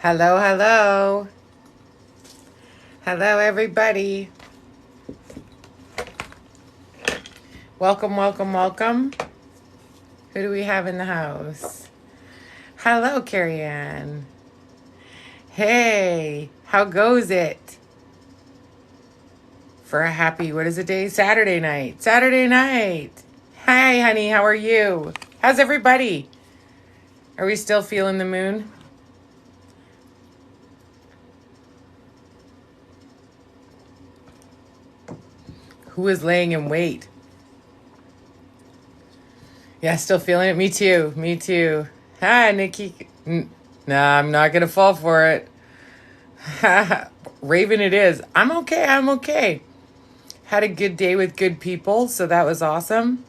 Hello, hello. Hello, everybody. Welcome, welcome, welcome. Who do we have in the house? Hello, Carrie Ann. Hey, how goes it? For a happy, what is it day? Saturday night. Saturday night. Hi, honey, how are you? How's everybody? Are we still feeling the moon? Who is laying in wait? Yeah, still feeling it? Me too. Me too. Hi, Nikki. Nah, I'm not going to fall for it. Raven it is. I'm okay. I'm okay. Had a good day with good people, so that was awesome.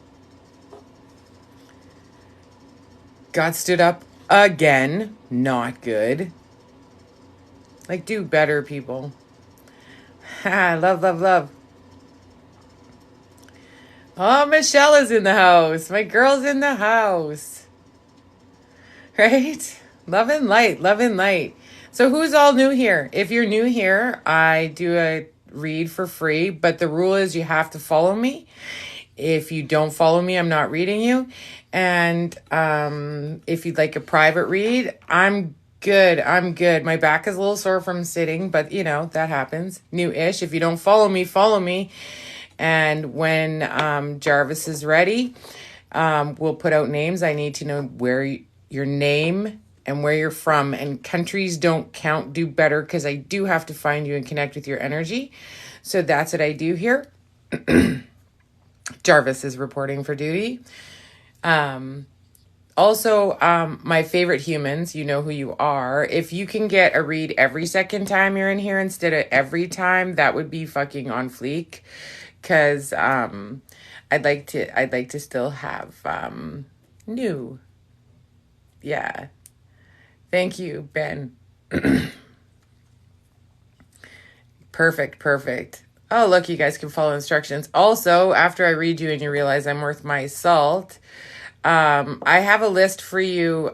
Got stood up again. Not good. Like, do better, people. Love, love, love. Oh, Michelle is in the house. My girl's in the house. Right? Love and light. Love and light. So who's all new here? If you're new here, I do a read for free, but the rule is you have to follow me. If you don't follow me, I'm not reading you. And if you'd like a private read, I'm good. I'm good. My back is a little sore from sitting, but you know, that happens. New-ish. If you don't follow me, follow me. And when Jarvis is ready, we'll put out names. I need to know where your name and where you're from, and countries don't count. Do better, because I do have to find you and connect with your energy. So that's what I do here. Jarvis is reporting for duty. Also, my favorite humans, you know who you are. If you can get a read every second time you're in here instead of every time, that would be fucking on fleek. Because I'd like to still have new. Yeah. Thank you, Ben. Perfect. Oh, look, you guys can follow instructions. Also, after I read you and you realize I'm worth my salt, I have a list for you,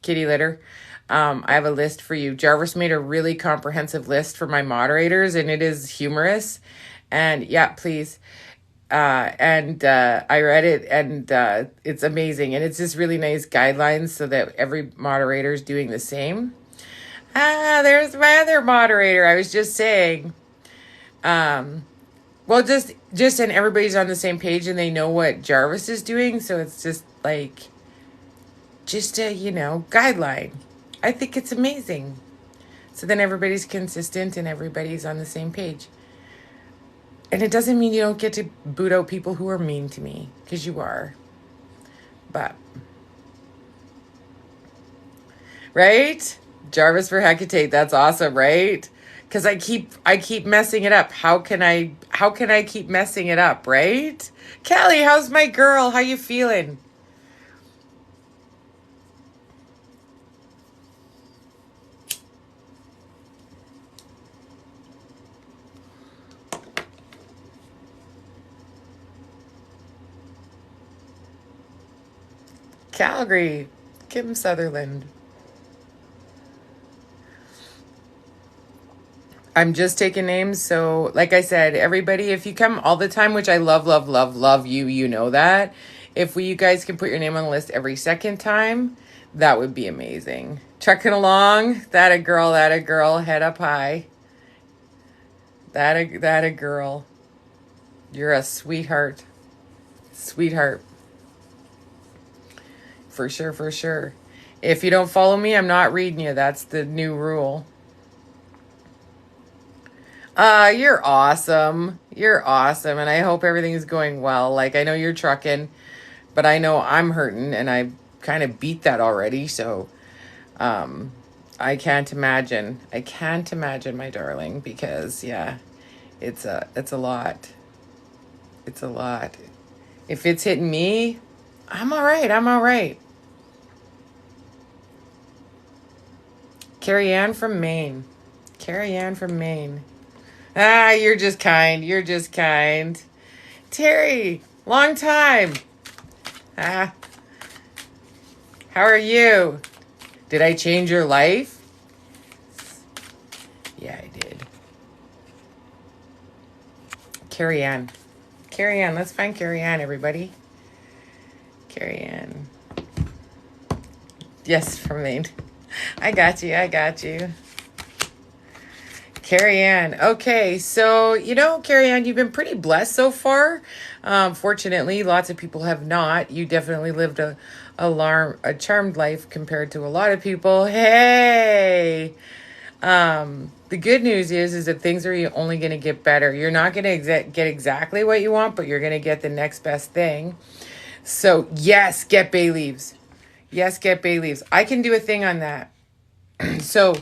Kitty Litter. I have a list for you. Jarvis made a really comprehensive list for my moderators, and it is humorous. And yeah, please. I read it, and it's amazing. And it's just really nice guidelines so that every moderator is doing the same. There's my other moderator. I was just saying. Well, just and everybody's on the same page and they know what Jarvis is doing. So it's just like, just a, guideline. I think it's amazing. So then everybody's consistent and everybody's on the same page. And it doesn't mean you don't get to boot out people who are mean to me, because you are. But, right? Jarvis for Hecate, that's awesome, right? Because I keep messing it up. How can I keep messing it up, right? Kelly, how's my girl? How you feeling? Calgary, Kim Sutherland. I'm just taking names. So like I said, everybody, if you come all the time, which I love, love, love, love you, you know that. If you guys can put your name on the list every second time, that would be amazing. Trucking along, that a girl, head up high. That a girl. You're a sweetheart. Sweetheart. For sure, for sure. If you don't follow me, I'm not reading you. That's the new rule. You're awesome. You're awesome. And I hope everything is going well. Like, I know you're trucking, but I know I'm hurting and I kind of beat that already. So, I can't imagine. I can't imagine, my darling, because yeah, it's a lot. It's a lot. If it's hitting me, I'm all right. I'm all right. Carrie Ann from Maine. Carrie Ann from Maine. You're just kind. You're just kind. Terry, long time. How are you? Did I change your life? Yeah, I did. Carrie Ann. Carrie Ann. Let's find Carrie Ann, everybody. Carrie Ann. Yes, from Maine. I got you. I got you. Carrie Ann. Okay, so, you know, Carrie Ann, you've been pretty blessed so far. Fortunately, lots of people have not. You definitely lived a charmed life compared to a lot of people. Hey! The good news is that things are only going to get better. You're not going to get exactly what you want, but you're going to get the next best thing. So, yes, get bay leaves. Yes, get bay leaves. I can do a thing on that. So,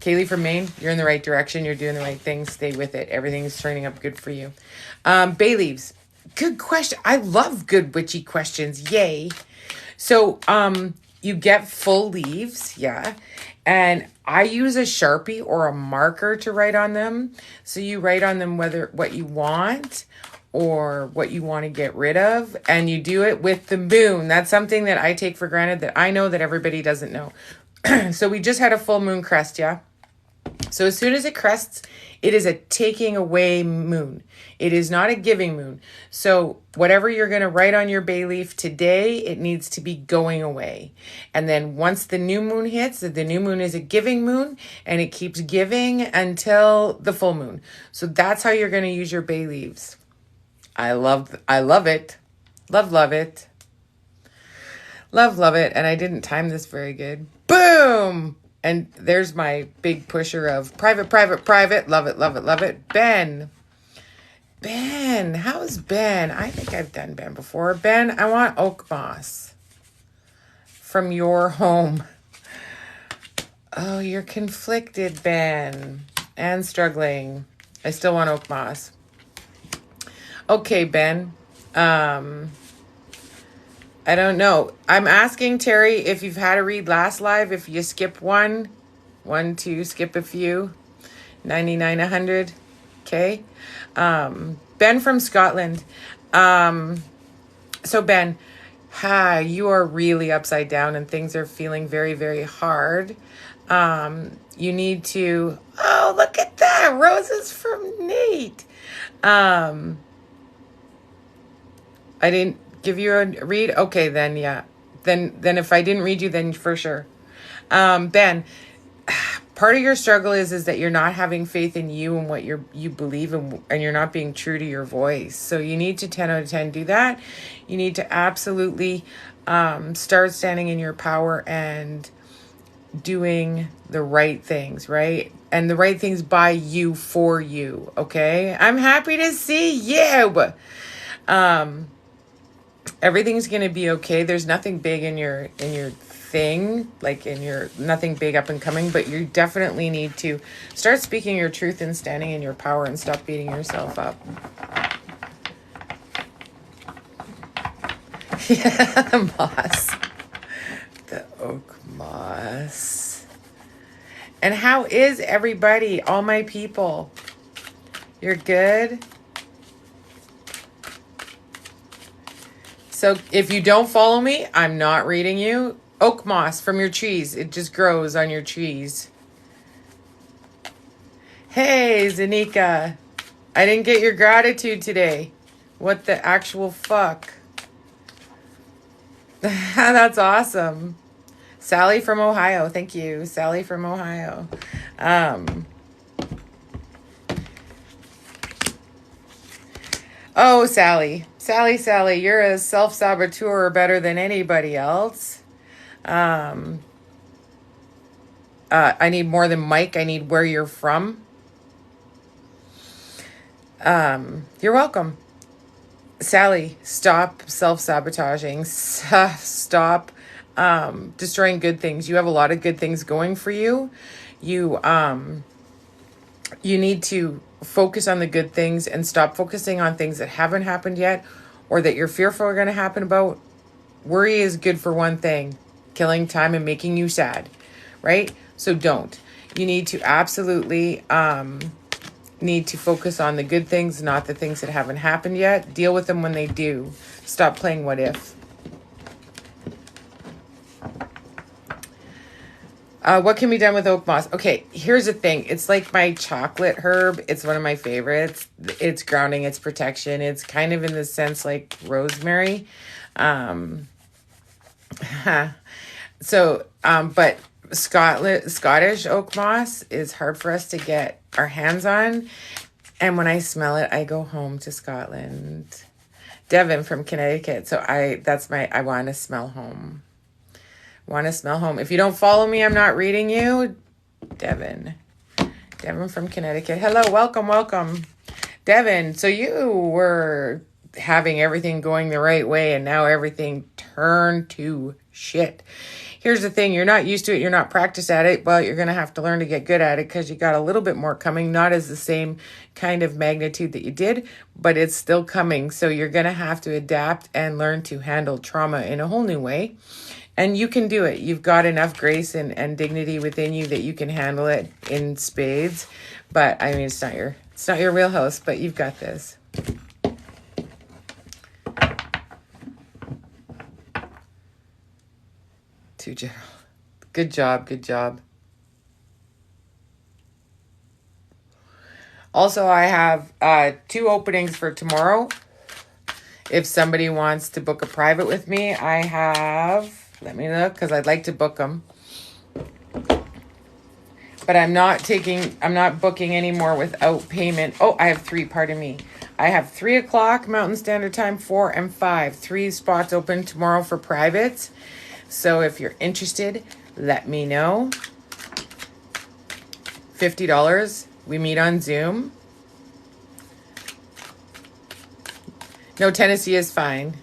Kaylee from Maine, you're in the right direction. You're doing the right thing. Stay with it. Everything's turning up good for you. Bay leaves. Good question. I love good witchy questions. Yay. So, you get full leaves. Yeah. And I use a Sharpie or a marker to write on them. So you write on them what you want or what you want to get rid of. And you do it with the moon. That's something that I take for granted that I know that everybody doesn't know. So we just had a full moon crest. Yeah. So as soon as it crests, it is a taking away moon. It is not a giving moon. So whatever you're going to write on your bay leaf today, it needs to be going away. And then once the new moon hits, the new moon is a giving moon and it keeps giving until the full moon. So that's how you're going to use your bay leaves. I love it. Love it. Love it. And I didn't time this very good. Boom! And there's my big pusher of private. Love it. Ben, how's Ben? I think I've done Ben before. Ben, I want oak moss from your home. Oh, you're conflicted, Ben, and struggling. I still want oak moss. Okay, Ben. I don't know. I'm asking Terry if you've had a read last live, if you skip one, two, skip a few, 99, 100. Okay. Ben from Scotland. So Ben, you are really upside down and things are feeling very, very hard. You need to, oh, look at that. Roses from Nate. I didn't give you a read? Okay, then, yeah. Then if I didn't read you, then for sure. Ben, part of your struggle is that you're not having faith in you and what you believe in, and you're not being true to your voice. So you need to 10 out of 10 do that. You need to absolutely start standing in your power and doing the right things, right? And the right things by you, for you, okay? I'm happy to see you. Everything's going to be okay. There's nothing big in your thing, like nothing big up and coming, but you definitely need to start speaking your truth and standing in your power and stop beating yourself up. Yeah, the moss. The oak moss. And how is everybody? All my people. You're good? So if you don't follow me, I'm not reading you. Oak moss from your trees. It just grows on your trees. Hey, Zanika. I didn't get your gratitude today. What the actual fuck? That's awesome. Sally from Ohio. Thank you. Sally from Ohio. Oh, Sally, you're a self-saboteur better than anybody else. I need more than Mike. I need where you're from. You're welcome. Sally, stop self-sabotaging. Stop destroying good things. You have a lot of good things going for you. You need to focus on the good things and stop focusing on things that haven't happened yet or that you're fearful are going to happen about. Worry is good for one thing, killing time and making you sad, right? So don't. You need to absolutely need to focus on the good things, not the things that haven't happened yet. Deal with them when they do. Stop playing what if. What can be done with oak moss? Okay, here's the thing. It's like my chocolate herb. It's one of my favorites. It's grounding, it's protection. It's kind of in the sense like rosemary. Um, but Scottish oak moss is hard for us to get our hands on. And when I smell it, I go home to Scotland. Devin from Connecticut. So I want to smell home. Want to smell home. If you don't follow me, I'm not reading you. Devin from Connecticut. Hello, welcome. Devin, so you were having everything going the right way and now everything turned to shit. Here's the thing. You're not used to it. You're not practiced at it. Well, you're going to have to learn to get good at it because you got a little bit more coming. Not as the same kind of magnitude that you did, but it's still coming. So you're going to have to adapt and learn to handle trauma in a whole new way. And you can do it. You've got enough grace and dignity within you that you can handle it in spades. But I mean, it's not your wheelhouse, but you've got this. Too general. Good job. Also, I have 2 openings for tomorrow. If somebody wants to book a private with me, I have, let me look, because I'd like to book them. But I'm not booking anymore without payment. Oh, I have 3, pardon me. I have 3 o'clock Mountain Standard Time, 4 and 5. 3 spots open tomorrow for privates. So if you're interested, let me know. $50. We meet on Zoom. No, Tennessee is fine.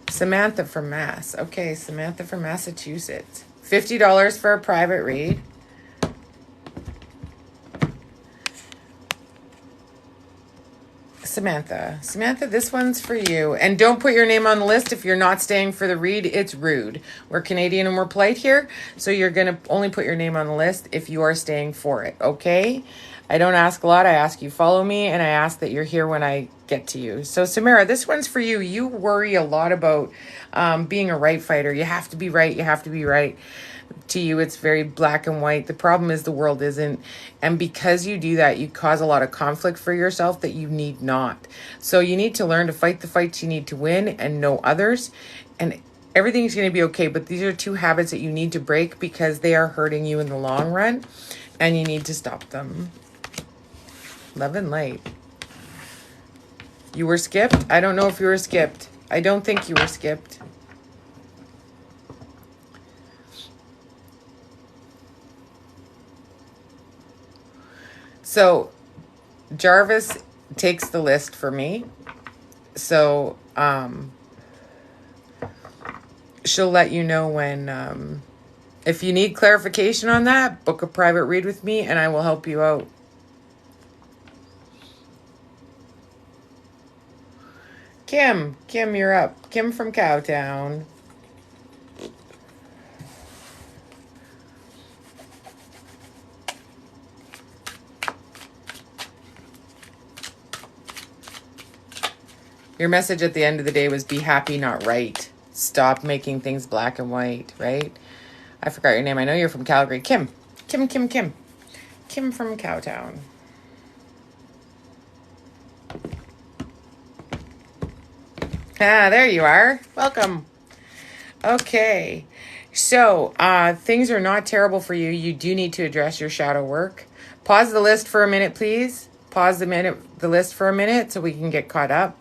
Samantha from Mass. Okay, Samantha from Massachusetts. $50 for a private read. Samantha, this one's for you. And don't put your name on the list if you're not staying for the read. It's rude. We're Canadian and we're polite here. So you're going to only put your name on the list if you are staying for it. Okay? I don't ask a lot. I ask you follow me and I ask that you're here when I get to you. So Samara, this one's for you. You worry a lot about being a right fighter. You have to be right. To you, it's very black and white. The problem is the world isn't. And because you do that, you cause a lot of conflict for yourself that you need not. So you need to learn to fight the fights you need to win and know others. And everything's going to be okay. But these are 2 habits that you need to break because they are hurting you in the long run. And you need to stop them. Love and light. You were skipped? I don't know if you were skipped. I don't think you were skipped. So Jarvis takes the list for me. So she'll let you know when, if you need clarification on that, book a private read with me and I will help you out. Kim, you're up. Kim from Cowtown. Your message at the end of the day was be happy, not right. Stop making things black and white, right? I forgot your name. I know you're from Calgary. Kim from Cowtown. Ah, there you are. Welcome. Okay. So, things are not terrible for you. You do need to address your shadow work. Pause the list for a minute, please. Pause the list for a minute so we can get caught up.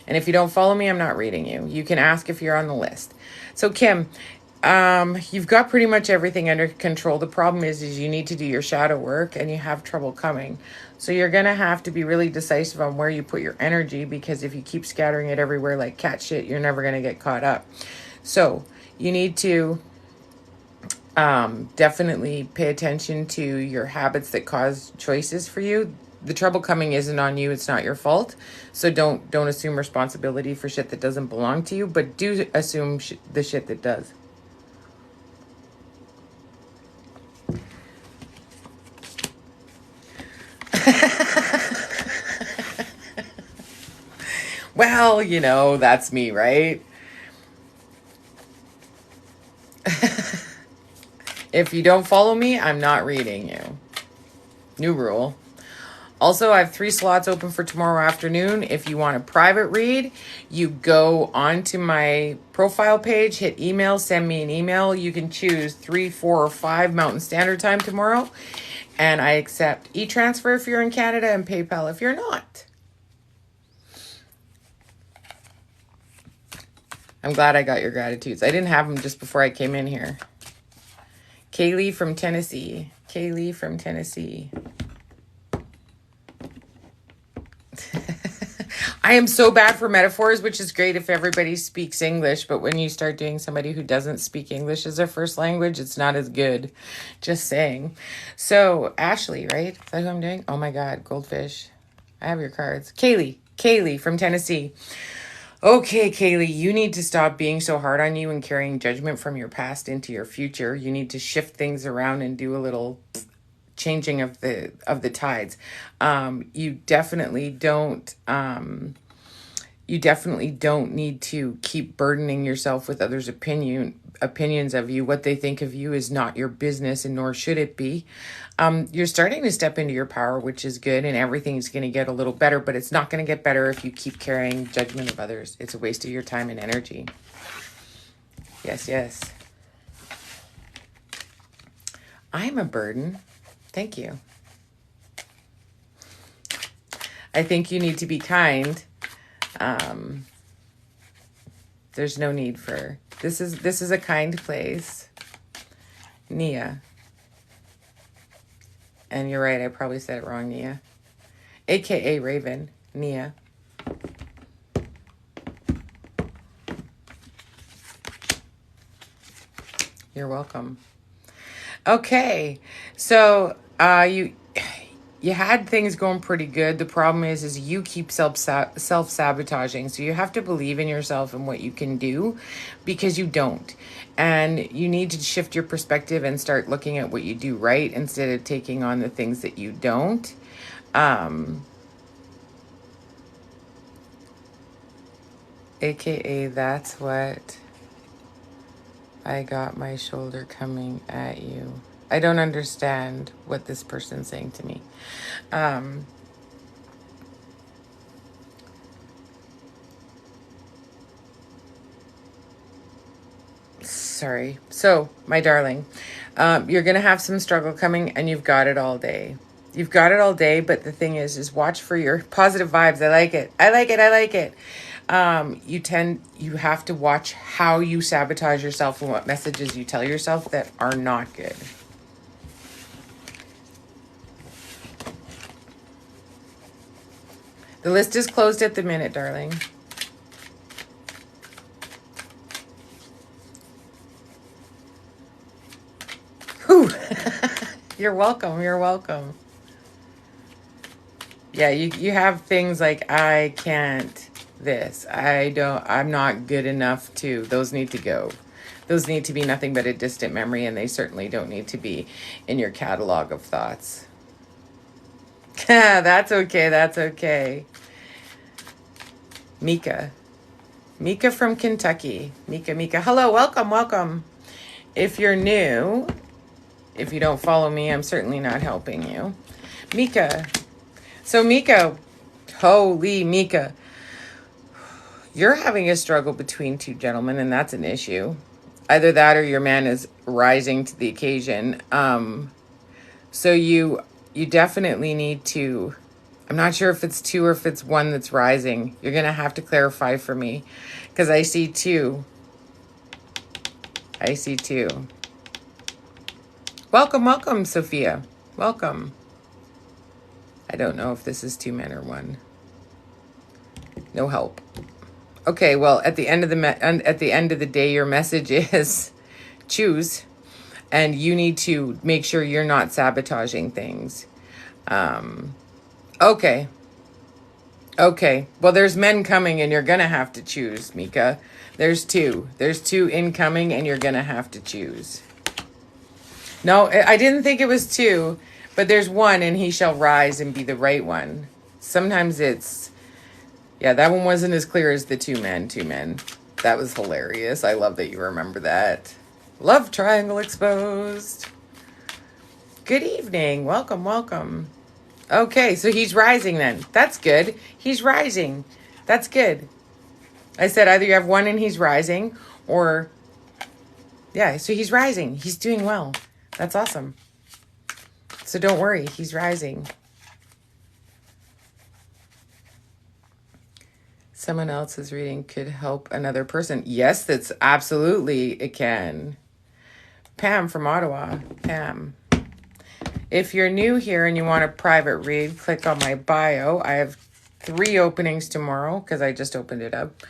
And if you don't follow me, I'm not reading you. You can ask if you're on the list. So, Kim, you've got pretty much everything under control. The problem is you need to do your shadow work and you have trouble coming. So you're going to have to be really decisive on where you put your energy, because if you keep scattering it everywhere like cat shit, you're never going to get caught up. So you need to definitely pay attention to your habits that cause choices for you. The trouble coming isn't on you. It's not your fault. So don't assume responsibility for shit that doesn't belong to you, but do assume the shit that does. Well, that's me, right? If you don't follow me, I'm not reading you. New rule. Also, I have 3 slots open for tomorrow afternoon. If you want a private read, you go onto my profile page, hit email, send me an email. You can choose 3, 4, or 5 Mountain Standard Time tomorrow. And I accept e-transfer if you're in Canada and PayPal if you're not. I'm glad I got your gratitudes. I didn't have them just before I came in here. Kaylee from Tennessee. Kaylee from Tennessee. I am so bad for metaphors, which is great if everybody speaks English, but when you start doing somebody who doesn't speak English as their first language, it's not as good. Just saying. So, Ashley, right? Is that who I'm doing? Oh my God, goldfish. I have your cards. Kaylee from Tennessee. Okay, Kaylee, you need to stop being so hard on you and carrying judgment from your past into your future. You need to shift things around and do a little changing of the tides. You definitely don't need to keep burdening yourself with others' opinions of you. What they think of you is not your business, and nor should it be. You're starting to step into your power, which is good, and everything's going to get a little better, but it's not going to get better if you keep carrying judgment of others. It's a waste of your time and energy. Yes. I'm a burden. Thank you. I think you need to be kind. There's no need for this is a kind place. Nia. And you're right, I probably said it wrong, Nia. AKA Raven. Nia. You're welcome. Okay. So you had things going pretty good. The problem is you keep self-sabotaging. So you have to believe in yourself and what you can do, because you don't. And you need to shift your perspective and start looking at what you do right instead of taking on the things that you don't. AKA, that's what I got my shoulder coming at you. I don't understand what this person's saying to me. Sorry. So, my darling, you're going to have some struggle coming, and you've got it all day. You've got it all day, but the thing is watch for your positive vibes. I like it. You have to watch how you sabotage yourself and what messages you tell yourself that are not good. The list is closed at the minute, darling. Whew. You're welcome. Yeah, you have things like, I can't this. I'm not good enough to. Those need to go. Those need to be nothing but a distant memory, and they certainly don't need to be in your catalog of thoughts. That's okay. Mika from Kentucky. Mika. Hello, welcome. If you're new, if you don't follow me, I'm certainly not helping you. Mika. So Mika, holy Mika, you're having a struggle between 2 gentlemen, and that's an issue. Either that or your man is rising to the occasion. So you definitely need to, I'm not sure if it's 2 or if it's 1 that's rising. You're going to have to clarify for me, because I see 2. Welcome, Sophia. Welcome. I don't know if this is 2 men or 1. No help. Okay, well, at the end of the day, your message is choose, and you need to make sure you're not sabotaging things. Okay. Well, there's men coming, and you're gonna have to choose, Mika. There's 2 incoming, and you're gonna have to choose. No, I didn't think it was 2, but there's 1, and he shall rise and be the right one. Sometimes it's, yeah, that one wasn't as clear as the 2 men. That was hilarious. I love that you remember that. Love triangle exposed. Good evening. Welcome, welcome. Okay, so he's rising then. That's good. He's rising. That's good. I said either you have one and he's rising, or yeah, so he's rising. He's doing well. That's awesome. So don't worry, he's rising. Someone else's reading could help another person. Yes, that's absolutely it can. Pam from Ottawa. Pam. If you're new here and you want a private read, click on my bio. I have 3 openings tomorrow because I just opened it up.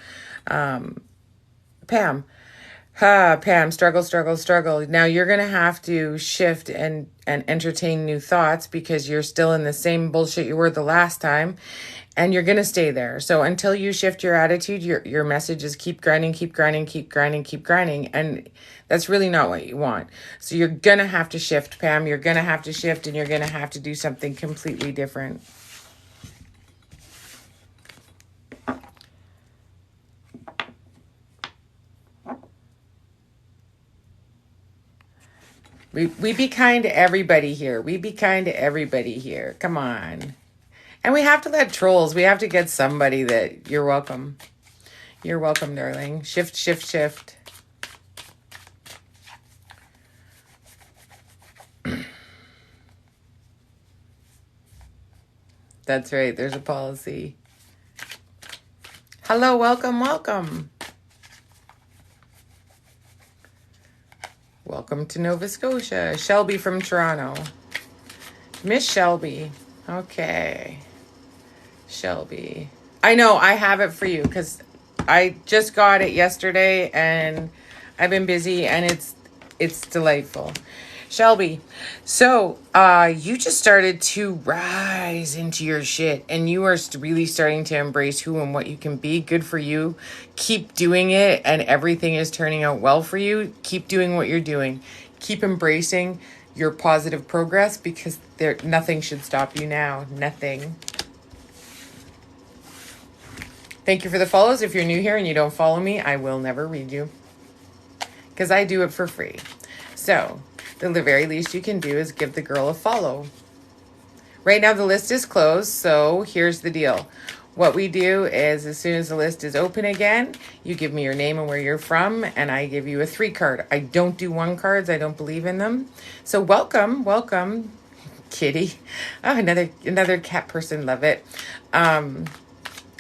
Pam. Pam, struggle. Now you're going to have to shift and entertain new thoughts because you're still in the same bullshit you were the last time, and you're going to stay there. So until you shift your attitude, your message is keep grinding. And that's really not what you want. So you're going to have to shift, Pam. You're going to have to shift, and you're going to have to do something completely different. We be kind to everybody here. Come on. And we have to let trolls. We have to get somebody that you're welcome. You're welcome, darling. Shift. That's right. There's a policy. Hello, welcome. Welcome to Nova Scotia. Shelby from Toronto. Miss Shelby. Okay. Shelby. I know, I have it for you because I just got it yesterday and I've been busy and it's delightful. Shelby, so you just started to rise into your shit and you are really starting to embrace who and what you can be. Good for you. Keep doing it and everything is turning out well for you. Keep doing what you're doing. Keep embracing your positive progress because nothing should stop you now. Nothing. Thank you for the follows. If you're new here and you don't follow me, I will never read you because I do it for free. So the very least you can do is give the girl a follow. Right now the list is closed, so here's the deal. What we do is as soon as the list is open again, you give me your name and where you're from, and I give you a 3 card. I don't do 1 cards. I don't believe in them. So welcome, kitty. Oh, another cat person. Love it.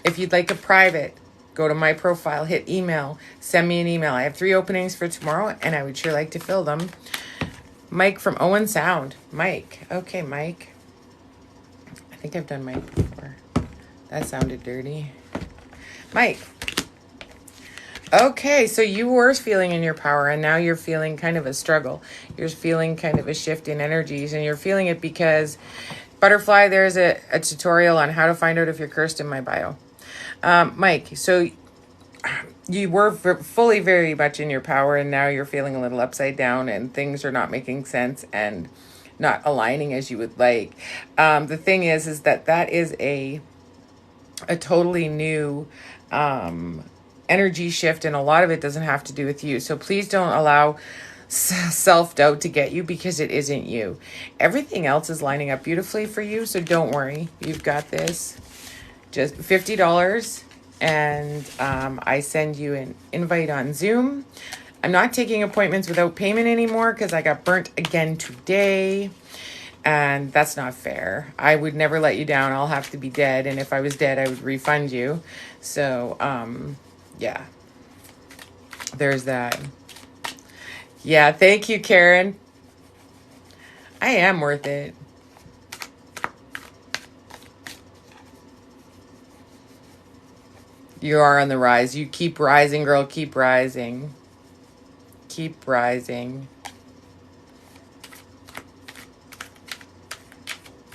If you'd like a private, go to my profile, hit email, send me an email. I have 3 openings for tomorrow, and I would sure like to fill them. Mike from Owen Sound. Mike. Okay, Mike. I think I've done Mike before. That sounded dirty. Mike. Okay, so you were feeling in your power, and now you're feeling kind of a struggle. You're feeling kind of a shift in energies, and you're feeling it because, Butterfly, there's a tutorial on how to find out if you're cursed in my bio. Mike, so you were fully very much in your power and now you're feeling a little upside down and things are not making sense and not aligning as you would like. The thing is that is a totally new energy shift, and a lot of it doesn't have to do with you. So please don't allow self-doubt to get you because it isn't you. Everything else is lining up beautifully for you, so don't worry. You've got this. Just $50. And I send you an invite on Zoom. I'm not taking appointments without payment anymore because I got burnt again today. And that's not fair. I would never let you down. I'll have to be dead. And if I was dead, I would refund you. So, yeah. There's that. Yeah, thank you, Karen. I am worth it. You are on the rise. You keep rising, girl. Keep rising. Keep rising.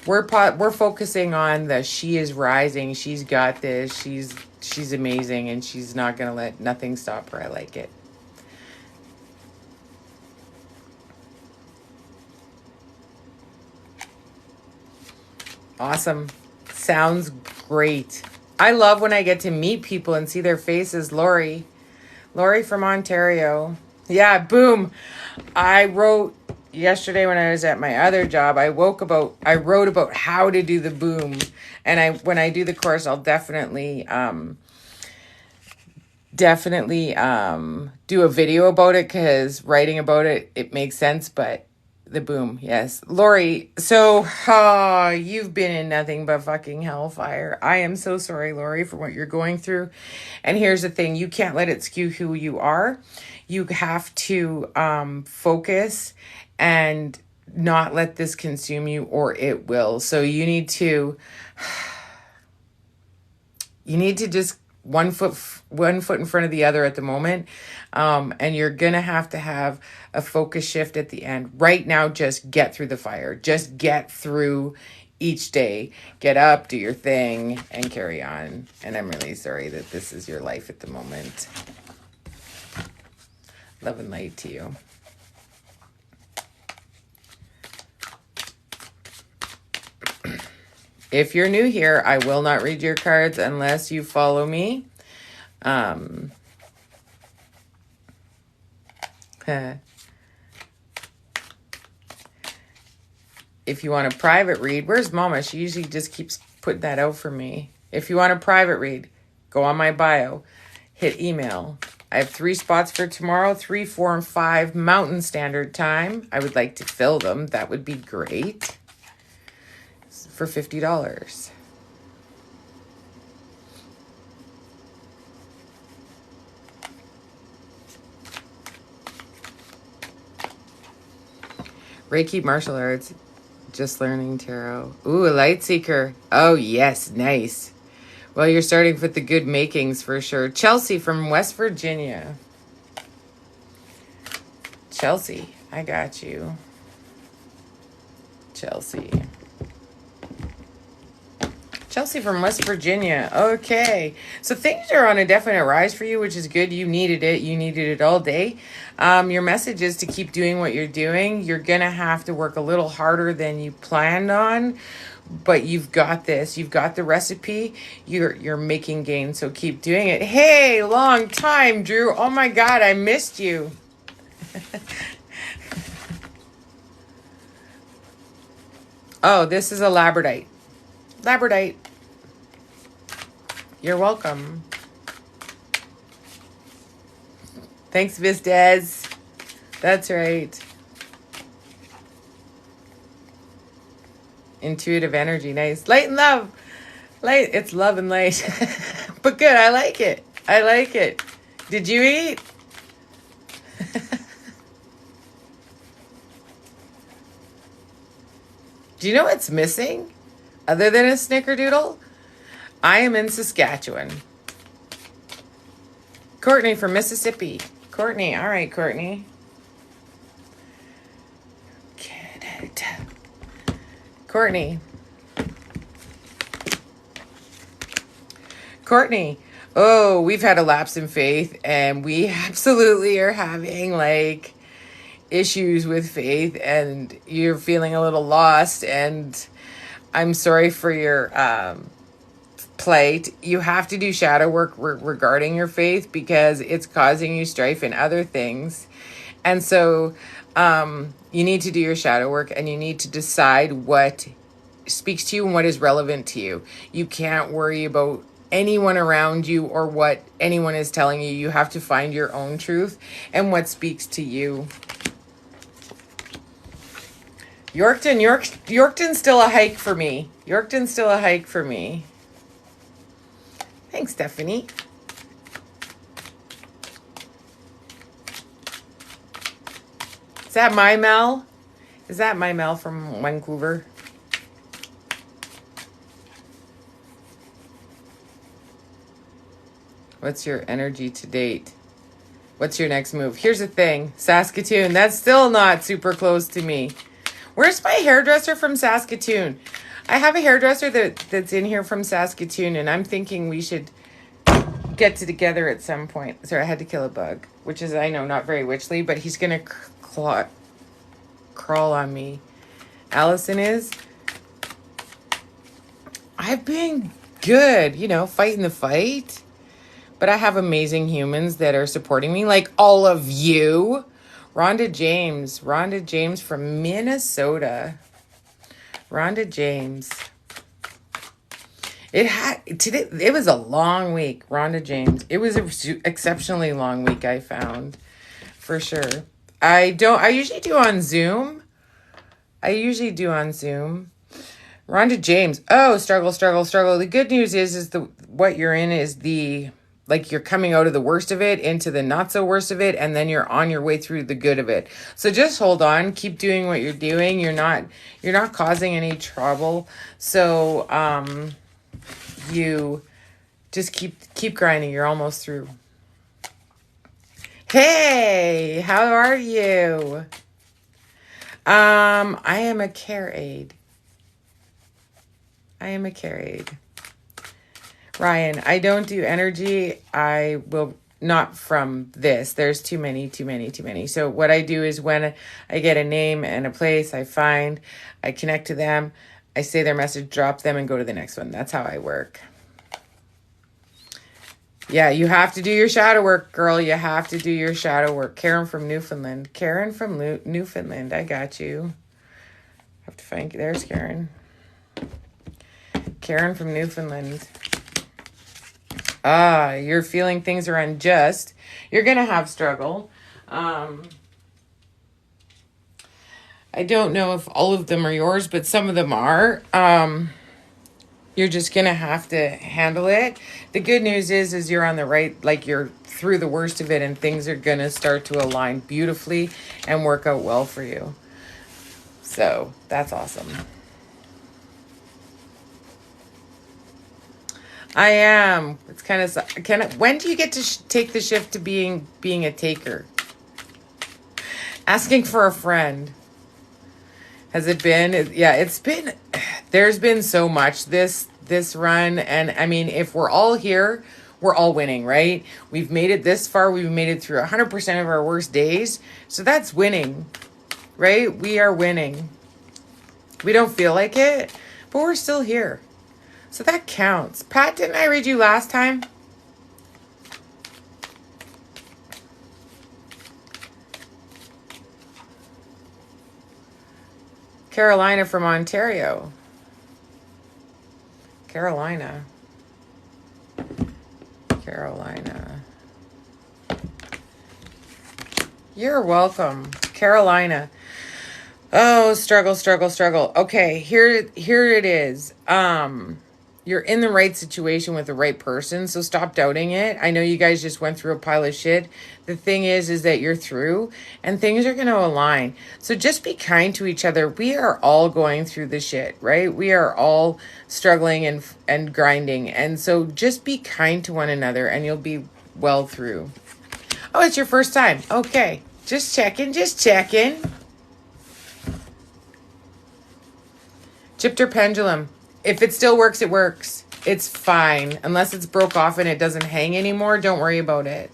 We're focusing on the she is rising. She's got this. She's amazing, and she's not gonna let nothing stop her. I like it. Awesome. Sounds great. I love when I get to meet people and see their faces. Lori from Ontario. Yeah, boom. I wrote yesterday when I was at my other job, I wrote about how to do the boom. And when I do the course, I'll definitely do a video about it, because writing about it makes sense. But the boom, yes. Lori, so you've been in nothing but fucking hellfire. I am so sorry, Lori, for what you're going through. And here's the thing, you can't let it skew who you are. You have to focus and not let this consume you, or it will. So you need to just one foot in front of the other at the moment. And you're going to have a focus shift at the end. Right now, just get through the fire. Just get through each day. Get up, do your thing, and carry on. And I'm really sorry that this is your life at the moment. Love and light to you. If you're new here, I will not read your cards unless you follow me. If you want a private read, where's Mama? She usually just keeps putting that out for me. If you want a private read, go on my bio, hit email. I have 3 spots for tomorrow, 3, 4, and 5 Mountain Standard Time. I would like to fill them. That would be great. For $50. Reiki martial arts. Just learning tarot. Ooh, a light seeker. Oh, yes. Nice. Well, you're starting with the good makings for sure. Chelsea from West Virginia. Chelsea, I got you. Chelsea from West Virginia. Okay. So things are on a definite rise for you, which is good. You needed it. You needed it all day. Your message is to keep doing what you're doing. You're going to have to work a little harder than you planned on, but you've got this. You've got the recipe. You're making gains, so keep doing it. Hey, long time, Drew. Oh my God, I missed you. Oh, this is a labradorite. Labradorite. You're welcome. Thanks, Miss Des. That's right. Intuitive energy. Nice. Light and love. Light. It's love and light. But good. I like it. I like it. Did you eat? Do you know what's missing? Other than a snickerdoodle? I am in Saskatchewan. Courtney from Mississippi. Courtney. All right, Courtney. Canada. Courtney. Courtney. Oh, we've had a lapse in faith, and we absolutely are having like issues with faith, and you're feeling a little lost, and I'm sorry for your plight. You have to do shadow work regarding your faith, because it's causing you strife in other things. And so you need to do your shadow work, and you need to decide what speaks to you and what is relevant to you. You can't worry about anyone around you or what anyone is telling you. You have to find your own truth and what speaks to you. Yorkton's still a hike for me. Yorkton's still a hike for me. Thanks, Stephanie. Is that my Mel? Is that my Mel from Vancouver? What's your energy to date? What's your next move? Here's the thing. Saskatoon. That's still not super close to me. Where's my hairdresser from Saskatoon? I have a hairdresser that's in here from Saskatoon, and I'm thinking we should get together at some point. Sorry, I had to kill a bug, which is, I know, not very witchly, but he's going to crawl on me. Allison is. I've been good, fighting the fight. But I have amazing humans that are supporting me, like all of you. Rhonda James from Minnesota. Rhonda James. It was a long week, Rhonda James. It was an exceptionally long week, I found, for sure. I usually do on Zoom. Rhonda James. Oh, struggle. The good news is what you're in is like you're coming out of the worst of it into the not so worst of it, and then you're on your way through the good of it. So just hold on, keep doing what you're doing. You're not causing any trouble. So you just keep grinding. You're almost through. Hey, how are you? I am a care aide. Ryan, I don't do energy. I will not from this. There's too many. So what I do is when I get a name and a place I connect to them, I say their message, drop them, and go to the next one. That's how I work. Yeah, you have to do your shadow work, girl. You have to do your shadow work. Karen from Newfoundland. Newfoundland. I got you. Have to find you. There's Karen. Karen from Newfoundland. You're feeling things are unjust. You're going to have struggle. I don't know if all of them are yours, but some of them are. You're just going to have to handle it. The good news is you're on the right, like you're through the worst of it, and things are going to start to align beautifully and work out well for you. So that's awesome. I am. It's kind of, when do you get to take the shift to being a taker? Asking for a friend. Has it been? Yeah, it's been, there's been so much this run. And I mean, if we're all here, we're all winning, right? We've made it this far. We've made it through 100% of our worst days. So that's winning, right? We are winning. We don't feel like it, but we're still here. So that counts. Pat, didn't I read you last time? Carolina from Ontario. Carolina. You're welcome. Carolina. Oh, struggle. Okay, here it is. You're in the right situation with the right person, so stop doubting it. I know you guys just went through a pile of shit. The thing is that you're through, and things are going to align. So just be kind to each other. We are all going through the shit, right? We are all struggling and grinding, and so just be kind to one another, and you'll be well through. Oh, it's your first time. Okay, just checking. Chipter pendulum. If it still works, it works. It's fine. Unless it's broke off and it doesn't hang anymore, don't worry about it.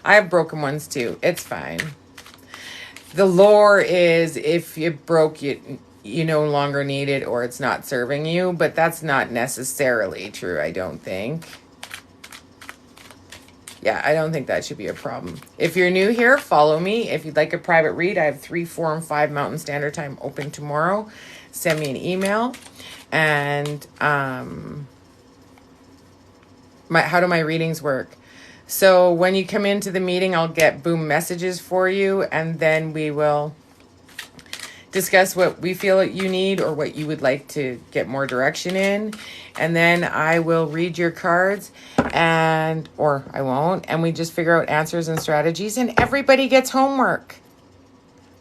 I have broken ones too. It's fine. The lore is if it broke, you no longer need it or it's not serving you. But that's not necessarily true, I don't think. Yeah, I don't think that should be a problem. If you're new here, follow me. If you'd like a private read, I have 3, 4, and 5 Mountain Standard Time open tomorrow. Send me an email. And how do my readings work? So when you come into the meeting, I'll get boom messages for you, and then we will discuss what we feel you need or what you would like to get more direction in. And then I will read your cards or I won't. And we just figure out answers and strategies, and everybody gets homework.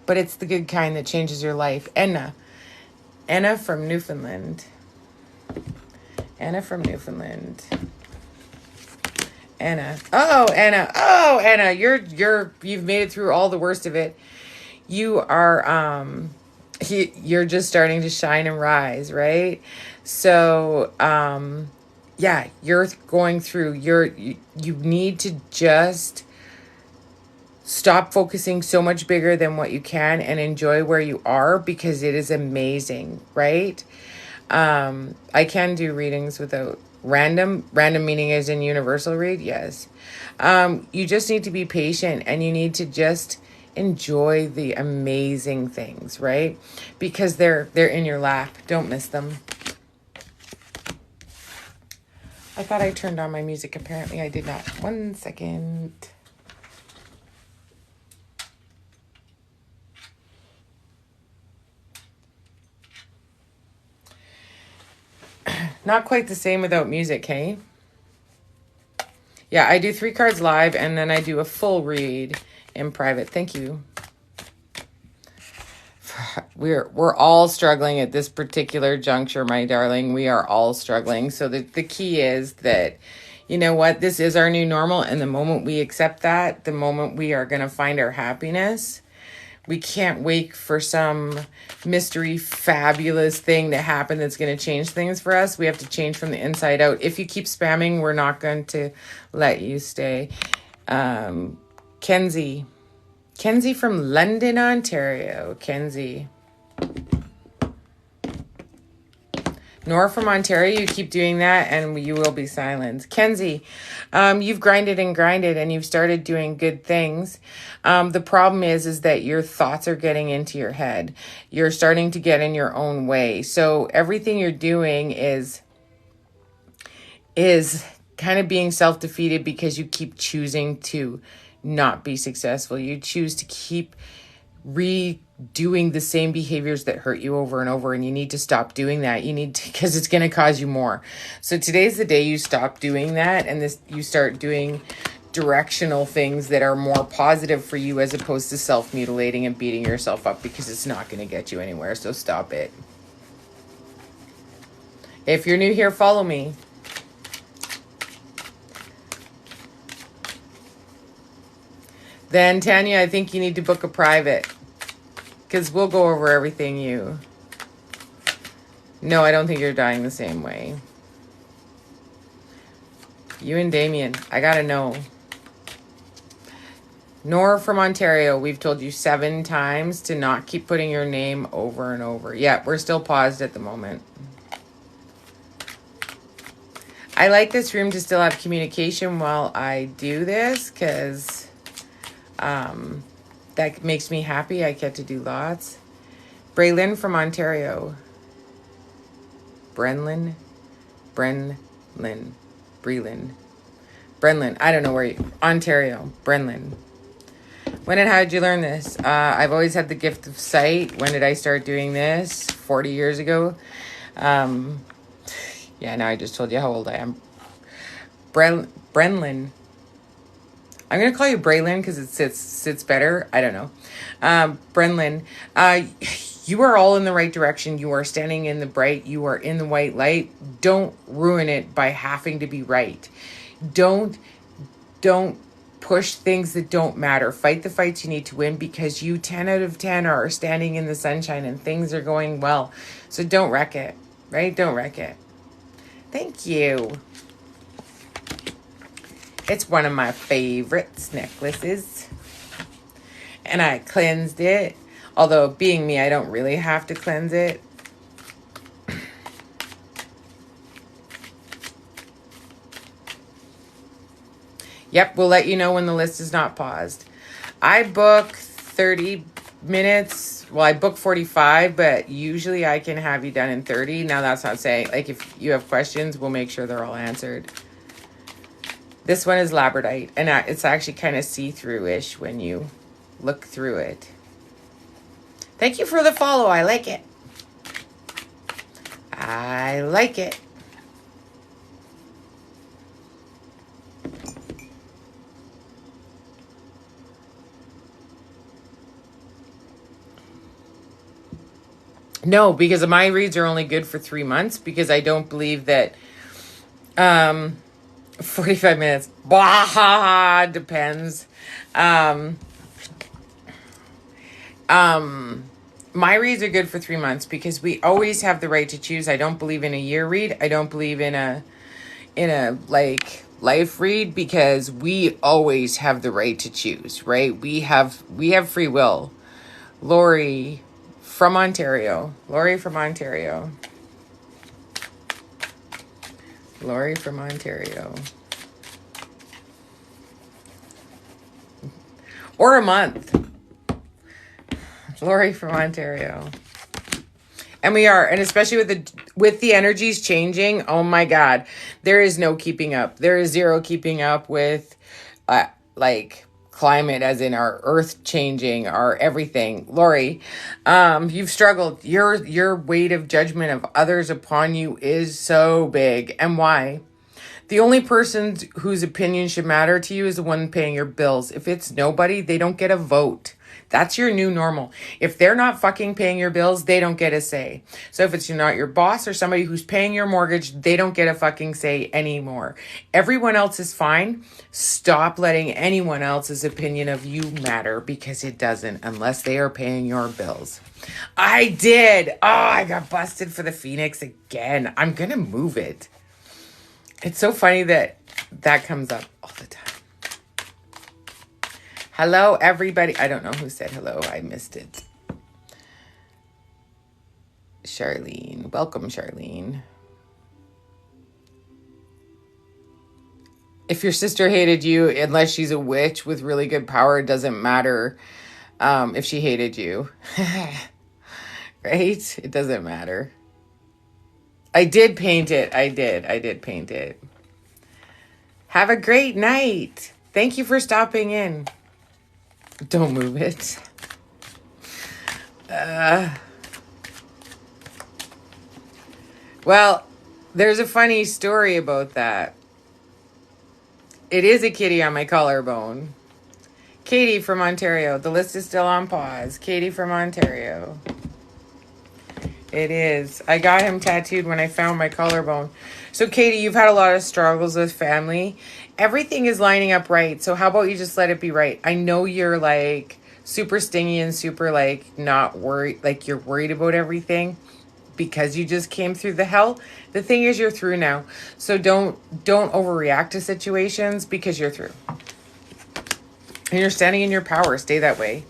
But it's the good kind that changes your life. Anna from Newfoundland. Anna. Oh, Anna, you've made it through all the worst of it. You are you're just starting to shine and rise, right? So, yeah, you're going through you need to just stop focusing so much bigger than what you can and enjoy where you are, because it is amazing, right? I can do readings without Random meaning is in universal read. Yes. You just need to be patient, and you need to just enjoy the amazing things, right? Because they're in your lap. Don't miss them. I thought I turned on my music. Apparently I did not. 1 second. Not quite the same without music, hey? Yeah, I do 3 cards live, and then I do a full read in private. Thank you. We're all struggling at this particular juncture, my darling. We are all struggling. So the key is that, you know what, this is our new normal, and the moment we accept that, the moment we are going to find our happiness. We can't wait for some mystery, fabulous thing to happen that's going to change things for us. We have to change from the inside out. If you keep spamming, we're not going to let you stay. Kenzie from London, Ontario. Kenzie. Nora from Ontario, you keep doing that and you will be silenced. Kenzie, you've grinded and you've started doing good things. The problem is that your thoughts are getting into your head. You're starting to get in your own way. So everything you're doing is kind of being self-defeated because you keep choosing to not be successful. You choose to keep redoing the same behaviors that hurt you over and over, and you need to stop doing that. You need to, because it's going to cause you more. So today's the day you stop doing that, and you start doing directional things that are more positive for you, as opposed to self-mutilating and beating yourself up, because it's not going to get you anywhere. So stop it. If you're new here, follow me. Then Tanya, I think you need to book a private, because we'll go over everything you... No, I don't think you're dying the same way. You and Damien, I gotta know. Nora from Ontario, we've told you 7 times to not keep putting your name over and over. Yeah, we're still paused at the moment. I like this room to still have communication while I do this, because that makes me happy. I get to do lots. Braylyn from Ontario. Brenlyn. I don't know where you... Ontario. Brenlyn. When and how did you learn this? I've always had the gift of sight. When did I start doing this? 40 years ago. Yeah, now I just told you how old I am. Brenlyn. I'm going to call you Braylon because it sits better. I don't know. Brenlyn, you are all in the right direction. You are standing in the bright. You are in the white light. Don't ruin it by having to be right. Don't push things that don't matter. Fight the fights you need to win, because you 10 out of 10 are standing in the sunshine and things are going well. So don't wreck it, right? Don't wreck it. Thank you. It's one of my favorites necklaces. And I cleansed it. Although, being me, I don't really have to cleanse it. Yep, we'll let you know when the list is not paused. I book 30 minutes. Well, I book 45, but usually I can have you done in 30. Now, that's not saying, like, if you have questions, we'll make sure they're all answered. This one is labradite, and it's actually kind of see-through-ish when you look through it. Thank you for the follow. I like it. I like it. No, because my reads are only good for 3 months, because I don't believe that 45 minutes. Blah, depends. My reads are good for 3 months, because we always have the right to choose. I don't believe in a year read. I don't believe in a like life read, because we always have the right to choose, right? We have free will. Lori from Ontario. Lori from Ontario. Or a month. Lori from Ontario. And we are, and especially with the energies changing, oh my God, there is no keeping up. There is zero keeping up with like climate, as in our earth changing, our everything. Lori, you've struggled. Your weight of judgment of others upon you is so big. And why? The only person whose opinion should matter to you is the one paying your bills. If it's nobody, they don't get a vote. That's your new normal. If they're not fucking paying your bills, they don't get a say. So if it's not your boss or somebody who's paying your mortgage, they don't get a fucking say anymore. Everyone else is fine. Stop letting anyone else's opinion of you matter, because it doesn't, unless they are paying your bills. I did. Oh, I got busted for the Phoenix again. I'm going to move it. It's so funny that comes up all the time. Hello, everybody. I don't know who said hello. I missed it. Charlene. Welcome, Charlene. If your sister hated you, unless she's a witch with really good power, it doesn't matter if she hated you. Right? It doesn't matter. I did paint it. I did paint it. Have a great night. Thank you for stopping in. Don't move it. Well, there's a funny story about that. It is a kitty on my collarbone. Katie from Ontario. The list is still on pause. Katie from Ontario. It is. I got him tattooed when I found my collarbone. So, Katie, you've had a lot of struggles with family. Everything is lining up right. So how about you just let it be right? I know you're like super stingy and super like not worried, like you're worried about everything because you just came through the hell. The thing is, you're through now. So don't overreact to situations, because you're through. And you're standing in your power. Stay that way.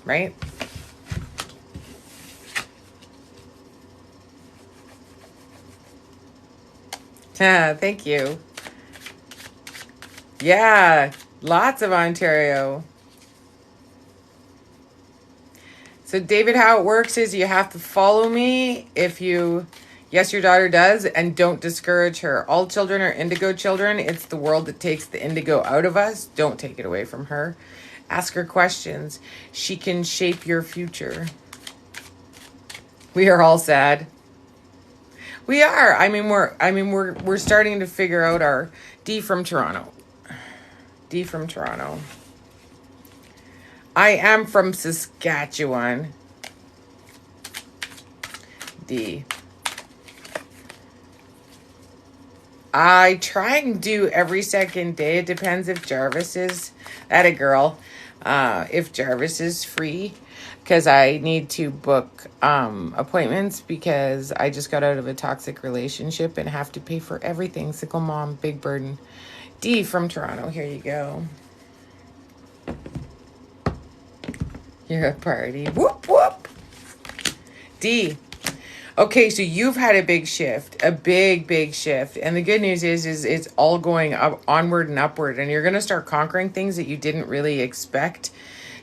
Right? Thank you. Yeah, lots of Ontario. So David, how it works is you have to follow me if you, yes, your daughter does, and don't discourage her. All children are indigo children. It's the world that takes the indigo out of us. Don't take it away from her. Ask her questions. She can shape your future. We are all sad. We are. We're starting to figure out our D from Toronto. D from Toronto. I am from Saskatchewan. D. I try and do every second day. It depends if Jarvis is at a girl. If Jarvis is free, because I need to book appointments because I just got out of a toxic relationship and have to pay for everything. Single mom, big burden. D from Toronto. Here you go. You're a party. Whoop, whoop. D. Okay, so you've had a big shift, a big shift. And the good news is it's all going up, onward and upward. And you're going to start conquering things that you didn't really expect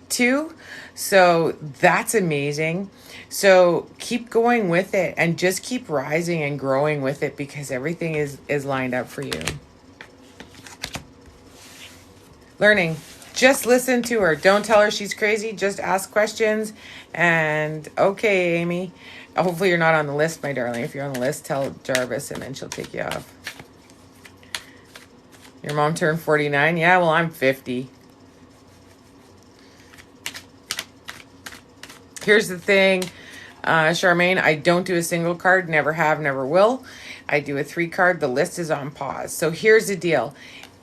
to. So that's amazing. So keep going with it and just keep rising and growing with it, because everything is lined up for you. Learning. Just listen to her. Don't tell her she's crazy. Just ask questions. And okay, Amy. Hopefully you're not on the list, my darling. If you're on the list, tell Jarvis and then she'll take you off. Your mom turned 49? Yeah, well, I'm 50. Here's the thing, Charmaine. I don't do a single card. Never have, never will. I do a 3 card. The list is on pause. So here's the deal.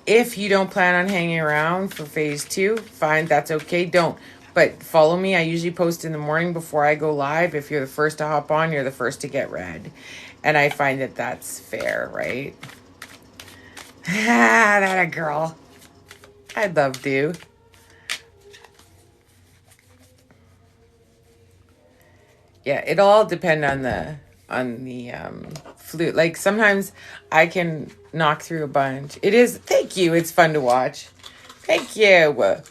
If you don't plan on hanging around for phase 2, fine, that's okay. Don't. But follow me. I usually post in the morning before I go live. If you're the first to hop on, you're the first to get read. And I find that that's fair, right? That a girl. I'd love to. Yeah, it'll all depend on flute. Like sometimes I can knock through a bunch. It is, thank you. It's fun to watch. Thank you.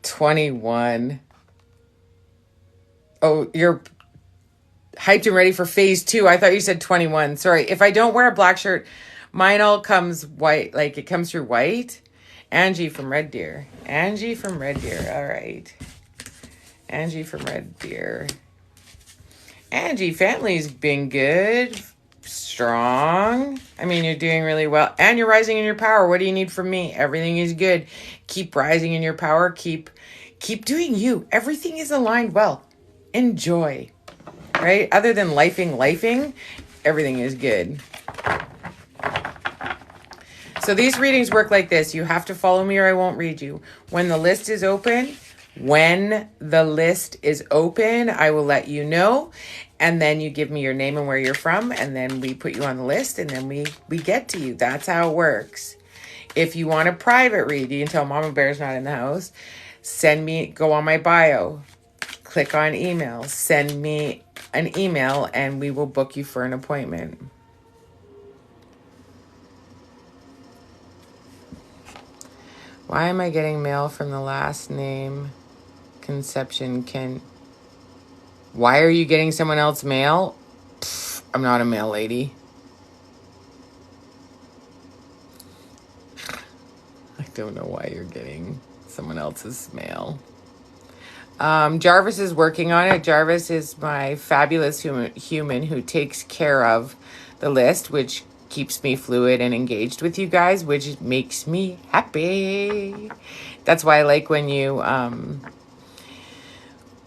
21. Oh, you're hyped and ready for phase 2. I thought you said 21. Sorry. If I don't wear a black shirt, mine all comes white. Like it comes through white. Angie from Red Deer. Angie from Red Deer. All right. Angie from Red Deer. Angie, family's been good. Strong. I mean, you're doing really well. And you're rising in your power. What do you need from me? Everything is good. Keep rising in your power. Keep doing you. Everything is aligned well. Enjoy. Right? Other than lifing, everything is good. So these readings work like this. You have to follow me or I won't read you. When the list is open, I will let you know. And then you give me your name and where you're from. And then we put you on the list and then we get to you. That's how it works. If you want a private read, you can tell Mama Bear's not in the house. Go on my bio. Click on email. Send me an email and we will book you for an appointment. Why am I getting mail from the last name? Conception Why are you getting someone else's mail? I'm not a mail lady. I don't know why you're getting someone else's mail. Jarvis is working on it. Jarvis is my fabulous human who takes care of the list, which keeps me fluid and engaged with you guys, which makes me happy. That's why I like when you,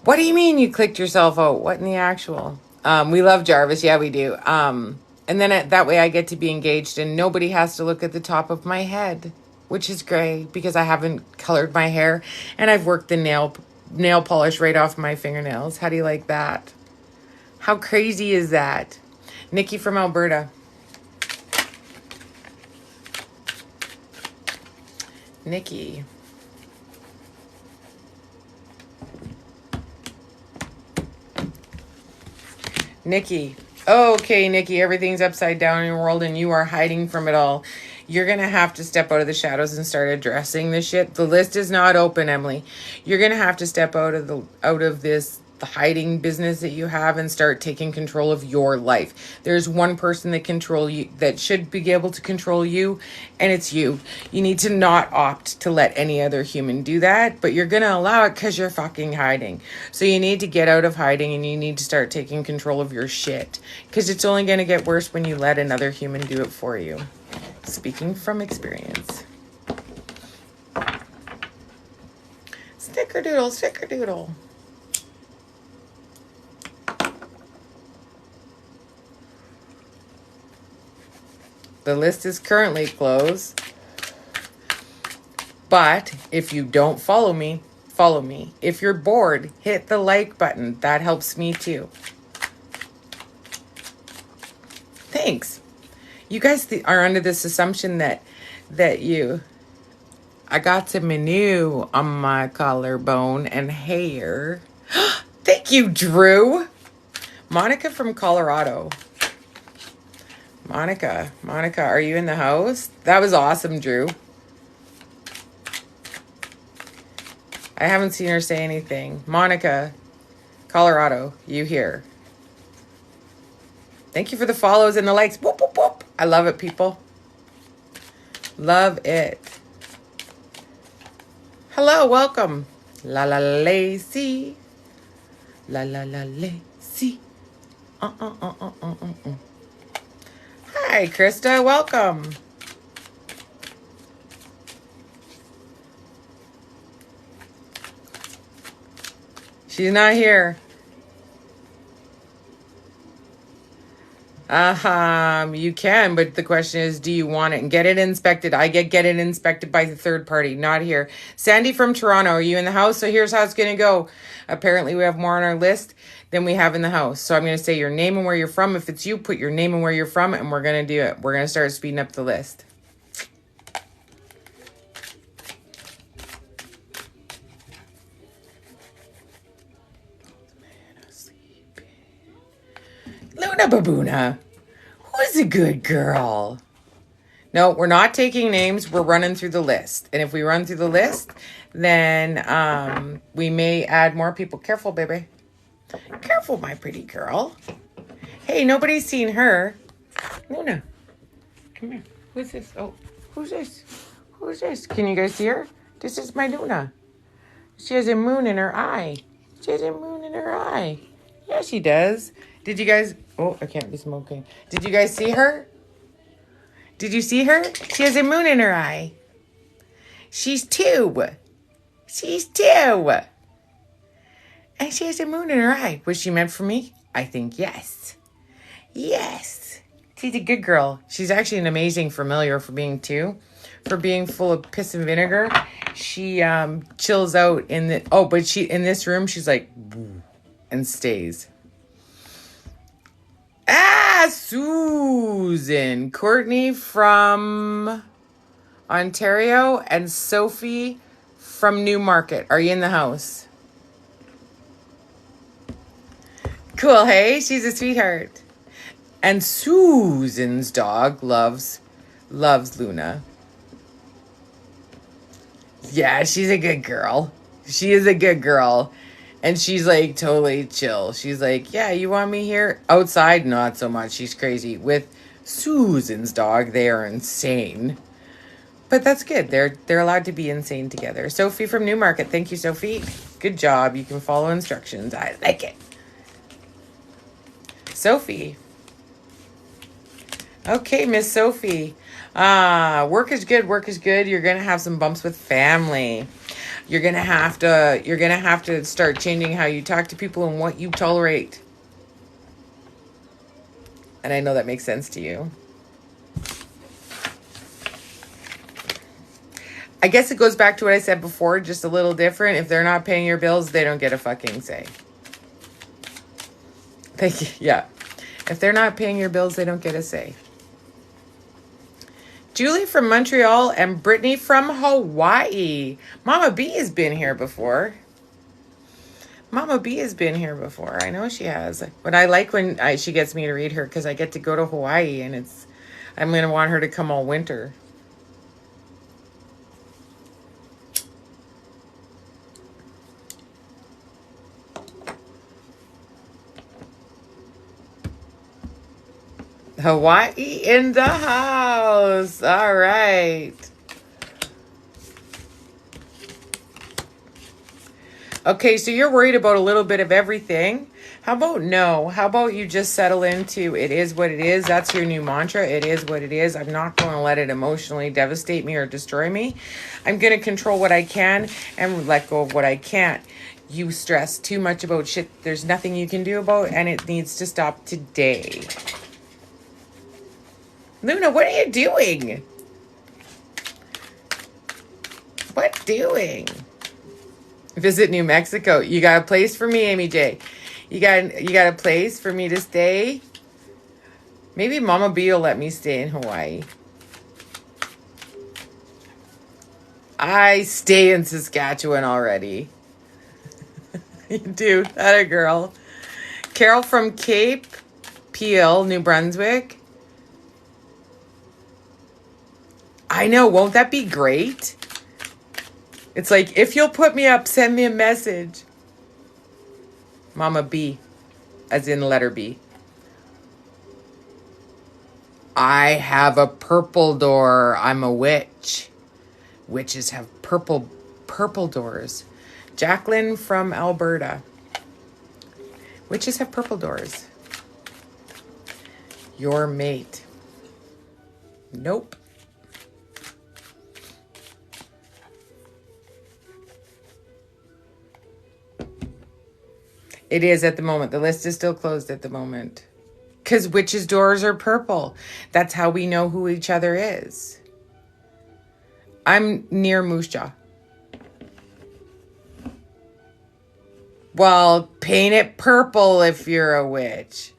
what do you mean you clicked yourself out? What in the actual? We love Jarvis. Yeah, we do. And then that way I get to be engaged and nobody has to look at the top of my head, which is great because I haven't colored my hair and I've worked the nail polish right off my fingernails. How do you like that? How crazy is that? Nikki from Alberta. Nikki. Nikki. Okay, Nikki, everything's upside down in your world and you are hiding from it all. You're going to have to step out of the shadows and start addressing this shit. The list is not open, Emily. You're going to have to step out of the hiding business that you have and start taking control of your life. There's one person that should be able to control you, and it's you. You need to not opt to let any other human do that, but you're going to allow it because you're fucking hiding. So you need to get out of hiding and you need to start taking control of your shit because it's only going to get worse when you let another human do it for you. Speaking from experience. Snickerdoodle, snickerdoodle. The list is currently closed. But if you don't follow me, follow me. If you're bored, hit the like button. That helps me too. Thanks. You guys are under this assumption that I got some manure on my collarbone and hair. Thank you, Drew. Monica from Colorado. Monica, are you in the house? That was awesome, Drew. I haven't seen her say anything. Monica, Colorado, you here? Thank you for the follows and the likes. Whoop, whoop, whoop. I love it, people. Love it. Hello, welcome. La la lazy. La la la lazy. Hi, Krista. Welcome. She's not here. You can, but the question is, do you want it? And get it inspected. I get it inspected by the third party, not here. Sandy from Toronto, are you in the house? So here's how it's going to go. Apparently we have more on our list than we have in the house. So I'm going to say your name and where you're from. If it's you, put your name and where you're from, and we're going to do it. We're going to start speeding up the list. Luna Baboona. Who's a good girl? No, we're not taking names. We're running through the list. And if we run through the list, then we may add more people. Careful, baby. Careful, my pretty girl. Hey, nobody's seen her. Luna, come here. Who's this? Oh, who's this? Who's this? Can you guys see her? This is my Luna. She has a moon in her eye. She has a moon in her eye. Yeah, she does. Did you guys... Oh, I can't be smoking. Did you guys see her? Did you see her? She has a moon in her eye. She's 2. She's 2. And she has a moon in her eye. Was she meant for me? I think yes. Yes. She's a good girl. She's actually an amazing familiar for being 2. For being full of piss and vinegar. She chills out in the... Oh, but she in this room, she's like... And stays. Susan. Courtney from Ontario and Sophie from Newmarket. Are you in the house? Cool, hey? She's a sweetheart. And Susan's dog loves Luna. Yeah, she's a good girl. She is a good girl. And she's like totally chill. She's like, yeah, you want me here? Outside, not so much. She's crazy. With Susan's dog, they are insane. But that's good. They're allowed to be insane together. Sophie from Newmarket. Thank you, Sophie. Good job. You can follow instructions. I like it. Sophie. Okay, Miss Sophie. Work is good. Work is good. You're going to have some bumps with family. You're going to have to start changing how you talk to people and what you tolerate. And I know that makes sense to you. I guess it goes back to what I said before, just a little different. If they're not paying your bills, they don't get a fucking say. Thank you. Yeah. If they're not paying your bills, they don't get a say. Julie from Montreal and Brittany from Hawaii. Mama B has been here before. Mama B has been here before. I know she has. But I like when she gets me to read her because I get to go to Hawaii and I'm going to want her to come all winter. Hawaii in the house. All right. Okay, so you're worried about a little bit of everything. How about no? How about you just settle into it is what it is? That's your new mantra. It is what it is. I'm not going to let it emotionally devastate me or destroy me. I'm going to control what I can and let go of what I can't. You stress too much about shit there's nothing you can do about, and it needs to stop today. Luna, what are you doing? What doing? Visit New Mexico. You got a place for me, Amy J. You got a place for me to stay? Maybe Mama B will let me stay in Hawaii. I stay in Saskatchewan already. You do. That a girl. Carol from Cape Peel, New Brunswick. I know, won't that be great? It's like, if you'll put me up, send me a message. Mama B, as in letter B. I have a purple door. I'm a witch. Witches have purple doors. Jacqueline from Alberta. Witches have purple doors. Your mate. Nope. It is at the moment. The list is still closed at the moment. Because witches' doors are purple. That's how we know who each other is. I'm near Moose Jaw. Well, paint it purple if you're a witch.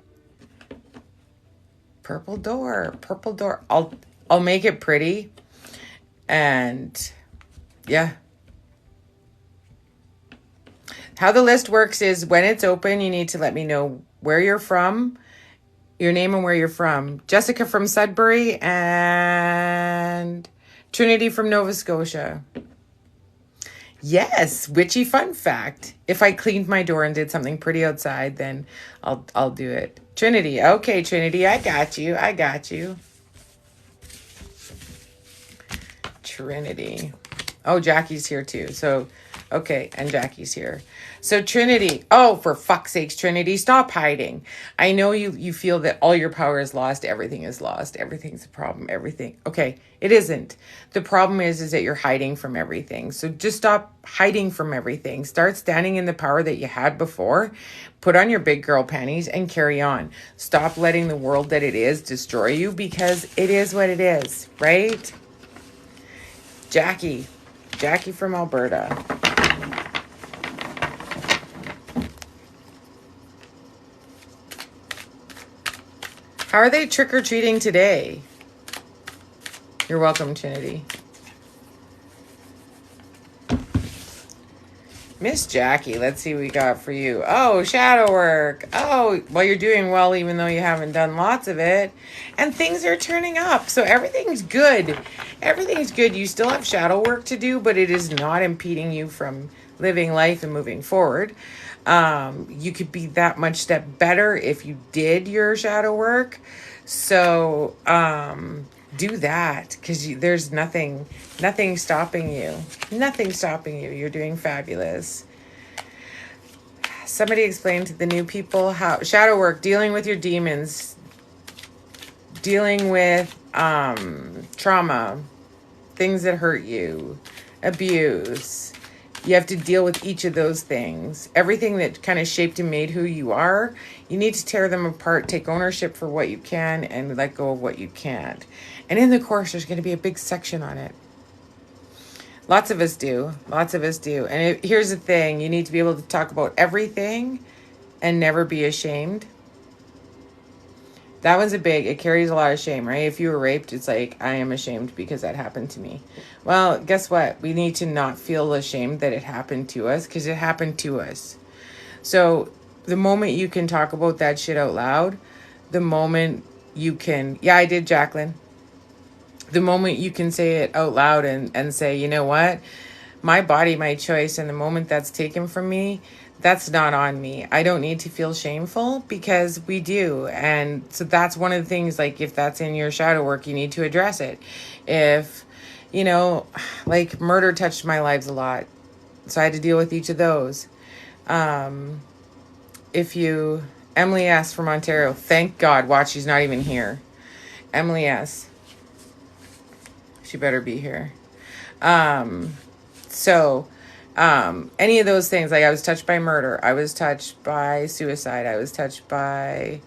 Purple door. Purple door. I'll make it pretty. And yeah. How the list works is when it's open, you need to let me know where you're from, Your name and where you're from. Jessica from Sudbury and Trinity from Nova Scotia. Yes, witchy fun fact. If I cleaned my door and did something pretty outside, then I'll do it. Trinity. Okay, Trinity, I got you. I got you. Trinity. Oh, Jackie's here too. So, okay, and Jackie's here. So Trinity, oh, for fuck's sakes, Trinity, stop hiding. I know you feel that all your power is lost. Everything is lost. Everything's a problem. Everything. Okay, it isn't. The problem is that you're hiding from everything. So just stop hiding from everything. Start standing in the power that you had before. Put on your big girl panties and carry on. Stop letting the world that it is destroy you, because it is what it is, right? Jackie from Alberta. How are they trick-or-treating today? You're welcome, Trinity. Miss Jackie, let's see what we got for you. Oh, shadow work. Oh, well, you're doing well even though you haven't done lots of it. And things are turning up. So everything's good. Everything's good. You still have shadow work to do, but it is not impeding you from living life and moving forward. You could be that much step better if you did your shadow work. So, do that, because there's nothing stopping you. Nothing stopping you. You're doing fabulous. Somebody explain to the new people how shadow work, dealing with your demons, dealing with trauma, things that hurt you, abuse. You have to deal with each of those things. Everything that kind of shaped and made who you are, you need to tear them apart, take ownership for what you can, and let go of what you can't. And in the course, there's going to be a big section on it. Lots of us do. Lots of us do. And here's the thing. You need to be able to talk about everything and never be ashamed. That one's it carries a lot of shame, right? If you were raped, it's like, I am ashamed because that happened to me. Well, guess what? We need to not feel ashamed that it happened to us, because it happened to us. So the moment you can talk about that shit out loud, the moment you can, yeah, I did, Jacqueline. The moment you can say it out loud and say, you know what? My body, my choice, and the moment that's taken from me, that's not on me. I don't need to feel shameful, because we do. And so that's one of the things, like, if that's in your shadow work, you need to address it. If, you know, like, murder touched my lives a lot, so I had to deal with each of those. Emily S. from Ontario, thank God, watch, she's not even here. Emily S. She better be here. Any of those things, like I was touched by murder, I was touched by suicide, I was touched by,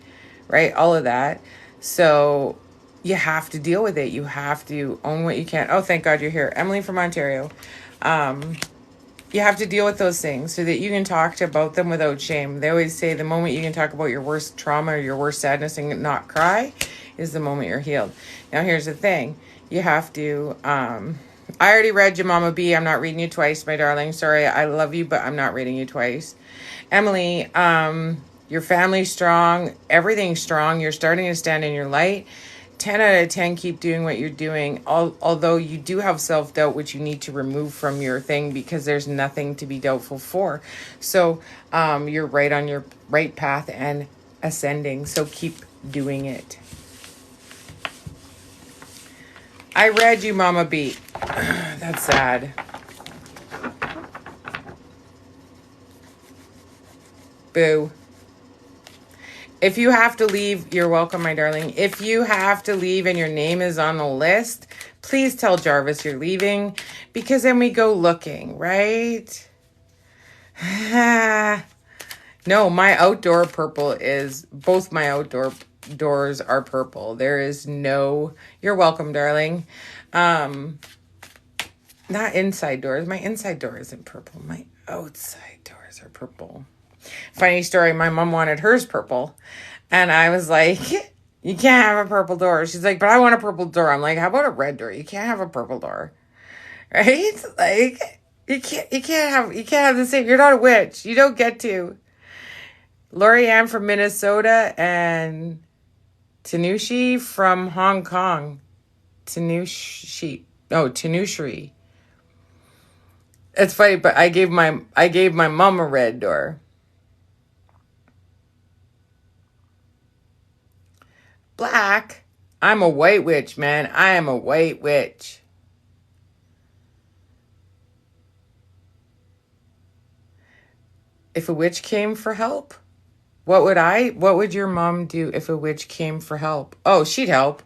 right, all of that. So you have to deal with it. You have to own what you can. Oh, thank God you're here. Emily from Ontario. You have to deal with those things so that you can talk about them without shame. They always say the moment you can talk about your worst trauma or your worst sadness and not cry is the moment you're healed. Now, here's the thing. You have to, I already read you, Mama B. I'm not reading you twice, my darling. Sorry, I love you, but I'm not reading you twice. Emily, your family's strong. Everything's strong. You're starting to stand in your light. 10 out of 10, keep doing what you're doing. Although you do have self-doubt, which you need to remove from your thing, because there's nothing to be doubtful for. So you're right on your right path and ascending. So keep doing it. I read you, Mama B. That's sad. Boo. If you have to leave, you're welcome, my darling. If you have to leave and your name is on the list, please tell Jarvis you're leaving, because then we go looking, right? No, my outdoor purple is, both my outdoor doors are purple. There is no, you're welcome, darling. Not inside doors. My inside door isn't purple. My outside doors are purple. Funny story, my mom wanted hers purple, and I was like, you can't have a purple door. She's like, but I want a purple door. I'm like, how about a red door? You can't have a purple door, right? Like, you can't have the same. You're not a witch. You don't get to. Lori Ann from Minnesota and Tanushi from Hong Kong. Tanushri. It's funny, but I gave my mom a red door. Black. I'm a white witch, man. I am a white witch. If a witch came for help, what would your mom do if a witch came for help? Oh, she'd help.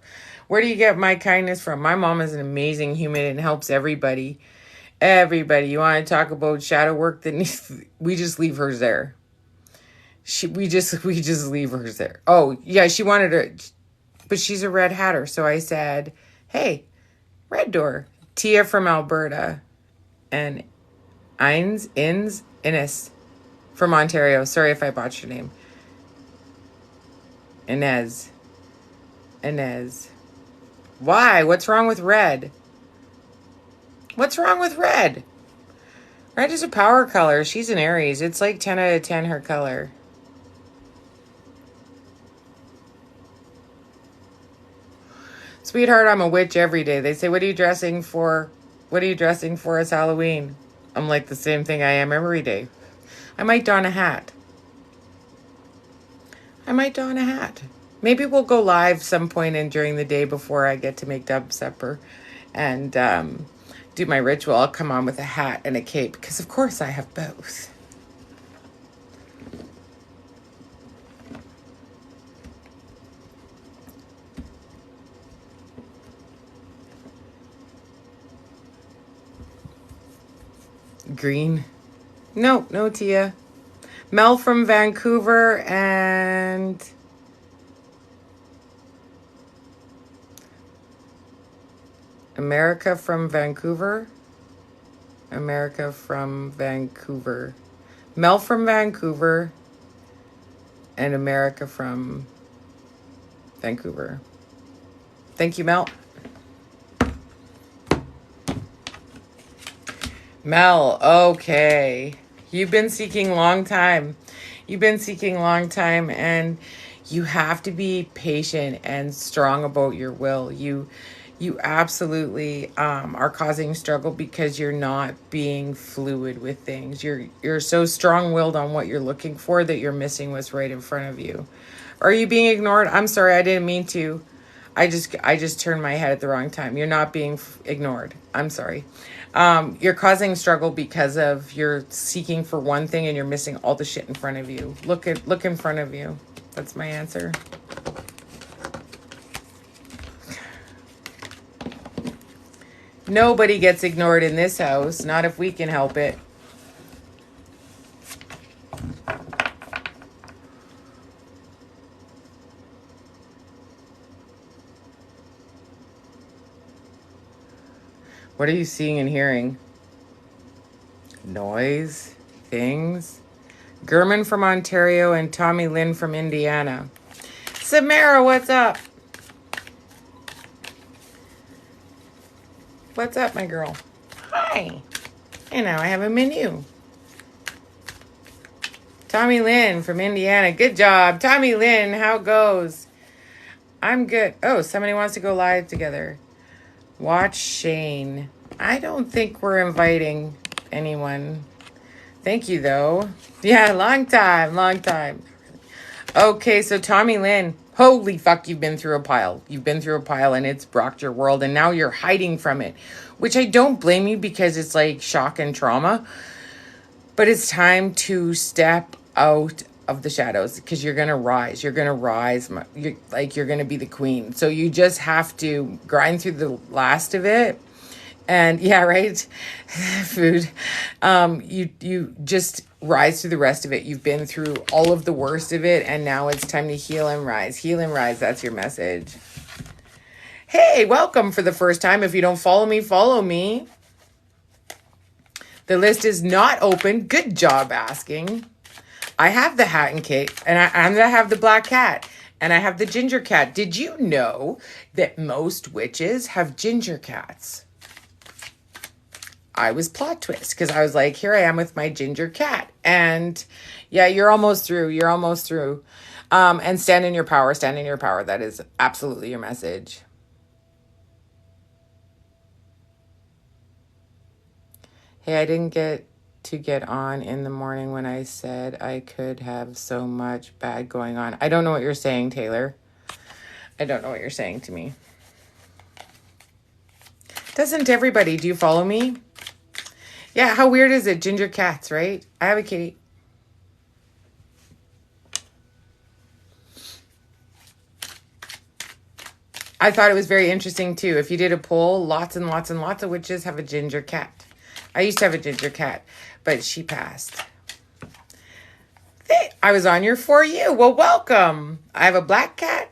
Where do you get my kindness from? My mom is an amazing human and helps everybody. Everybody. You want to talk about shadow work? Then we just leave hers there. We just leave hers there. Oh, yeah, she wanted to, but she's a red hatter. So I said, hey, red door. Tia from Alberta. And Ines from Ontario. Sorry if I botched your name. Inez. Why? What's wrong with red? What's wrong with red? Red is a power color. She's an Aries. It's like 10 out of 10 her color. Sweetheart, I'm a witch every day. They say, what are you dressing for? What are you dressing for as Halloween? I'm like the same thing I am every day. I might don a hat. Maybe we'll go live some point in during the day before I get to make dub supper and do my ritual. I'll come on with a hat and a cape because, of course, I have both. Green. No, Tia. Mel from Vancouver and America from Vancouver. Mel from Vancouver and America from Vancouver. Thank you, Mel. Mel, okay. You've been seeking long time. And you have to be patient and strong about your will. You absolutely are causing struggle because you're not being fluid with things. You're so strong-willed on what you're looking for that you're missing what's right in front of you. Are you being ignored? I'm sorry, I didn't mean to. I just turned my head at the wrong time. You're not being ignored. I'm sorry. You're causing struggle because of you're seeking for one thing and you're missing all the shit in front of you. Look in front of you. That's my answer. Nobody gets ignored in this house. Not if we can help it. What are you seeing and hearing? Noise? Things? German from Ontario and Tommy Lynn from Indiana. Samara, what's up? What's up, my girl? Hi. And now I have a menu. Tommy Lynn from Indiana. Good job. Tommy Lynn, how goes? I'm good. Oh, somebody wants to go live together. Watch Shane. I don't think we're inviting anyone. Thank you, though. Yeah, long time. Okay, so Tommy Lynn. Holy fuck, you've been through a pile. And it's rocked your world, and now you're hiding from it. Which I don't blame you because it's like shock and trauma. But it's time to step out of the shadows because you're going to rise. You're going to be the queen. So you just have to grind through the last of it. And yeah, right. Food. You just rise through the rest of it. You've been through all of the worst of it. And now it's time to heal and rise. Heal and rise. That's your message. Hey, welcome for the first time. If you don't follow me, follow me. The list is not open. Good job asking. I have the hat and cape, and I have the black cat, and I have the ginger cat. Did you know that most witches have ginger cats? I was plot twist, because I was like, here I am with my ginger cat. And yeah, you're almost through. And stand in your power. Stand in your power. That is absolutely your message. Hey, I didn't get to get on in the morning when I said I could have so much bad going on. I don't know what you're saying, Taylor. I don't know what you're saying to me. Doesn't everybody? Do you follow me? Yeah, how weird is it? Ginger cats, right? I have a kitty. I thought it was very interesting too. If you did a poll, lots and lots and lots of witches have a ginger cat. I used to have a ginger cat, but she passed. I was on your For You. Well, welcome. I have a black cat,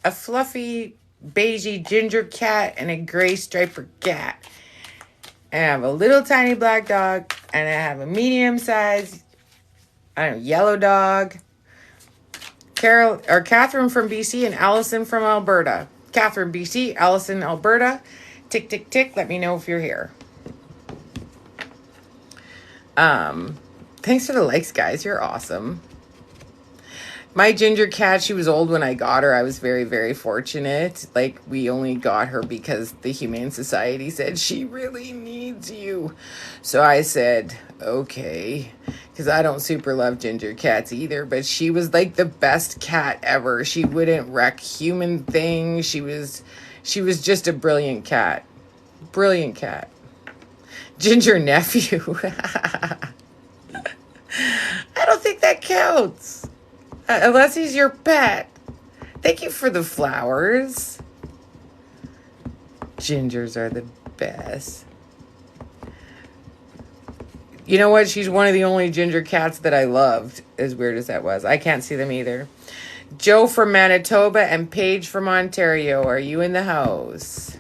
a fluffy, beigey ginger cat, and a gray striper cat. And I have a little tiny black dog, and I have a medium-sized, yellow dog. Catherine from BC and Allison from Alberta. Catherine, BC, Allison, Alberta. Tick, tick, tick. Let me know if you're here. Thanks for the likes, guys. You're awesome. My ginger cat, she was old when I got her. I was very, very fortunate. Like, we only got her because the Humane Society said, she really needs you. So I said, okay. Because I don't super love ginger cats either. But she was like the best cat ever. She wouldn't wreck human things. She was just a brilliant cat. Brilliant cat. Ginger nephew. I don't think that counts. Unless he's your pet. Thank you for the flowers. Gingers are the best. You know what? She's one of the only ginger cats that I loved, as weird as that was. I can't see them either. Joe from Manitoba and Paige from Ontario. Are you in the house?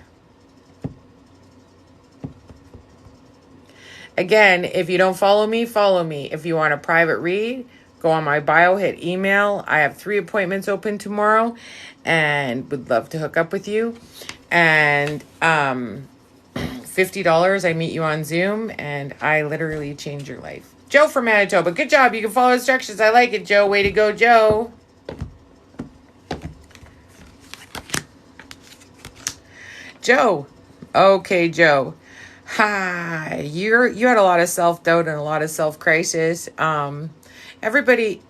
Again, if you don't follow me, follow me. If you want a private read, go on my bio, hit email. I have 3 appointments open tomorrow and would love to hook up with you. And $50, I meet you on Zoom, and I literally change your life. Joe from Manitoba. Good job. You can follow instructions. I like it, Joe. Way to go, Joe. Joe. Okay, Joe. Hi. You had a lot of self-doubt and a lot of self-crisis. Everybody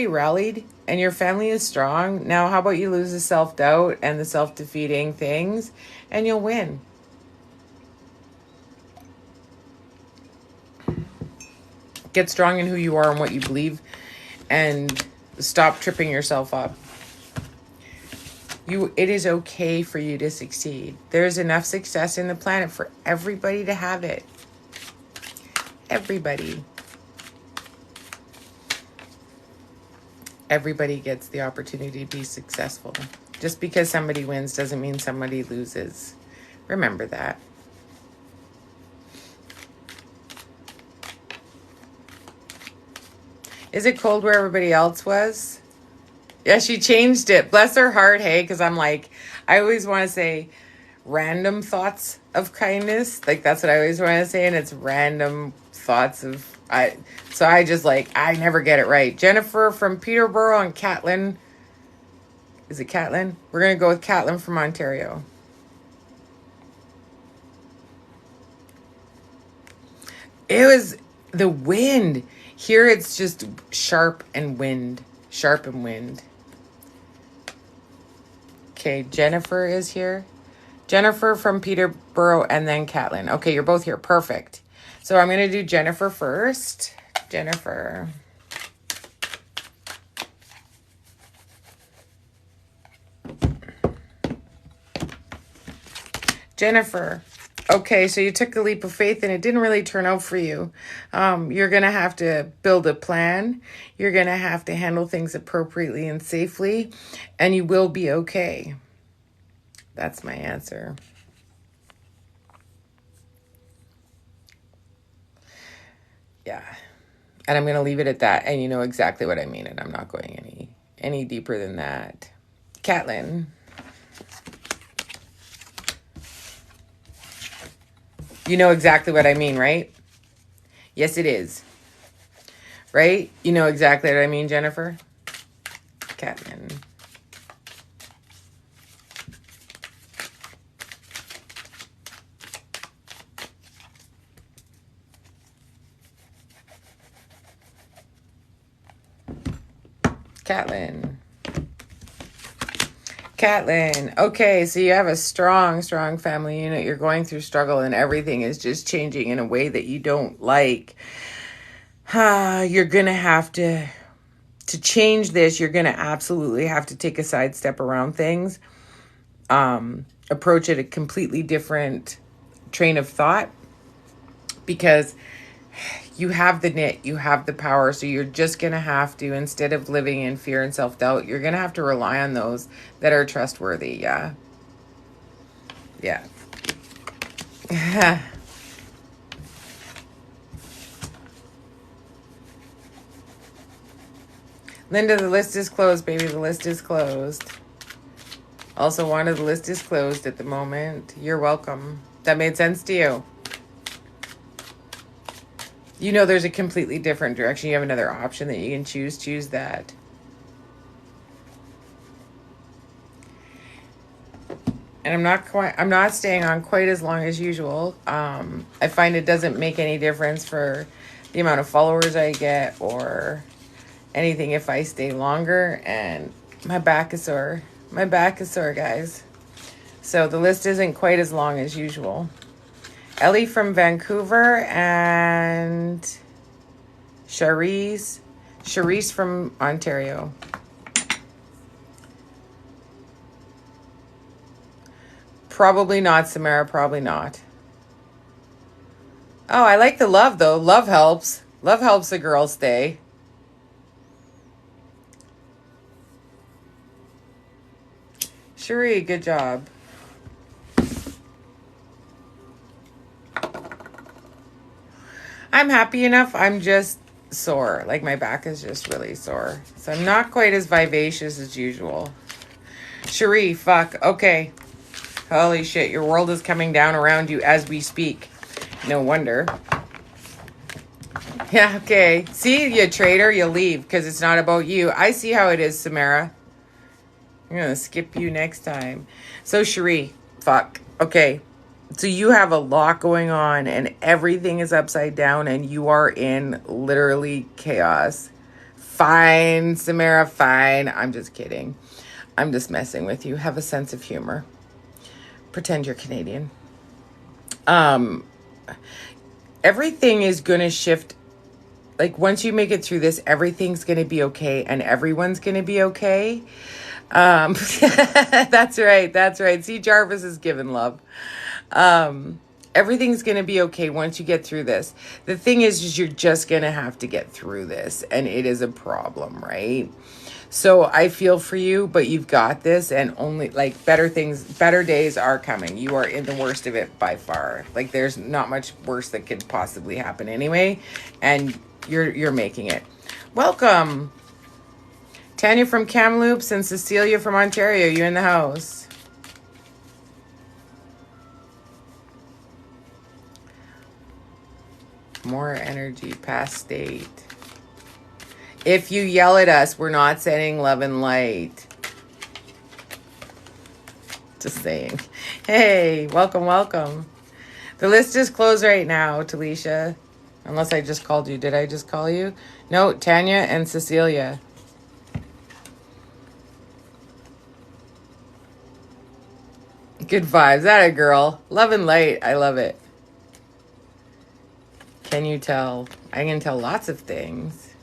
rallied, and your family is strong. Now, how about you lose the self-doubt and the self-defeating things, and you'll win. Get strong in who you are and what you believe, and stop tripping yourself up. It is okay for you to succeed. There's enough success in the planet for everybody to have it. Everybody. Everybody gets the opportunity to be successful. Just because somebody wins doesn't mean somebody loses. Remember that. Is it cold where everybody else was? Yeah, she changed it. Bless her heart, hey, because I'm like, I always want to say random thoughts of kindness. Like, that's what I always want to say, and it's random thoughts of... So I just I never get it right. Jennifer from Peterborough and Catlin. Is it Catlin? We're going to go with Catlin from Ontario. It was the wind. Here it's just sharp and wind. Sharp and wind. Okay, Jennifer is here. Jennifer from Peterborough and then Catlin. Okay, you're both here. Perfect. So I'm going to do Jennifer first. Jennifer. Jennifer. Okay, so you took a leap of faith and it didn't really turn out for you. You're going to have to build a plan. You're going to have to handle things appropriately and safely, and you will be okay. That's my answer. Yeah. And I'm going to leave it at that, and you know exactly what I mean, and I'm not going any deeper than that. Catlin. You know exactly what I mean, right? Yes, it is. Right? You know exactly what I mean, Jennifer? Catlin. Catlin. Catlin. Okay, so you have a strong, strong family unit. You're going through struggle and everything is just changing in a way that you don't like. You're going to have to change this. You're going to absolutely have to take a sidestep around things. Approach it a completely different train of thought, because you have the knit, you have the power. So you're just going to have to, instead of living in fear and self-doubt, you're going to have to rely on those that are trustworthy. Yeah. Yeah. Linda, the list is closed, baby. The list is closed. Also, Wanda, the list is closed at the moment. You're welcome. That made sense to you. You know there's a completely different direction. You have another option that you can choose. Choose that. And I'm not staying on quite as long as usual. I find it doesn't make any difference for the amount of followers I get or anything if I stay longer. And my back is sore. My back is sore, guys. So the list isn't quite as long as usual. Ellie from Vancouver and Charisse from Ontario. Probably not, Samara. Probably not. Oh, I like the love, though. Love helps. Love helps a girl stay. Cherie, good job. I'm happy enough. I'm just sore. Like, my back is just really sore. So I'm not quite as vivacious as usual. Cherie, fuck. Okay. Holy shit, your world is coming down around you as we speak. No wonder. Yeah, okay. See, you traitor, you leave because it's not about you. I see how it is, Samara. I'm going to skip you next time. So, Cherie, fuck. Okay. So you have a lot going on and everything is upside down and you are in literally chaos. Fine, Samara, fine. I'm just kidding. I'm just messing with you. Have a sense of humor. Pretend you're Canadian. Everything is going to shift. Like, once you make it through this, everything's going to be okay and everyone's going to be okay. That's right. That's right. See, Jarvis is giving love. Everything's going to be okay once you get through this. The thing is you're just going to have to get through this, and it is a problem, right? So I feel for you, but you've got this, and only like better days are coming. You are in the worst of it by far. Like, there's not much worse that could possibly happen anyway, and you're making it. Welcome. Tanya from Kamloops and Cecilia from Ontario. You in the house? More energy, past state. If you yell at us, we're not sending love and light. Just saying. Hey, welcome, welcome. The list is closed right now, Talisha. Unless I just called you. Did I just call you? No, Tanya and Cecilia. Good vibes. That a girl. Love and light. I love it. Can you tell? I can tell lots of things.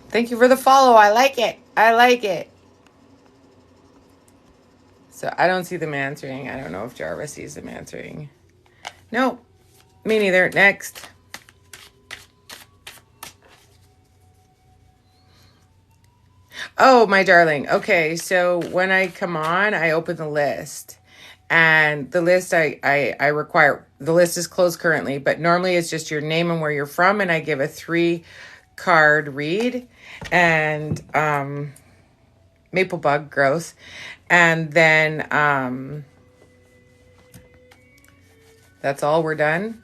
Thank you for the follow. I like it. I like it. So I don't see them answering. I don't know if Jarvis sees them answering. No, me neither. Next. Oh, my darling. Okay, so when I come on, I open the list. And the list I require, the list is closed currently, but normally it's just your name and where you're from, and I give a 3-card read. And maple bug, gross. And then That's all? We're done?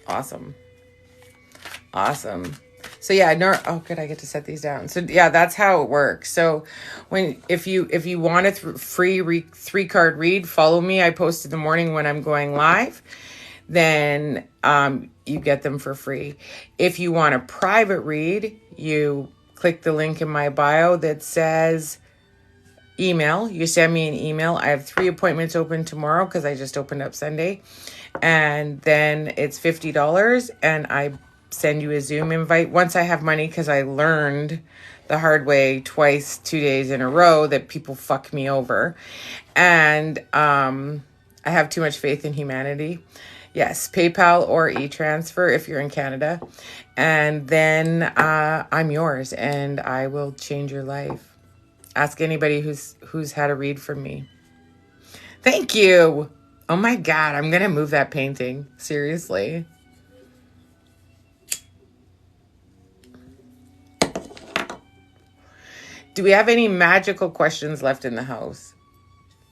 Awesome. Awesome. So yeah, oh good, I get to set these down. So yeah, that's how it works. So if you want a free 3-card read, follow me. I post in the morning when I'm going live. Then you get them for free. If you want a private read, you click the link in my bio that says email. You send me an email. I have 3 appointments open tomorrow because I just opened up Sunday. And then it's $50 and I send you a Zoom invite once I have money, because I learned the hard way twice, 2 days in a row, that people fuck me over. And I have too much faith in humanity. Yes, PayPal or e-transfer if you're in Canada. And then I'm yours and I will change your life. Ask anybody who's had a read from me. Thank you. Oh my God, I'm going to move that painting. Seriously. Do we have any magical questions left in the house?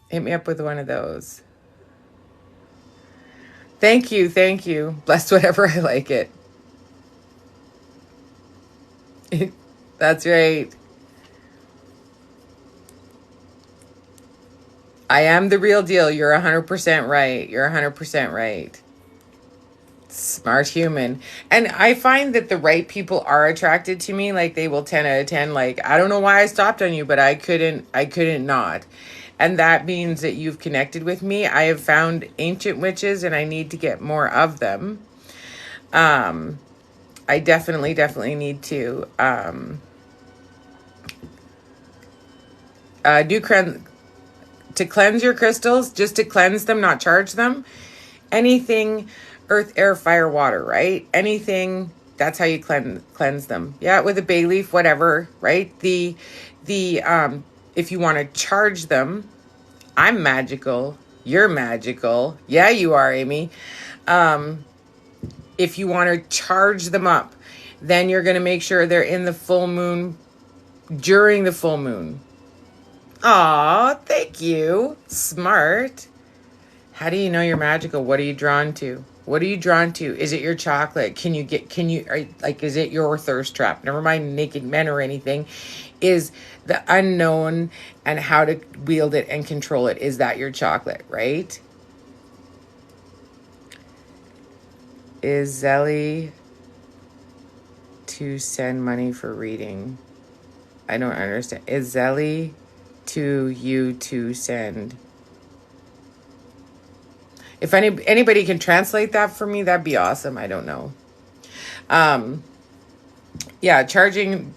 Hit me up with one of those. Thank you. Thank you. Blessed whatever I like it. That's right. I am the real deal. You're 100% right. You're 100% right. Smart human. And I find that the right people are attracted to me. Like, they will 10 out of 10. Like, I don't know why I stopped on you, but I couldn't not. And that means that you've connected with me. I have found ancient witches and I need to get more of them. I definitely need to to cleanse your crystals, just to cleanse them, not charge them. Anything earth, air, fire, water, right? Anything, that's how you cleanse them. Yeah, with a bay leaf, whatever, right? If you want to charge them, I'm magical. You're magical. Yeah, you are, Amy. If you want to charge them up, then you're going to make sure they're in the full moon, during the full moon. Aw, thank you. Smart. How do you know you're magical? What are you drawn to? What are you drawn to? Is it your chocolate? Is it your thirst trap? Never mind naked men or anything. Is the unknown and how to wield it and control it, is that your chocolate, right? Is Zelly to send money for reading? I don't understand. Is Zelly to you to send? If anybody can translate that for me, that'd be awesome. I don't know. Yeah, charging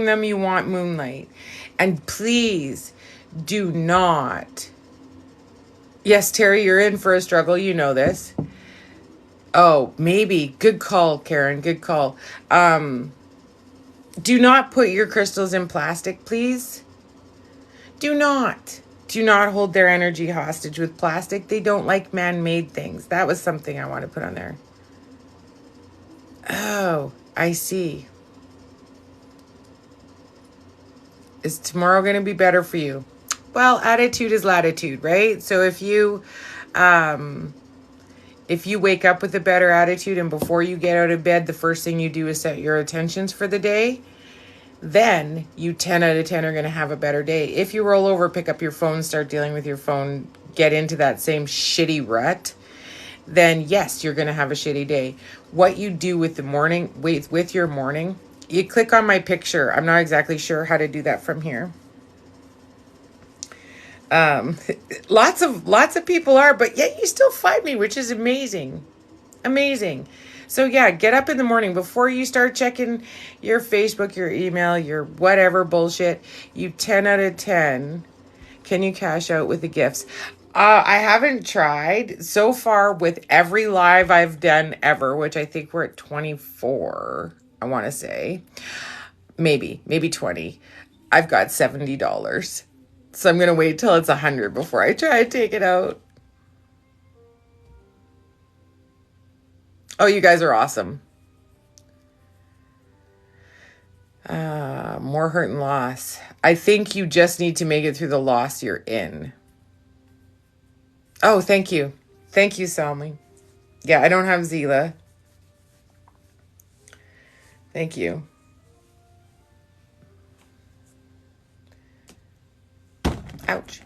them, you want moonlight. And please do not. Yes, Terry, you're in for a struggle. You know this. Oh, maybe. Good call, Karen. Good call. Do not put your crystals in plastic, please. Do not hold their energy hostage with plastic. They don't like man-made things. That was something I want to put on there. Oh, I see. Is tomorrow going to be better for you? Well, attitude is latitude, right? So if you wake up with a better attitude and before you get out of bed, the first thing you do is set your intentions for the day, then you 10 out of 10 are going to have a better day. If you roll over, pick up your phone, start dealing with your phone, get into that same shitty rut, then yes, you're going to have a shitty day. What you do with the morning, with your morning, you click on my picture. I'm not exactly sure how to do that from here. Lots of people are, but yet you still find me, which is amazing. Amazing. So yeah, get up in the morning before you start checking your Facebook, your email, your whatever bullshit. You 10 out of 10. Can you cash out with the gifts? I haven't tried so far with every live I've done ever, which I think we're at 24. I want to say maybe 20. I've got $70. So I'm going to wait till it's 100 before I try to take it out. Oh, you guys are awesome. More hurt and loss. I think you just need to make it through the loss you're in. Oh, thank you. Thank you, Salmi. Yeah, I don't have Zila. Thank you. Ouch.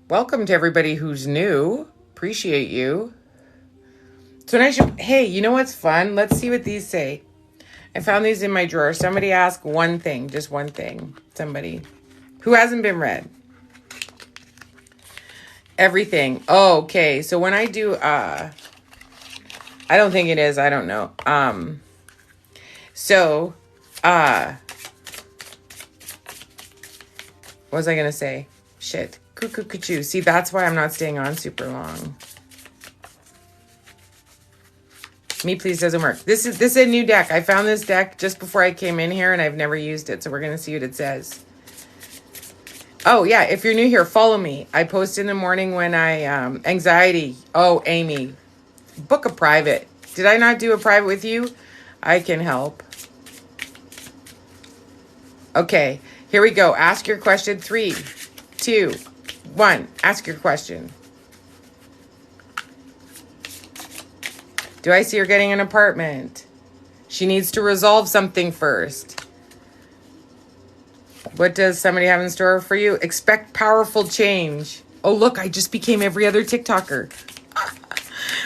Welcome to everybody who's new. Appreciate you. So nice. Hey, you know what's fun? Let's see what these say. I found these in my drawer. Somebody ask one thing, just one thing. Somebody who hasn't been read. Everything. Oh, okay. So when I do, I don't think it is. I don't know. So, what was I going to say? Shit. Cuckoo. See, that's why I'm not staying on super long. Me Please doesn't work. This is a new deck. I found this deck just before I came in here and I've never used it. So we're going to see what it says. Oh, yeah. If you're new here, follow me. I post in the morning when I, anxiety. Oh, Amy, book a private. Did I not do a private with you? I can help. Okay, here we go. Ask your question. 3, 2, 1. Ask your question. Do I see her getting an apartment? She needs to resolve something first. What does somebody have in store for you? Expect powerful change. Oh, look, I just became every other TikToker.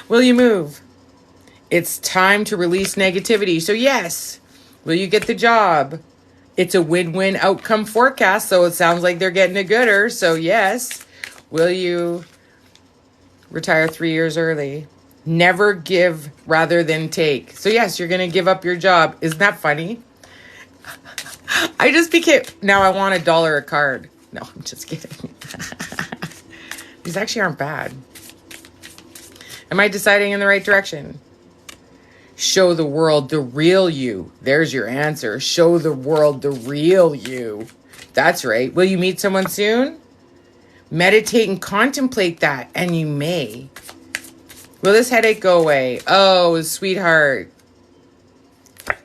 Will you move? It's time to release negativity. So yes. Will you get the job? It's a win-win outcome forecast, so it sounds like they're getting a gooder. So yes. Will you retire 3 years early? Never give rather than take. So yes, you're going to give up your job. Isn't that funny? I just became... Now I want $1 a card. No, I'm just kidding. These actually aren't bad. Am I deciding in the right direction? Show the world the real you. There's your answer. Show the world the real you. That's right. Will you meet someone soon? Meditate and contemplate that, and you may. Will this headache go away? Oh, sweetheart.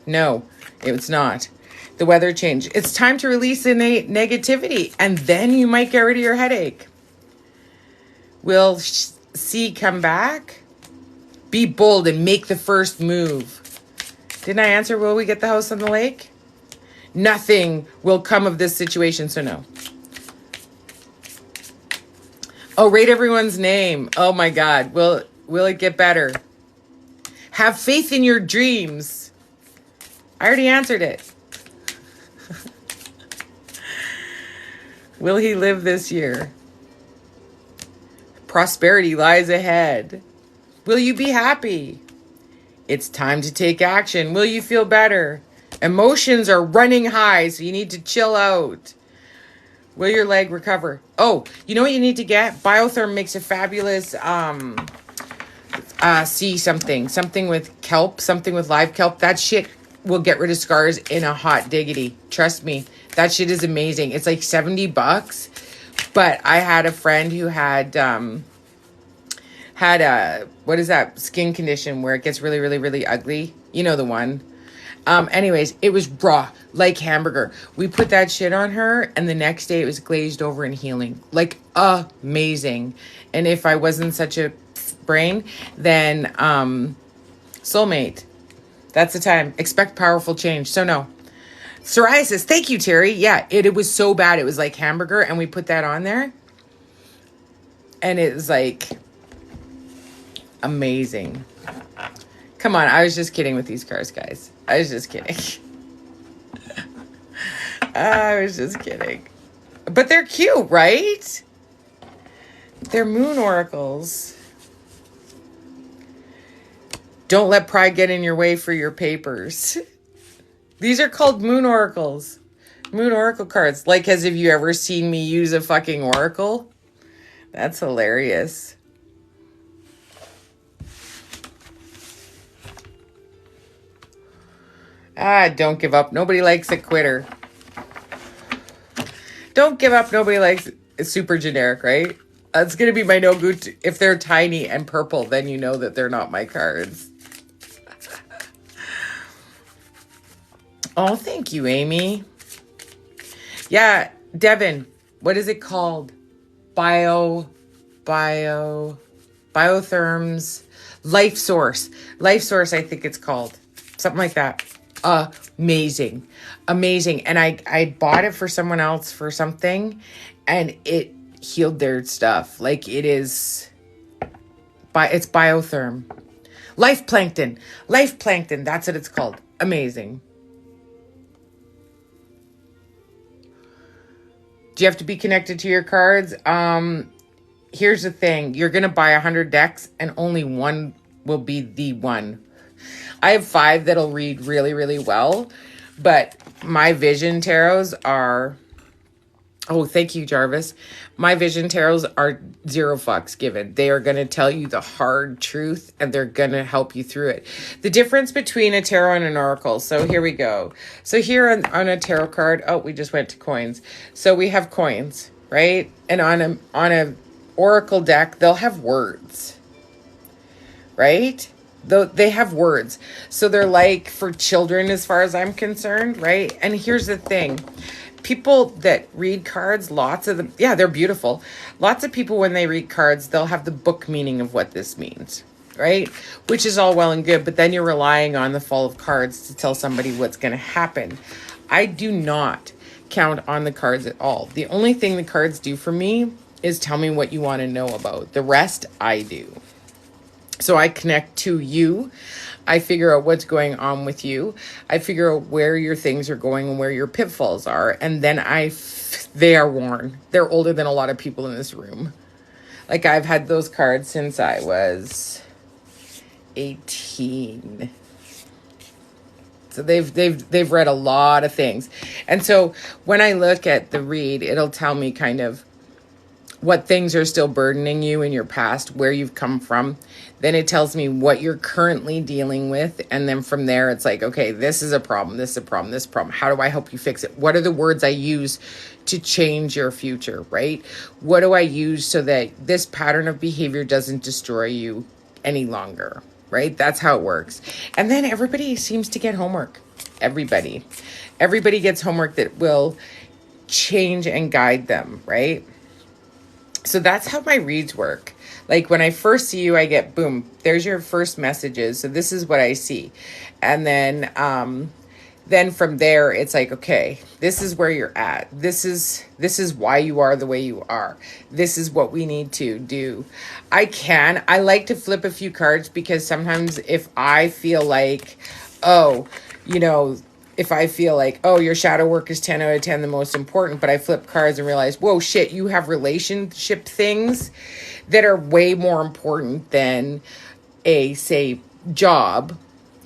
No, it's not. The weather change. It's time to release innate negativity, and then you might get rid of your headache. Will C come back? Be bold and make the first move. Didn't I answer, will we get the house on the lake? Nothing will come of this situation, so no. Oh, rate everyone's name. Oh my God. Will it get better? Have faith in your dreams. I already answered it. Will he live this year? Prosperity lies ahead. Will you be happy? It's time to take action. Will you feel better? Emotions are running high, so you need to chill out. Will your leg recover? Oh, you know what you need to get? Biotherm makes a fabulous something with kelp, something with live kelp. That shit will get rid of scars in a hot diggity. Trust me. That shit is amazing. It's like $70. But I had a friend who had a, what is that skin condition where it gets really, really, really ugly? You know the one. Anyways, it was raw, like hamburger. We put that shit on her, and the next day it was glazed over and healing. Like, amazing. And if I wasn't such a brain, then soulmate. That's the time. Expect powerful change. So no. Psoriasis. Thank you, Terry. Yeah, it was so bad. It was like hamburger, and we put that on there. And it was like... amazing. Come on, I was just kidding with these cards, guys. I was just kidding. I was just kidding. But they're cute, right? They're moon oracles. Don't let pride get in your way for your papers. These are called moon oracles. Moon oracle cards. Like, as if you ever seen me use a fucking oracle. That's hilarious. Don't give up. Nobody likes a quitter. Don't give up. Nobody likes it's super generic, right? That's going to be my no good. If they're tiny and purple, then you know that they're not my cards. Oh, thank you, Amy. Yeah, Devin, what is it called? Bio, bio, biotherms, life source. Life source, I think it's called. Something like that. Amazing. Amazing. And I bought it for someone else for something, and it healed their stuff. Like, it is, it's biotherm. Life plankton. Life plankton. That's what it's called. Amazing. Do you have to be connected to your cards? Here's the thing. You're going to buy 100 decks and only one will be the one. I have 5 that'll read really, really well, but my vision tarots are... Oh, thank you, Jarvis. My vision tarots are 0 fucks given. They are going to tell you the hard truth, and they're going to help you through it. The difference between a tarot and an oracle. So here we go. So here on a tarot card, oh, we just went to coins. So we have coins, right? And on a oracle deck, they'll have words, right? They have words. So they're like for children as far as I'm concerned, right? And here's the thing. People that read cards, lots of them, yeah, they're beautiful. Lots of people, when they read cards, they'll have the book meaning of what this means, right? Which is all well and good, but then you're relying on the fall of cards to tell somebody what's going to happen. I do not count on the cards at all. The only thing the cards do for me is tell me what you want to know about. The rest, I do. So I connect to you. I figure out what's going on with you. I figure out where your things are going and where your pitfalls are. And then they are worn. They're older than a lot of people in this room. Like, I've had those cards since I was 18. So they've read a lot of things. And so when I look at the read, it'll tell me kind of what things are still burdening you in your past, where you've come from. Then it tells me what you're currently dealing with. And then from there, it's like, okay, this is a problem, this is a problem, this problem. How do I help you fix it? What are the words I use to change your future, right? What do I use so that this pattern of behavior doesn't destroy you any longer, right? That's how it works. And then everybody seems to get homework. Everybody gets homework that will change and guide them, right? So that's how my reads work. Like, when I first see you, I get, boom, there's your first messages. So this is what I see. And then from there, it's like, okay, this is where you're at. This is why you are the way you are. This is what we need to do. I like to flip a few cards, because sometimes if I feel like, if I feel like, your shadow work is 10 out of 10, the most important, but I flip cards and realize, whoa, shit, you have relationship things that are way more important than a, say, job,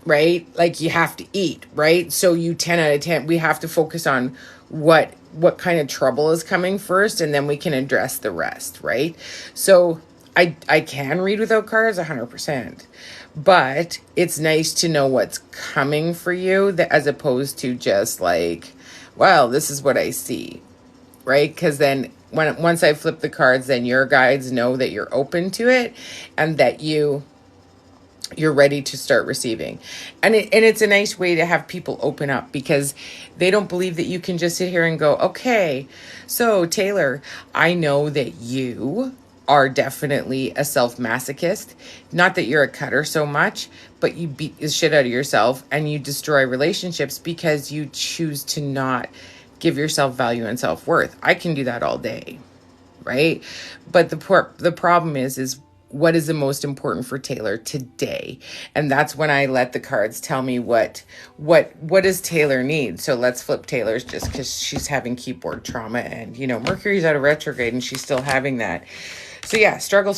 right? Like, you have to eat, right? So you 10 out of 10, we have to focus on what kind of trouble is coming first, and then we can address the rest, right? So I can read without cards 100%. But it's nice to know what's coming for you, as opposed to just like, well, this is what I see, right? Because then once I flip the cards, then your guides know that you're open to it, and that you're ready to start receiving. And it's a nice way to have people open up, because they don't believe that you can just sit here and go, okay, so Taylor, I know that you are definitely a self-masochist. Not that you're a cutter so much, but you beat the shit out of yourself and you destroy relationships because you choose to not give yourself value and self-worth. I can do that all day, right? But the problem is what is the most important for Taylor today? And that's when I let the cards tell me what does Taylor need. So let's flip Taylor's, just because she's having keyboard trauma, and Mercury's out of retrograde and she's still having that. So yeah, struggle.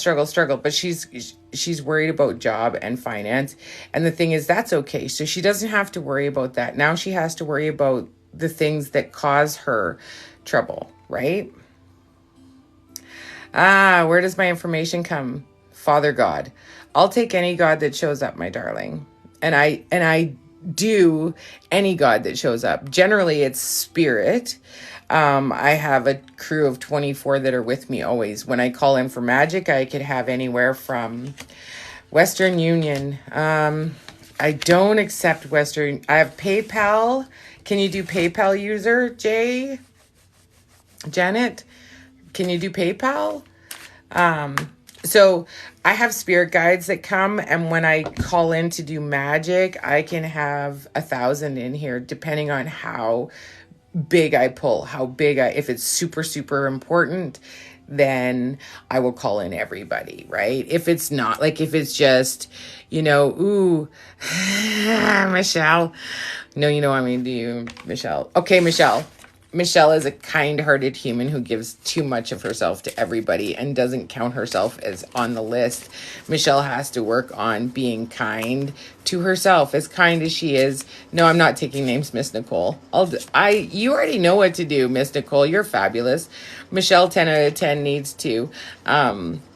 But she's worried about job and finance. And the thing is, that's okay. So she doesn't have to worry about that. Now she has to worry about the things that cause her trouble, right? Where does my information come? Father God. I'll take any God that shows up, my darling. And I do any God that shows up. Generally, it's spirit. I have a crew of 24 that are with me always. When I call in for magic, I could have anywhere from Western Union. I don't accept Western. I have PayPal, Can you do PayPal user, Jay? Janet, can you do PayPal? So I have spirit guides that come, and when I call in to do magic, I can have 1,000 in here, depending on how big I pull, if it's super, super important, then I will call in everybody, right? If it's not, like if it's just, Michelle. No, you know what I mean, do you, Michelle? Okay, Michelle. Michelle is a kind-hearted human who gives too much of herself to everybody and doesn't count herself as on the list. Michelle has to work on being kind to herself, as kind as she is. No, I'm not taking names, Miss Nicole. You already know what to do, Miss Nicole. You're fabulous. Michelle, 10 out of 10, needs to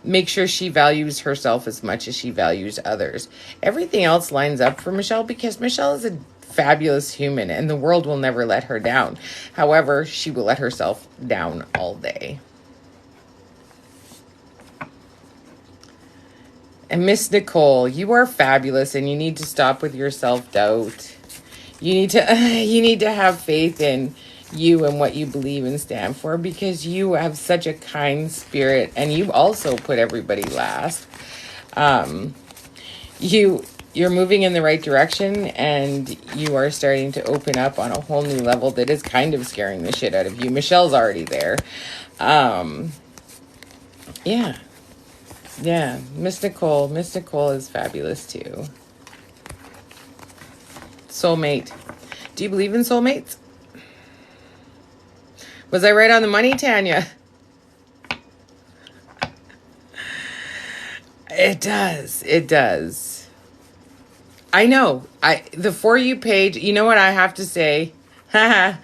make sure she values herself as much as she values others. Everything else lines up for Michelle because Michelle is a fabulous human and the world will never let her down. However, she will let herself down all day. And Miss Nicole, you are fabulous and you need to stop with your self-doubt. You need to have faith in you and what you believe and stand for, because you have such a kind spirit and you also put everybody last. You're moving in the right direction and you are starting to open up on a whole new level that is kind of scaring the shit out of you. Michelle's already there. Yeah. Miss Nicole is fabulous too. Soulmate. Do you believe in soulmates? Was I right on the money, Tanya? It does. I know. The For You page, you know what I have to say? I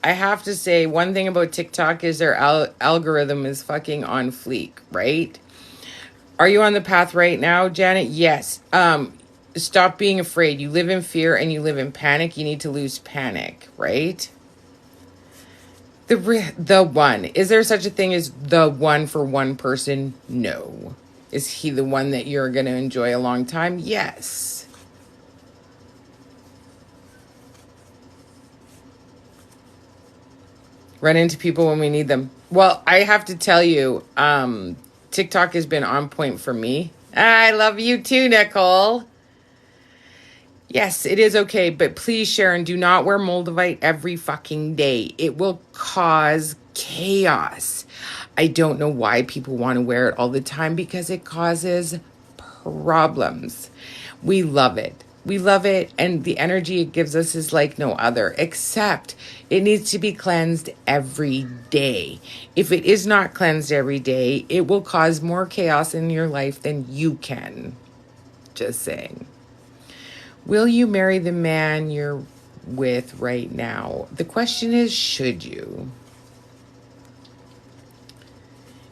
have to say one thing about TikTok is their algorithm is fucking on fleek, right? Are you on the path right now, Janet? Yes. Stop being afraid. You live in fear and you live in panic. You need to lose panic, right? The one. Is there such a thing as the one for one person? No. Is he the one that you're going to enjoy a long time? Yes. Run into people when we need them. Well, I have to tell you, TikTok has been on point for me. I love you too, Nicole. Yes, it is okay, but please, Sharon, do not wear Moldavite every fucking day. It will cause chaos. I don't know why people want to wear it all the time, because it causes problems. We love it. And the energy it gives us is like no other, except it needs to be cleansed every day. If it is not cleansed every day, it will cause more chaos in your life than you can. Just saying. Will you marry the man you're with right now? The question is, should you?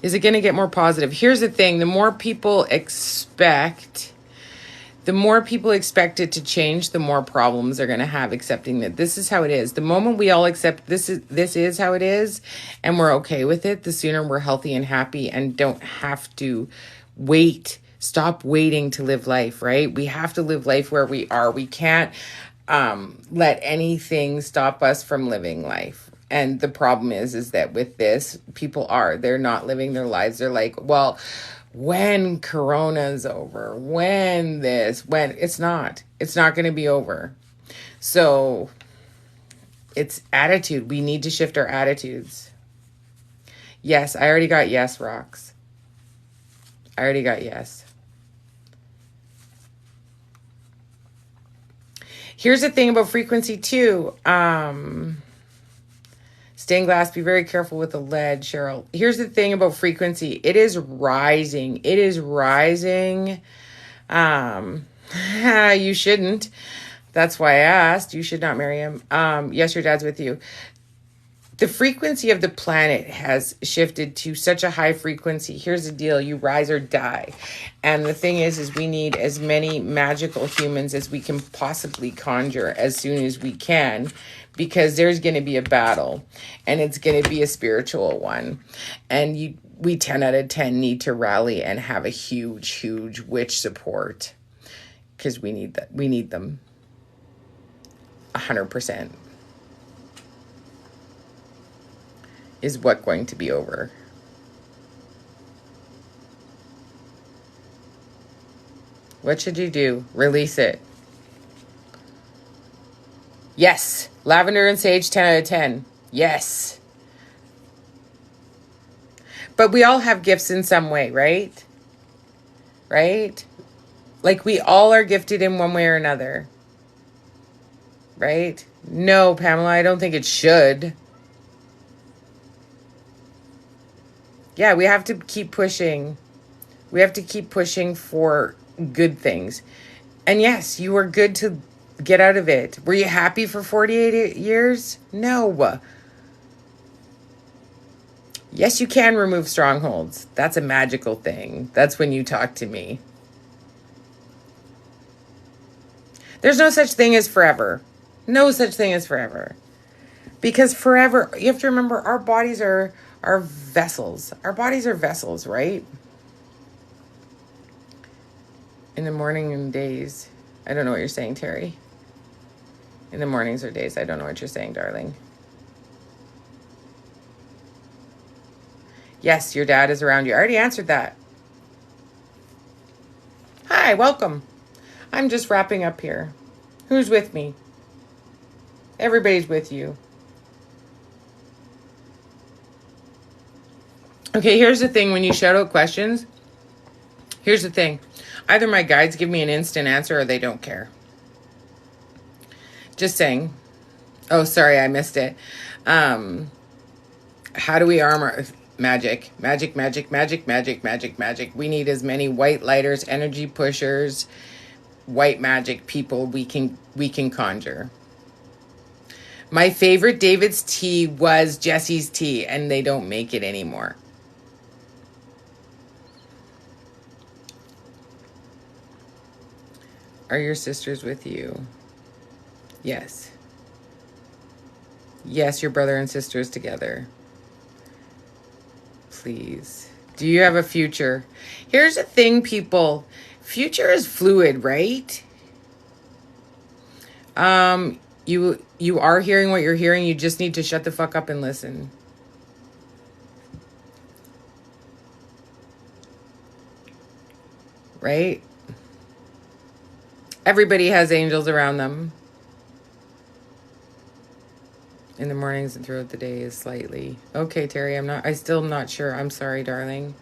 Is it going to get more positive? Here's the thing. The more people expect it to change, the more problems they're going to have accepting that this is how it is. The moment we all accept this is how it is, and we're okay with it, the sooner we're healthy and happy and don't have to wait. Stop waiting to live life, right? We have to live life where we are. We can't let anything stop us from living life. And the problem is that with this, they're not living their lives. They're like, well, when Corona's over, when it's not going to be over. So it's attitude. We need to shift our attitudes. Yes, I already got yes, Rox. I already got yes. Here's the thing about frequency too. Stained glass, be very careful with the lead, Cheryl. Here's the thing about frequency. It is rising. You shouldn't. That's why I asked. You should not marry him. Yes, your dad's with you. The frequency of the planet has shifted to such a high frequency. Here's the deal. You rise or die. And the thing is we need as many magical humans as we can possibly conjure as soon as we can, because there's going to be a battle and it's going to be a spiritual one. And we 10 out of 10 need to rally and have a huge, huge witch support, because we need that. We need them. 100% is what going to be over. What should you do? Release it. Yes. Lavender and sage, 10 out of 10. Yes. But we all have gifts in some way, right? Right? Like we all are gifted in one way or another. Right? No, Pamela, I don't think it should. Yeah, we have to keep pushing. We have to keep pushing for good things. And yes, you were good to get out of it. Were you happy for 48 years? No. Yes, you can remove strongholds. That's a magical thing. That's when you talk to me. There's no such thing as forever. No such thing as forever. Because forever, you have to remember, our bodies are vessels. Our bodies are vessels, right? In the morning and days. I don't know what you're saying, Terry. In the mornings or days. I don't know what you're saying, darling. Yes, your dad is around you. I already answered that. Hi, welcome. I'm just wrapping up here. Who's with me? Everybody's with you. Okay, here's the thing. When you shout out questions, here's the thing. Either my guides give me an instant answer or they don't care. Just saying. Oh, sorry, I missed it. How do we armor? Magic. Magic, magic, magic, magic, magic, magic. We need as many white lighters, energy pushers, white magic people we can conjure. My favorite David's tea was Jesse's tea, and they don't make it anymore. Are your sisters with you? Yes. Yes, your brother and sisters together. Please. Do you have a future? Here's the thing, people. Future is fluid, right? You are hearing what you're hearing. You just need to shut the fuck up and listen. Right? Everybody has angels around them. In the mornings and throughout the day is slightly. Okay, Terry, I still am not sure. I'm sorry, darling.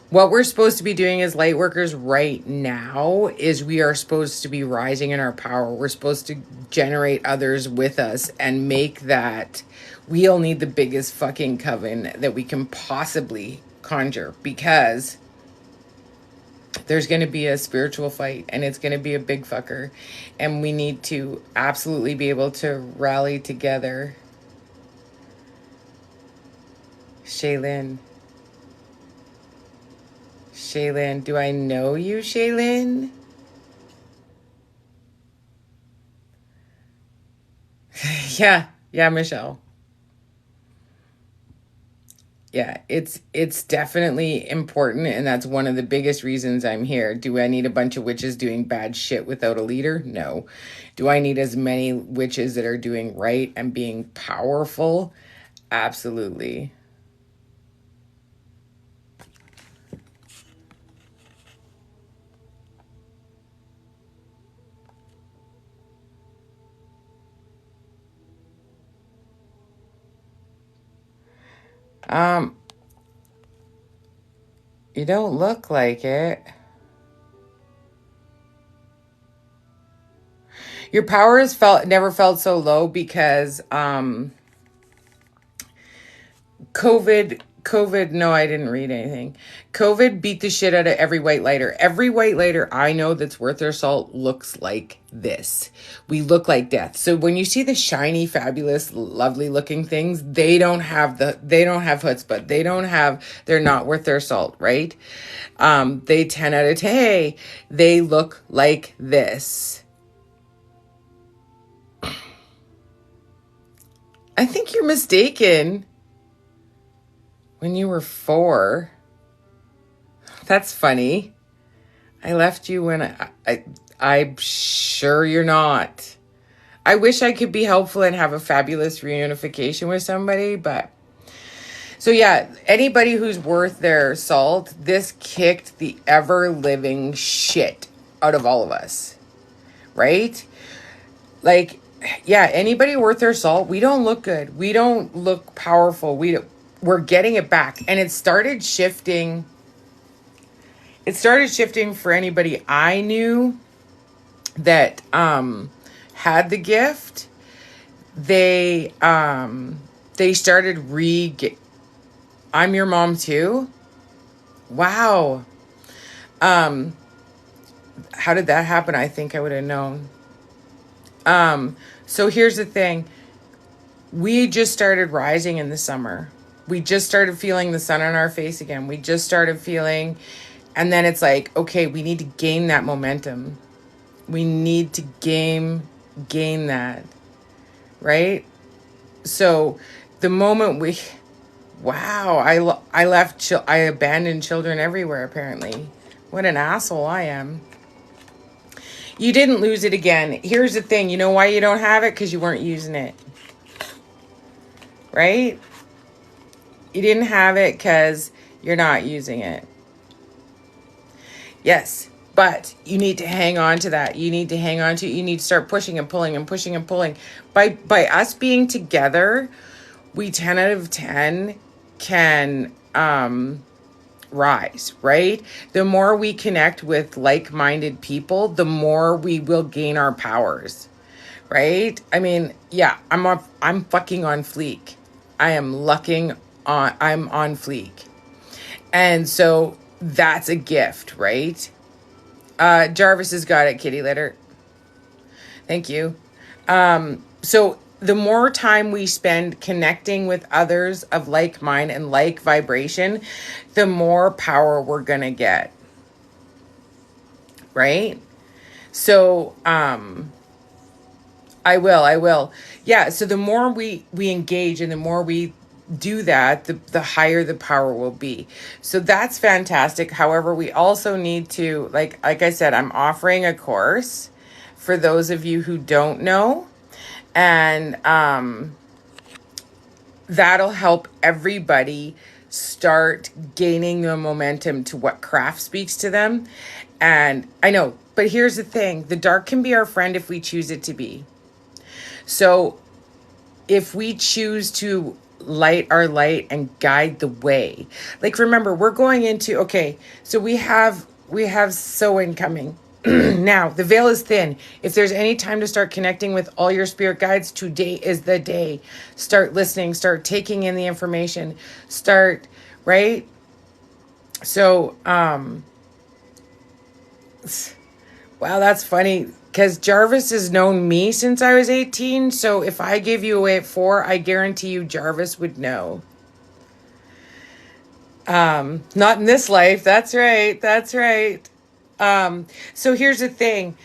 What we're supposed to be doing as light workers right now is we are supposed to be rising in our power. We're supposed to generate others with us and make that. We'll need the biggest fucking coven that we can possibly conjure, because there's going to be a spiritual fight and it's going to be a big fucker. And we need to absolutely be able to rally together. Shaylin, do I know you, Shaylin? Yeah, Michelle. Yeah, it's definitely important, and that's one of the biggest reasons I'm here. Do I need a bunch of witches doing bad shit without a leader? No. Do I need as many witches that are doing right and being powerful? Absolutely. You don't look like it. Your power has never felt so low because COVID, no, I didn't read anything. COVID beat the shit out of every white lighter. Every white lighter I know that's worth their salt looks like this. We look like death. So when you see the shiny, fabulous, lovely looking things, they don't have chutzpah. They're not worth their salt, right? They 10 out of 10. Hey, they look like this. I think you're mistaken. When you were 4. That's funny. I left you when I'm sure you're not. I wish I could be helpful and have a fabulous reunification with somebody, but... So yeah, anybody who's worth their salt, this kicked the ever-living shit out of all of us. Right? Like, yeah, anybody worth their salt, we don't look good. We don't look powerful. We're getting it back. And it started shifting. It started shifting for anybody I knew that had the gift. They started I'm your mom too? Wow. How did that happen? I think I would have known. So here's the thing. We just started rising in the summer. We just started feeling the sun on our face again. We just started feeling, and then it's like, okay, we need to gain that momentum. We need to gain that, right? So the moment wow, I abandoned children everywhere, apparently. What an asshole I am. You didn't lose it again. Here's the thing. You know why you don't have it? Because you weren't using it. Right? You didn't have it because you're not using it. Yes, but you need to hang on to that. You need to hang on to it. You need to start pushing and pulling and pushing and pulling. By us being together, we 10 out of 10 can rise, right? The more we connect with like-minded people, the more we will gain our powers, right? I mean, yeah, I'm fucking on fleek. I'm on fleek. And so that's a gift, right? Jarvis has got it, kitty litter. Thank you. So the more time we spend connecting with others of like mind and like vibration, the more power we're going to get. Right? So, I will. Yeah. So the more we engage and the more we do that, the higher the power will be. So that's fantastic. However, we also need to, like I said, I'm offering a course for those of you who don't know. And that'll help everybody start gaining the momentum to what craft speaks to them. And I know, but here's the thing. The dark can be our friend if we choose it to be. So if we choose to light our light and guide the way, like, remember, we're going into, okay, so we have Soin coming. Now, the veil is thin. If there's any time to start connecting with all your spirit guides, today is the day. Start listening, start taking in the information, right? So, wow, that's funny, because Jarvis has known me since I was 18, so if I give you away at 4, I guarantee you Jarvis would know. Not in this life, that's right. So here's the thing.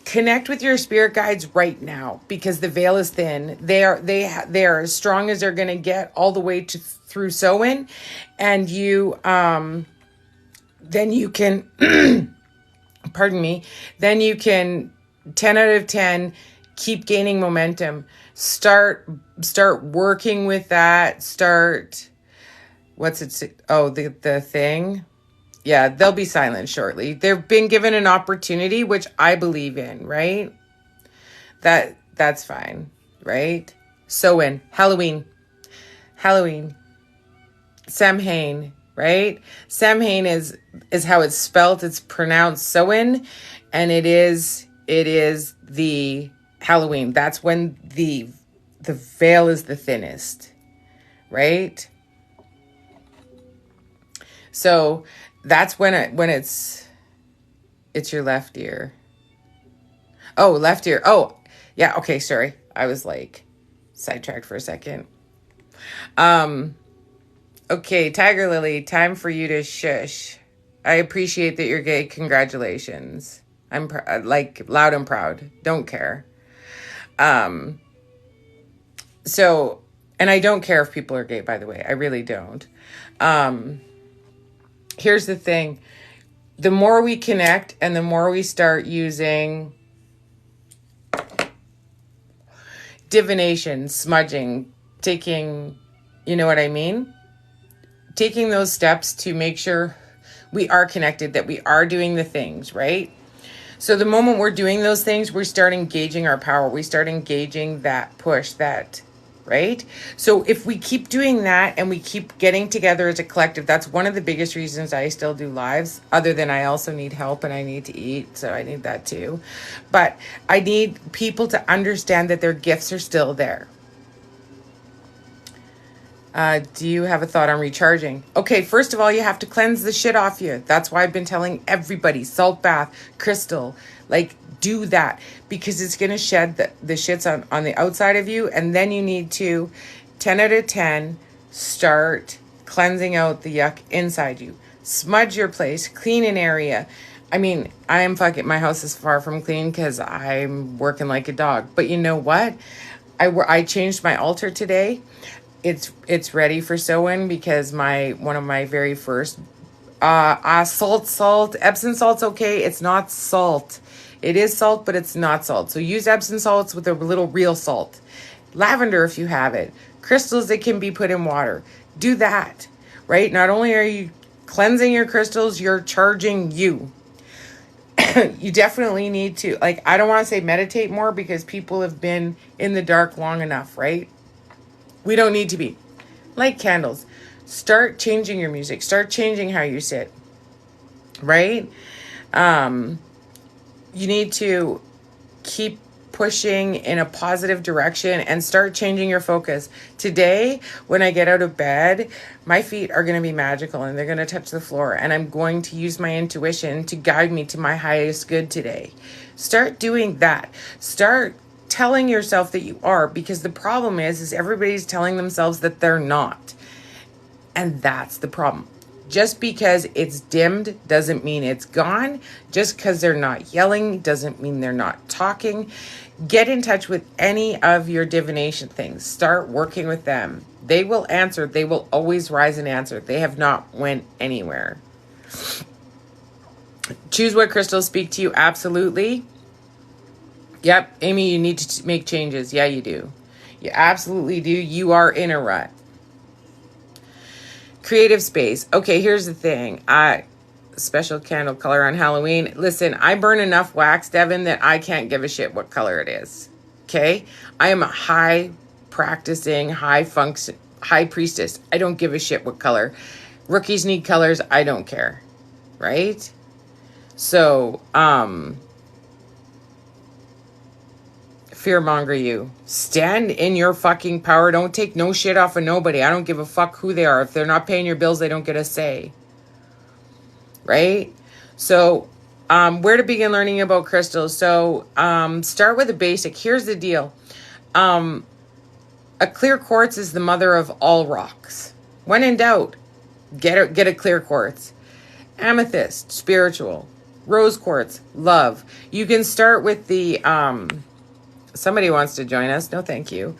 Connect with your spirit guides right now, because the veil is thin. They are as strong as they're going to get all the way through Soin. And you, then you can, pardon me, then you can 10 out of 10, keep gaining momentum. Start working with that. What's it? Oh, the thing. Yeah, they'll be silent shortly. They've been given an opportunity, which I believe in, right? That's fine, right? Soin, Halloween, Samhain, right? Samhain is how it's spelt. It's pronounced Soin, and it is the Halloween. That's when the veil is the thinnest, right? So that's when it's your left ear. Oh, left ear. Oh, yeah. Okay. Sorry. I was like sidetracked for a second. Okay. Tiger Lily, time for you to shush. I appreciate that you're gay. Congratulations. I'm like loud and proud. Don't care. So, and I don't care if people are gay, by the way. I really don't. Here's the thing. the more we connect and the more we start using divination, smudging, taking, you know what I mean? Taking those steps to make sure we are connected, that we are doing the things, right? So the moment we're doing those things, we start engaging our power. We start engaging that push, that, right? So if we keep doing that and we keep getting together as a collective, that's one of the biggest reasons I still do lives, other than I also need help and I need to eat. So I need that too. But I need people to understand that their gifts are still there. Do you have a thought on recharging? Okay, first of all, you have to cleanse the shit off you. That's why I've been telling everybody, salt bath, crystal, like do that, because it's going to shed the shits on the outside of you. And then you need to, 10 out of 10, start cleansing out the yuck inside you. Smudge your place, clean an area. I mean, my house is far from clean because I'm working like a dog. But you know what? I changed my altar today. It's ready for sewing because one of my very first salt, Epsom salt's okay. It's not salt. It is salt, but it's not salt. So use Epsom salts with a little real salt. Lavender if you have it. Crystals that can be put in water. Do that, right? Not only are you cleansing your crystals, you're charging you. You definitely need to, I don't want to say meditate more because people have been in the dark long enough, right? We don't need to be. Light candles. Start changing your music. Start changing how you sit. Right? You need to keep pushing in a positive direction and start changing your focus. Today, when I get out of bed, my feet are going to be magical and they're going to touch the floor. And I'm going to use my intuition to guide me to my highest good today. Start doing that. Start telling yourself that you are, because the problem is everybody's telling themselves that they're not. And that's the problem. Just because it's dimmed doesn't mean it's gone. Just because they're not yelling doesn't mean they're not talking. Get in touch with any of your divination things. Start working with them. They will answer. They will always rise and answer. They have not went anywhere. Choose what crystals speak to you. Absolutely. Yep, Amy, you need to make changes. Yeah, you do. You absolutely do. You are in a rut. Creative space. Okay, here's the thing. Special candle color on Halloween. Listen, I burn enough wax, Devin, that I can't give a shit what color it is. Okay? I am a high practicing, high function, high priestess. I don't give a shit what color. Rookies need colors. I don't care. Right? So, fearmonger you. Stand in your fucking power. Don't take no shit off of nobody. I don't give a fuck who they are. If they're not paying your bills, they don't get a say. Right? So, where to begin learning about crystals? So, start with the basic. Here's the deal. A clear quartz is the mother of all rocks. When in doubt, get a clear quartz. Amethyst, spiritual. Rose quartz, love. You can start with the, somebody wants to join us. No, thank you.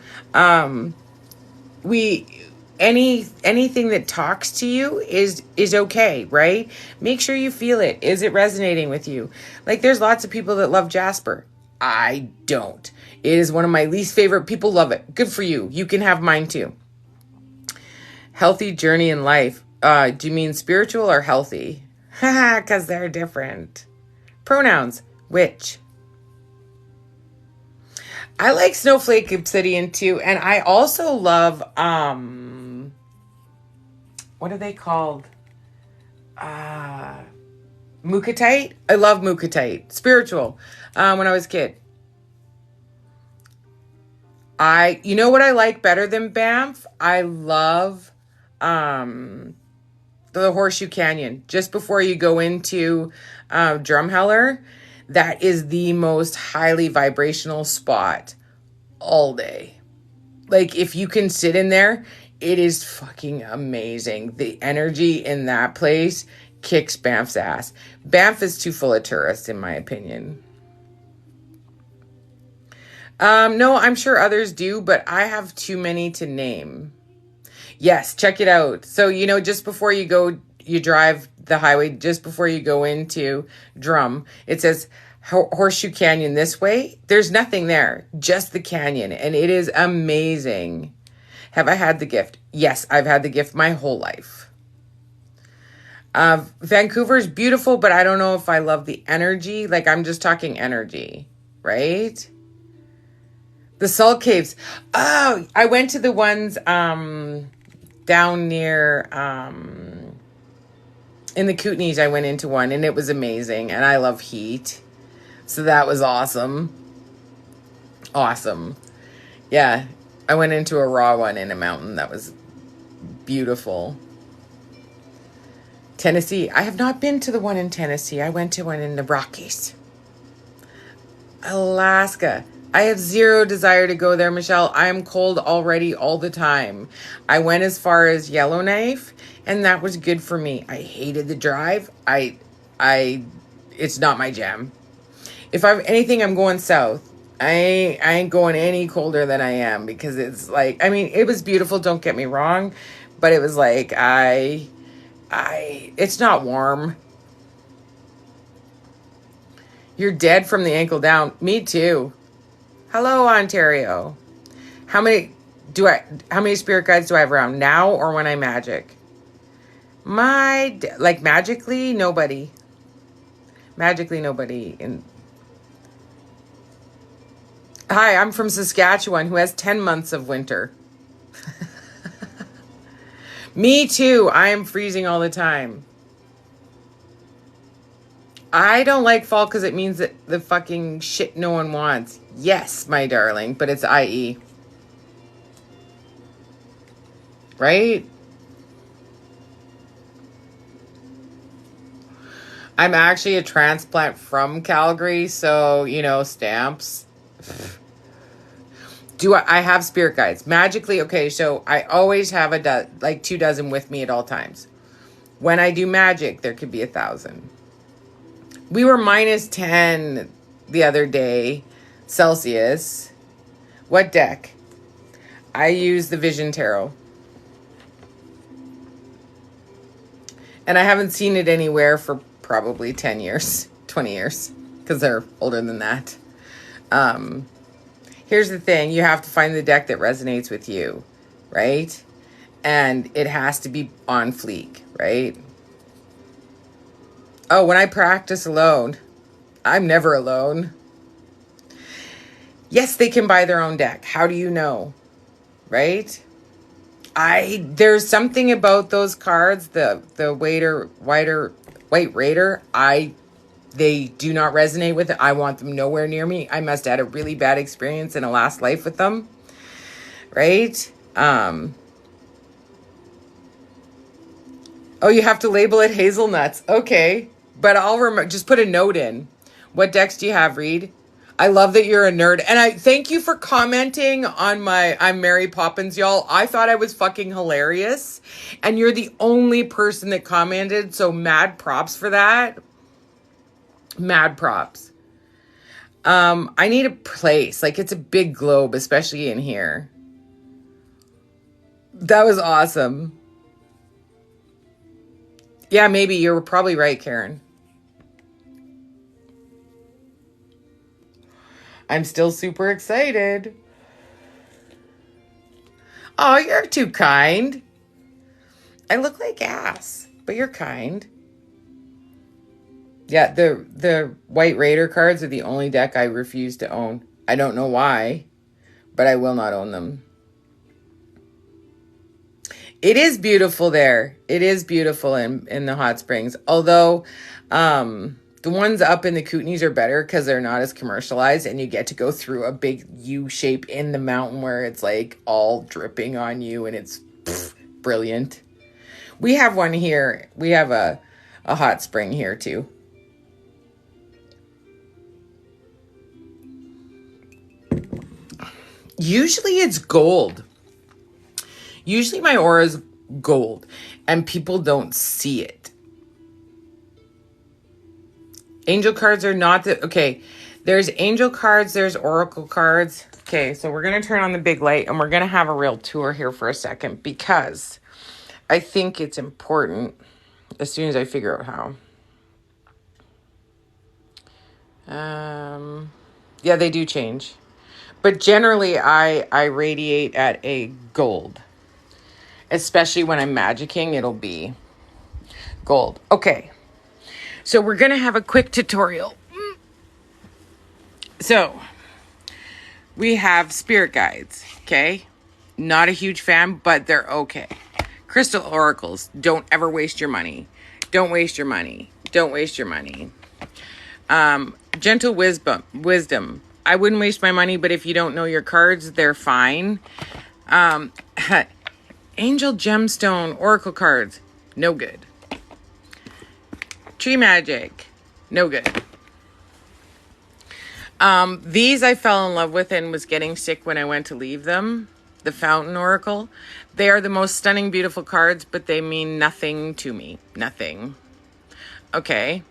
Anything that talks to you is okay, right? Make sure you feel it. Is it resonating with you? Like, there's lots of people that love jasper. I don't. It is one of my least favorite. People love it. Good for you. You can have mine too. Healthy journey in life. Do you mean spiritual or healthy? Haha, because they're different. Pronouns. Which? I like snowflake obsidian too. And I also love, what are they called? Mukatite. I love mukatite. Spiritual. When I was a kid. You know what I like better than Banff? I love, the Horseshoe Canyon. Just before you go into, Drumheller. That is the most highly vibrational spot all day. Like, if you can sit in there, it is fucking amazing. The energy in that place kicks Banff's ass. Banff is too full of tourists, in my opinion. No, I'm sure others do, but I have too many to name. Yes, check it out. So, just before you go, you drive the highway just before you go into Drum. It says Horseshoe Canyon this way. There's nothing there, just the canyon, and it is amazing. Have I had the gift? Yes, I've had the gift my whole life. Vancouver's beautiful, but I don't know if I love the energy. Like, I'm just talking energy, right? The Salt Caves. Oh, I went to the ones down near in the Kootenays. I went into one, and it was amazing, and I love heat. So that was awesome. Awesome. Yeah, I went into a raw one in a mountain. That was beautiful. Tennessee. I have not been to the one in Tennessee. I went to one in the Rockies. Alaska. I have zero desire to go there, Michelle. I am cold already all the time. I went as far as Yellowknife, and that was good for me. I hated the drive. It's not my jam. If I've anything, I'm going south. I ain't going any colder than I am, because it's like, I mean, it was beautiful, don't get me wrong, but it was like, it's not warm. You're dead from the ankle down. Me too. Hello, Ontario. How many spirit guides do I have around now or when I magic? Magically, nobody. Magically, nobody. Hi, I'm from Saskatchewan, who has 10 months of winter. Me too. I am freezing all the time. I don't like fall because it means that the fucking shit no one wants. Yes, my darling, but it's IE. Right? I'm actually a transplant from Calgary, so, stamps. I have spirit guides? Magically, okay, so I always have 2 dozen with me at all times. When I do magic, there could be 1,000. We were -10 the other day, Celsius. What deck? I use the Vision Tarot. And I haven't seen it anywhere for probably 10 years, 20 years, because they're older than that. Here's the thing. You have to find the deck that resonates with you, right? And it has to be on fleek, right? Oh, when I practice alone, I'm never alone. Yes, they can buy their own deck. How do you know? Right? There's something about those cards, the White Raider, they do not resonate with it. I want them nowhere near me. I must have had a really bad experience in a last life with them. Right? Oh, you have to label it hazelnuts. Okay. But I'll just put a note in. What decks do you have, Reed? I love that you're a nerd. And I thank you for commenting on my I'm Mary Poppins, y'all. I thought I was fucking hilarious. And you're the only person that commented. So mad props for that. Mad props. I need a place. Like, it's a big globe, especially in here. That was awesome. Yeah, maybe. You're probably right, Karen. I'm still super excited. Oh, you're too kind. I look like ass, but you're kind. Yeah, the White Raider cards are the only deck I refuse to own. I don't know why, but I will not own them. It is beautiful there. It is beautiful in the hot springs. Although, the ones up in the Kootenays are better because they're not as commercialized, and you get to go through a big U shape in the mountain where it's like all dripping on you, and it's brilliant. We have one here. We have a hot spring here too. Usually it's gold. Usually my aura is gold, and people don't see it. Angel cards are not the... Okay, there's angel cards, there's oracle cards. Okay, so we're going to turn on the big light, and we're going to have a real tour here for a second, because I think it's important. as soon as I figure out how. Yeah, they do change. But generally, I radiate at a gold. Especially when I'm magicking, it'll be gold. Okay, so we're going to have a quick tutorial. So, we have spirit guides, okay? Not a huge fan, but they're okay. Crystal oracles, don't ever waste your money. Don't waste your money. Don't waste your money. Gentle wisdom. I wouldn't waste my money, but if you don't know your cards, they're fine. Angel gemstone oracle cards, no good. Tree magic, no good. These I fell in love with and was getting sick when I went to leave them. The Fountain Oracle. They are the most stunning, beautiful cards, but they mean nothing to me. Nothing. Okay.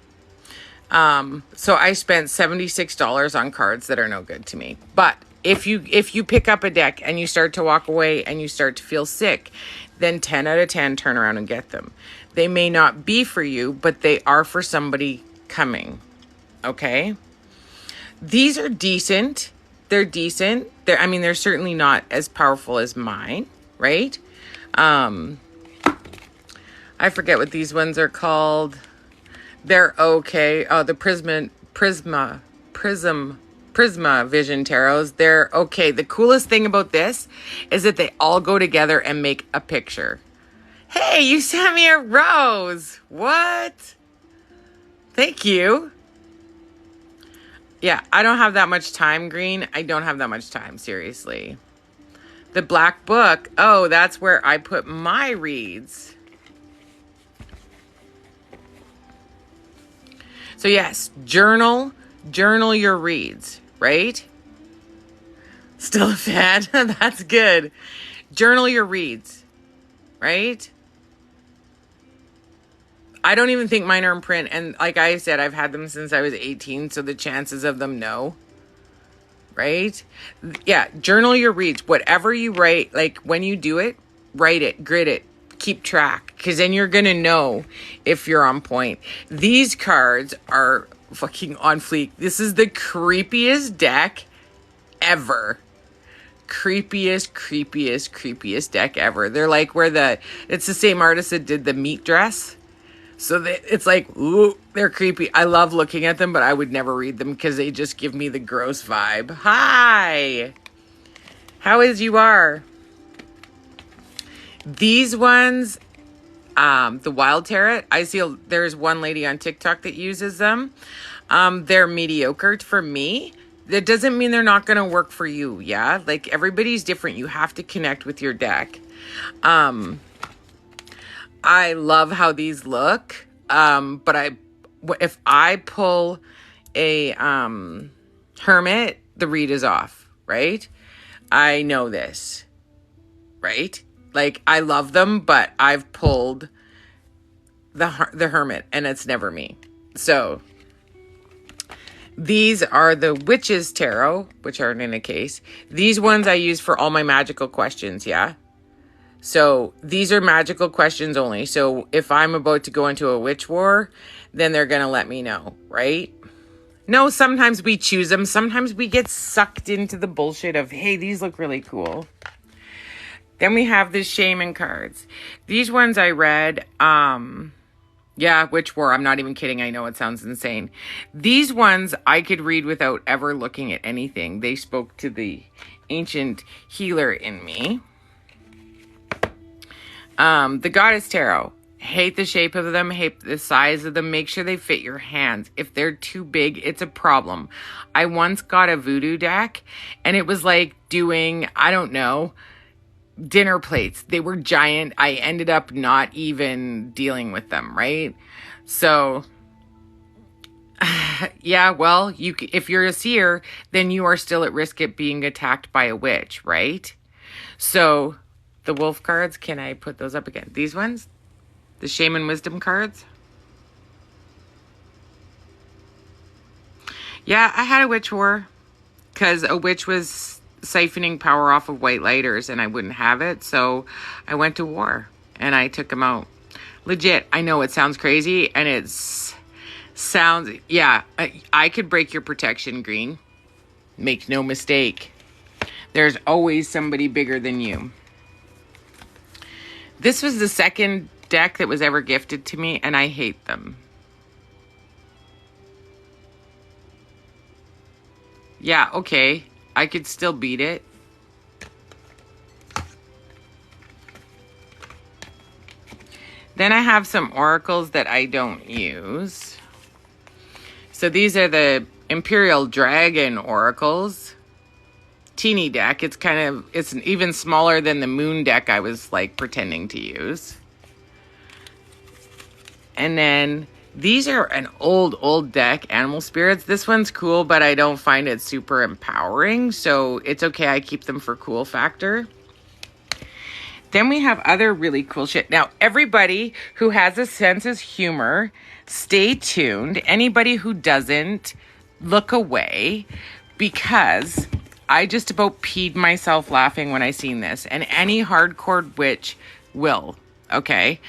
So I spent $76 on cards that are no good to me. But if you pick up a deck and you start to walk away and you start to feel sick, then 10 out of 10 turn around and get them. They may not be for you, but they are for somebody coming. Okay? These are decent. They're decent. They're certainly not as powerful as mine, right? I forget what these ones are called. They're okay. Oh, the Prisma Vision Tarots. They're okay. The coolest thing about this is that they all go together and make a picture. Hey, you sent me a rose. What? Thank you. Yeah, I don't have that much time, Green. I don't have that much time, seriously. The Black Book. Oh, that's where I put my reads. So yes, journal your reads, right? Still a fan? That's good. Journal your reads, right? I don't even think mine are in print. And like I said, I've had them since I was 18. So the chances of them, no. Right? Yeah. Journal your reads. Whatever you write, like when you do it, write it, grid it, keep track. Because then you're going to know if you're on point. These cards are fucking on fleek. This is the creepiest deck ever. Creepiest deck ever. They're like it's the same artist that did the meat dress. So it's like, ooh, they're creepy. I love looking at them, but I would never read them because they just give me the gross vibe. Hi. How is you are? These ones, the Wild Tarot, I see there's one lady on TikTok that uses them. They're mediocre for me. That doesn't mean they're not going to work for you. Yeah. Like everybody's different. You have to connect with your deck. I love how these look. But if I pull a, hermit, the read is off, right? I know this, right? Like I love them, but I've pulled the hermit and it's never me. So these are the Witch's Tarot, which aren't in a case. These ones I use for all my magical questions. Yeah. So these are magical questions only. So if I'm about to go into a witch war, then they're going to let me know, right? No, sometimes we choose them. Sometimes we get sucked into the bullshit of, hey, these look really cool. Then we have the shaman cards. These ones I read, yeah, witch war. I'm not even kidding. I know it sounds insane. These ones I could read without ever looking at anything. They spoke to the ancient healer in me. The Goddess Tarot. Hate the shape of them, hate the size of them. Make sure they fit your hands. If they're too big, it's a problem. I once got a voodoo deck and it was like doing, I don't know, dinner plates. They were giant. I ended up not even dealing with them, right? So, yeah, well, if you're a seer, then you are still at risk of being attacked by a witch, right? So the wolf cards, can I put those up again? These ones? The Shaman Wisdom cards? Yeah, I had a witch war. Because a witch was siphoning power off of white lighters and I wouldn't have it. So I went to war and I took them out. Legit, I know it sounds crazy, and sounds, yeah, I could break your protection, Green. Make no mistake. There's always somebody bigger than you. This was the second deck that was ever gifted to me, and I hate them. Yeah, okay. I could still beat it. Then I have some oracles that I don't use. So these are the Imperial Dragon oracles. Teeny deck. It's even smaller than the moon deck I was like pretending to use. And then these are an old deck, Animal Spirits. This one's cool, but I don't find it super empowering. So it's okay. I keep them for cool factor. Then we have other really cool shit. Now, everybody who has a sense of humor, stay tuned. Anybody who doesn't, look away, because I just about peed myself laughing when I seen this. And any hardcore witch will, okay?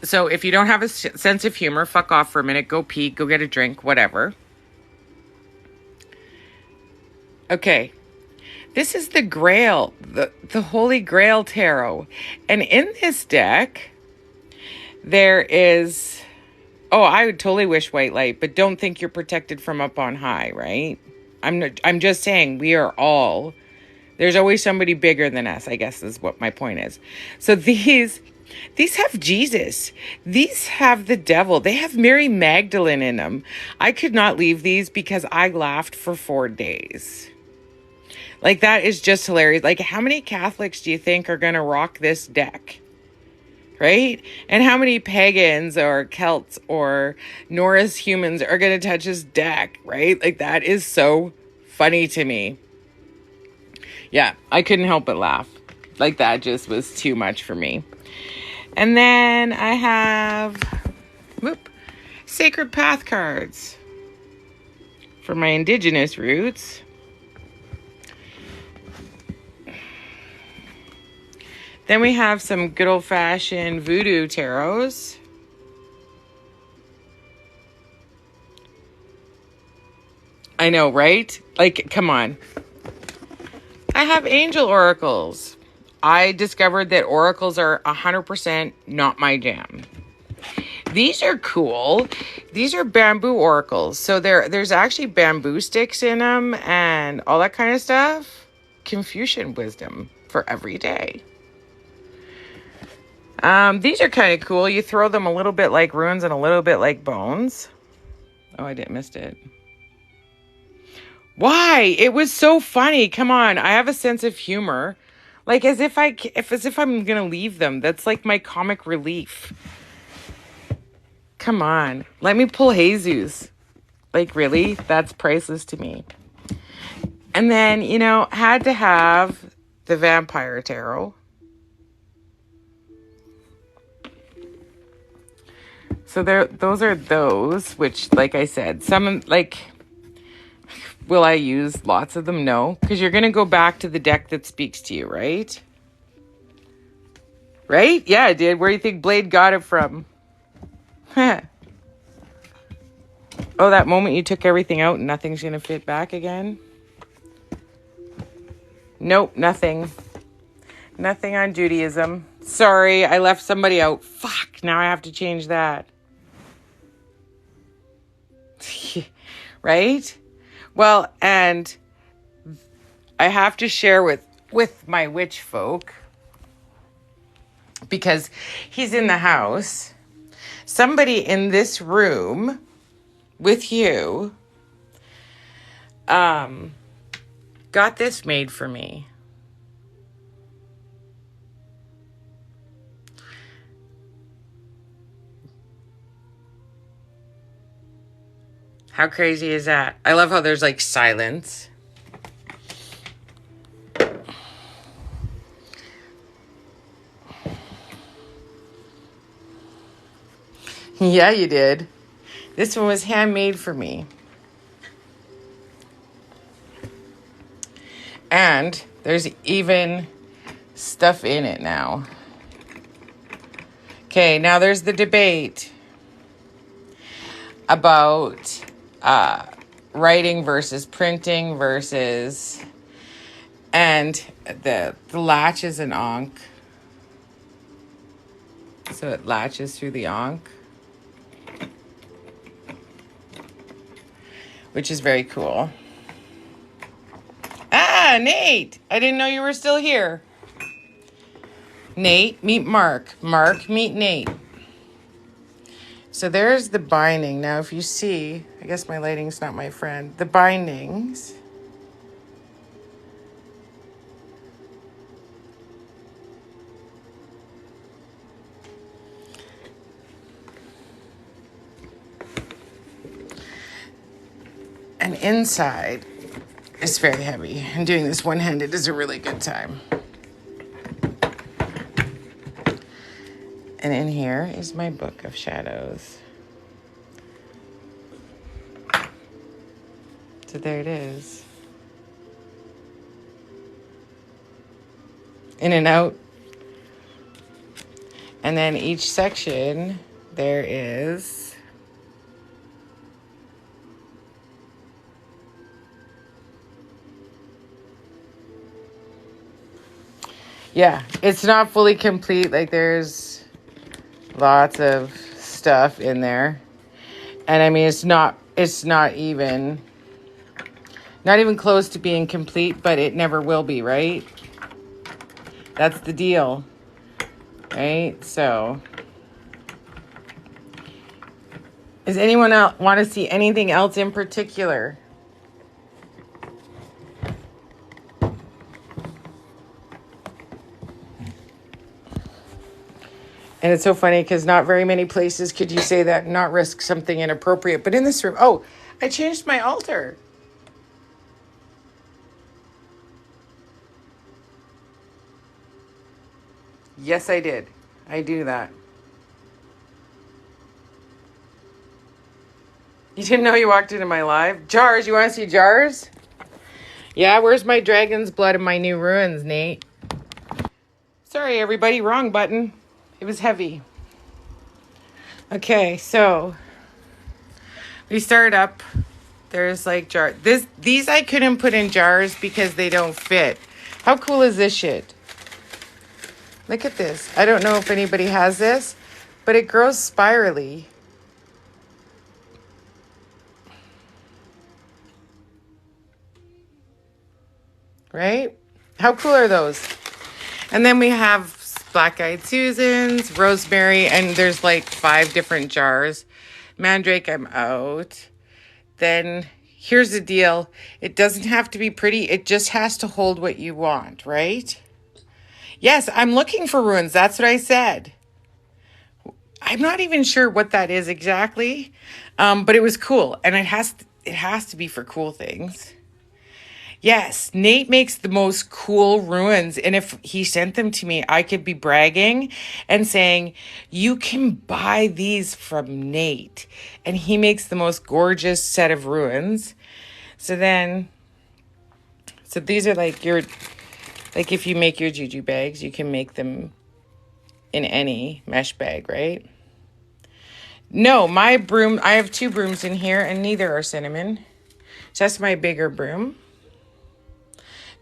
So if you don't have a sense of humor, fuck off for a minute. Go pee, go get a drink, whatever. Okay. This is the Grail, the Holy Grail Tarot. And in this deck, there is... Oh, I would totally wish white light, but don't think you're protected from up on high, right? I'm just saying we are all... There's always somebody bigger than us, I guess is what my point is. So these have Jesus. These have the devil. They have Mary Magdalene in them. I could not leave these because I laughed for 4 days. Like, that is just hilarious. Like, how many Catholics do you think are going to rock this deck? Right? And how many pagans or Celts or Norse humans are going to touch this deck? Right? Like, that is so funny to me. Yeah, I couldn't help but laugh. Like, that just was too much for me. And then I have, Sacred Path cards for my Indigenous roots. Then we have some good old-fashioned voodoo tarots. I know, right? Like, come on. I have angel oracles. I discovered that oracles are 100% not my jam. These are cool. These are bamboo oracles. So there's actually bamboo sticks in them and all that kind of stuff. Confucian wisdom for every day. These are kind of cool. You throw them a little bit like runes and a little bit like bones. Oh, I missed it. Why? It was so funny. Come on. I have a sense of humor. Like, as if I'm going to leave them. That's like my comic relief. Come on. Let me pull Jesus. Like, really? That's priceless to me. And then, had to have the Vampire Tarot. So those are those, which, like I said, some, like, will I use lots of them? No, because you're going to go back to the deck that speaks to you, right? Right? Yeah, I did. Where do you think Blade got it from? Oh, that moment you took everything out and nothing's going to fit back again? Nope, nothing. Nothing on Judaism. Sorry, I left somebody out. Fuck, now I have to change that. Right? Well, and I have to share with my witch folk, because he's in the house. Somebody in this room with you got this made for me. How crazy is that? I love how there's like silence. Yeah, you did. This one was handmade for me. And there's even stuff in it now. Okay, now there's the debate about writing versus printing versus, and the latch is an ankh. So it latches through the ankh, which is very cool. Ah, Nate! I didn't know you were still here. Nate, meet Mark. Mark, meet Nate. So there's the binding. Now, if you see, I guess my lighting's not my friend. The bindings. And inside is very heavy. And doing this one-handed is a really good time. And in here is my book of shadows. So there it is. In and out. And then each section, there is yeah, it's not fully complete. Like, there's lots of stuff in there. And I mean, it's not even close to being complete, but it never will be, right? That's the deal, right? So, does anyone else want to see anything else in particular? And it's so funny because not very many places could you say that and not risk something inappropriate. But in this room, oh, I changed my altar. Yes, I did. I do that. You didn't know you walked into my live? Jars, you want to see jars? Yeah, where's my dragon's blood and my new ruins, Nate? Sorry, everybody, wrong button. It was heavy. Okay, so we start up. There's like jar. These I couldn't put in jars because they don't fit. How cool is this shit? Look at this. I don't know if anybody has this, but it grows spirally. Right? How cool are those? And then we have black-eyed Susans, rosemary, and there's like 5 different jars. Mandrake, I'm out. Then here's the deal. It doesn't have to be pretty. It just has to hold what you want, right? Yes, I'm looking for ruins. That's what I said. I'm not even sure what that is exactly, but it was cool. And it has to be for cool things. Yes, Nate makes the most cool ruins. And if he sent them to me, I could be bragging and saying, you can buy these from Nate. And he makes the most gorgeous set of ruins. So these are like if you make your juju bags, you can make them in any mesh bag, right? No, my broom, I have 2 brooms in here and neither are cinnamon. So that's my bigger broom.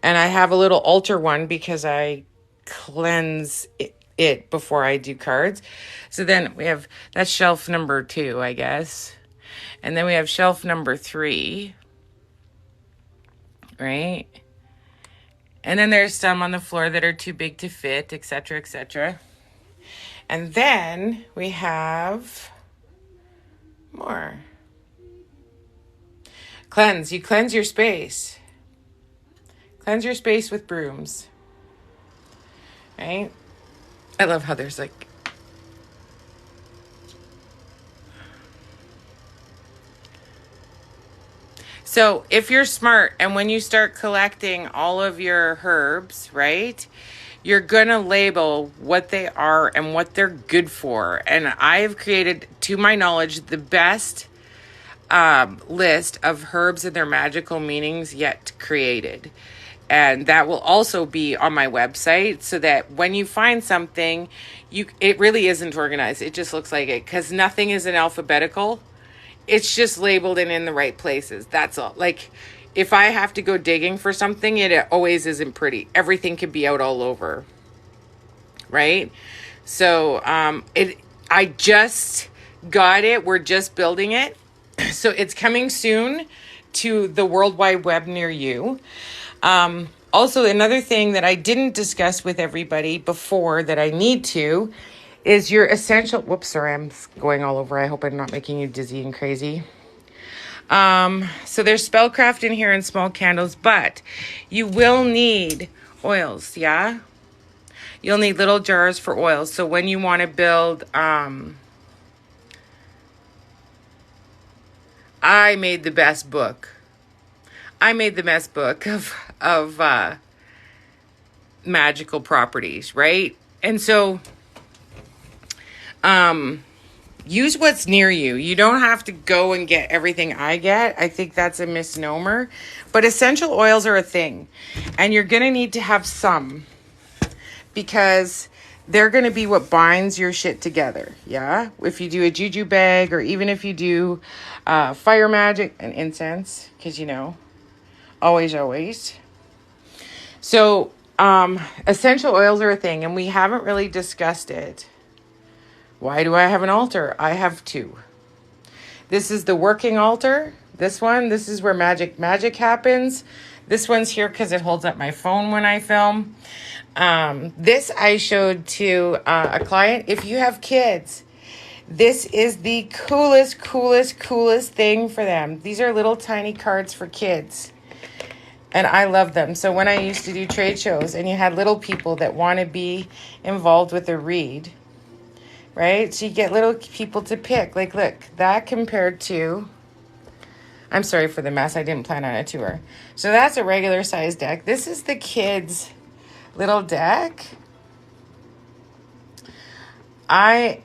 And I have a little altar one because I cleanse it before I do cards. So then we have, that's shelf number 2, I guess. And then we have shelf number 3. Right? And then there's some on the floor that are too big to fit, etc., etc. And then we have more. Cleanse. You cleanse your space. Cleanse your space with brooms. Right? I love how there's like... So if you're smart and when you start collecting all of your herbs, right, you're going to label what they are and what they're good for. And I have created, to my knowledge, the best list of herbs and their magical meanings yet created. And that will also be on my website so that when you find something, it really isn't organized. It just looks like it because nothing is in alphabetical. It's just labeled and in the right places. That's all. Like if I have to go digging for something, it always isn't pretty. Everything could be out all over. Right? So I just got it. We're just building it. So it's coming soon to the World Wide Web near you. Also, another thing that I didn't discuss with everybody before that I need to is your essential... Whoops, sorry, I'm going all over. I hope I'm not making you dizzy and crazy. So there's spellcraft in here and small candles, but you will need oils, yeah? You'll need little jars for oils. So when you want to build... I made the best book. Of magical properties, right? And so use what's near you. You don't have to go and get everything I get. I think that's a misnomer. But essential oils are a thing. And you're going to need to have some because they're going to be what binds your shit together, yeah? If you do a juju bag or even if you do fire magic and incense, because, you know, always. So essential oils are a thing, and we haven't really discussed it. Why do I have an altar? I have two. This is the working altar. This is where magic happens. This one's here because it holds up my phone when I film. This I showed to a client. If you have kids, this is the coolest thing for them. These are little tiny cards for kids. And I love them. So when I used to do trade shows and you had little people that want to be involved with a read, right? So you get little people to pick. Like, look, that compared to... I'm sorry for the mess. I didn't plan on a tour. So that's a regular size deck. This is the kids' little deck. I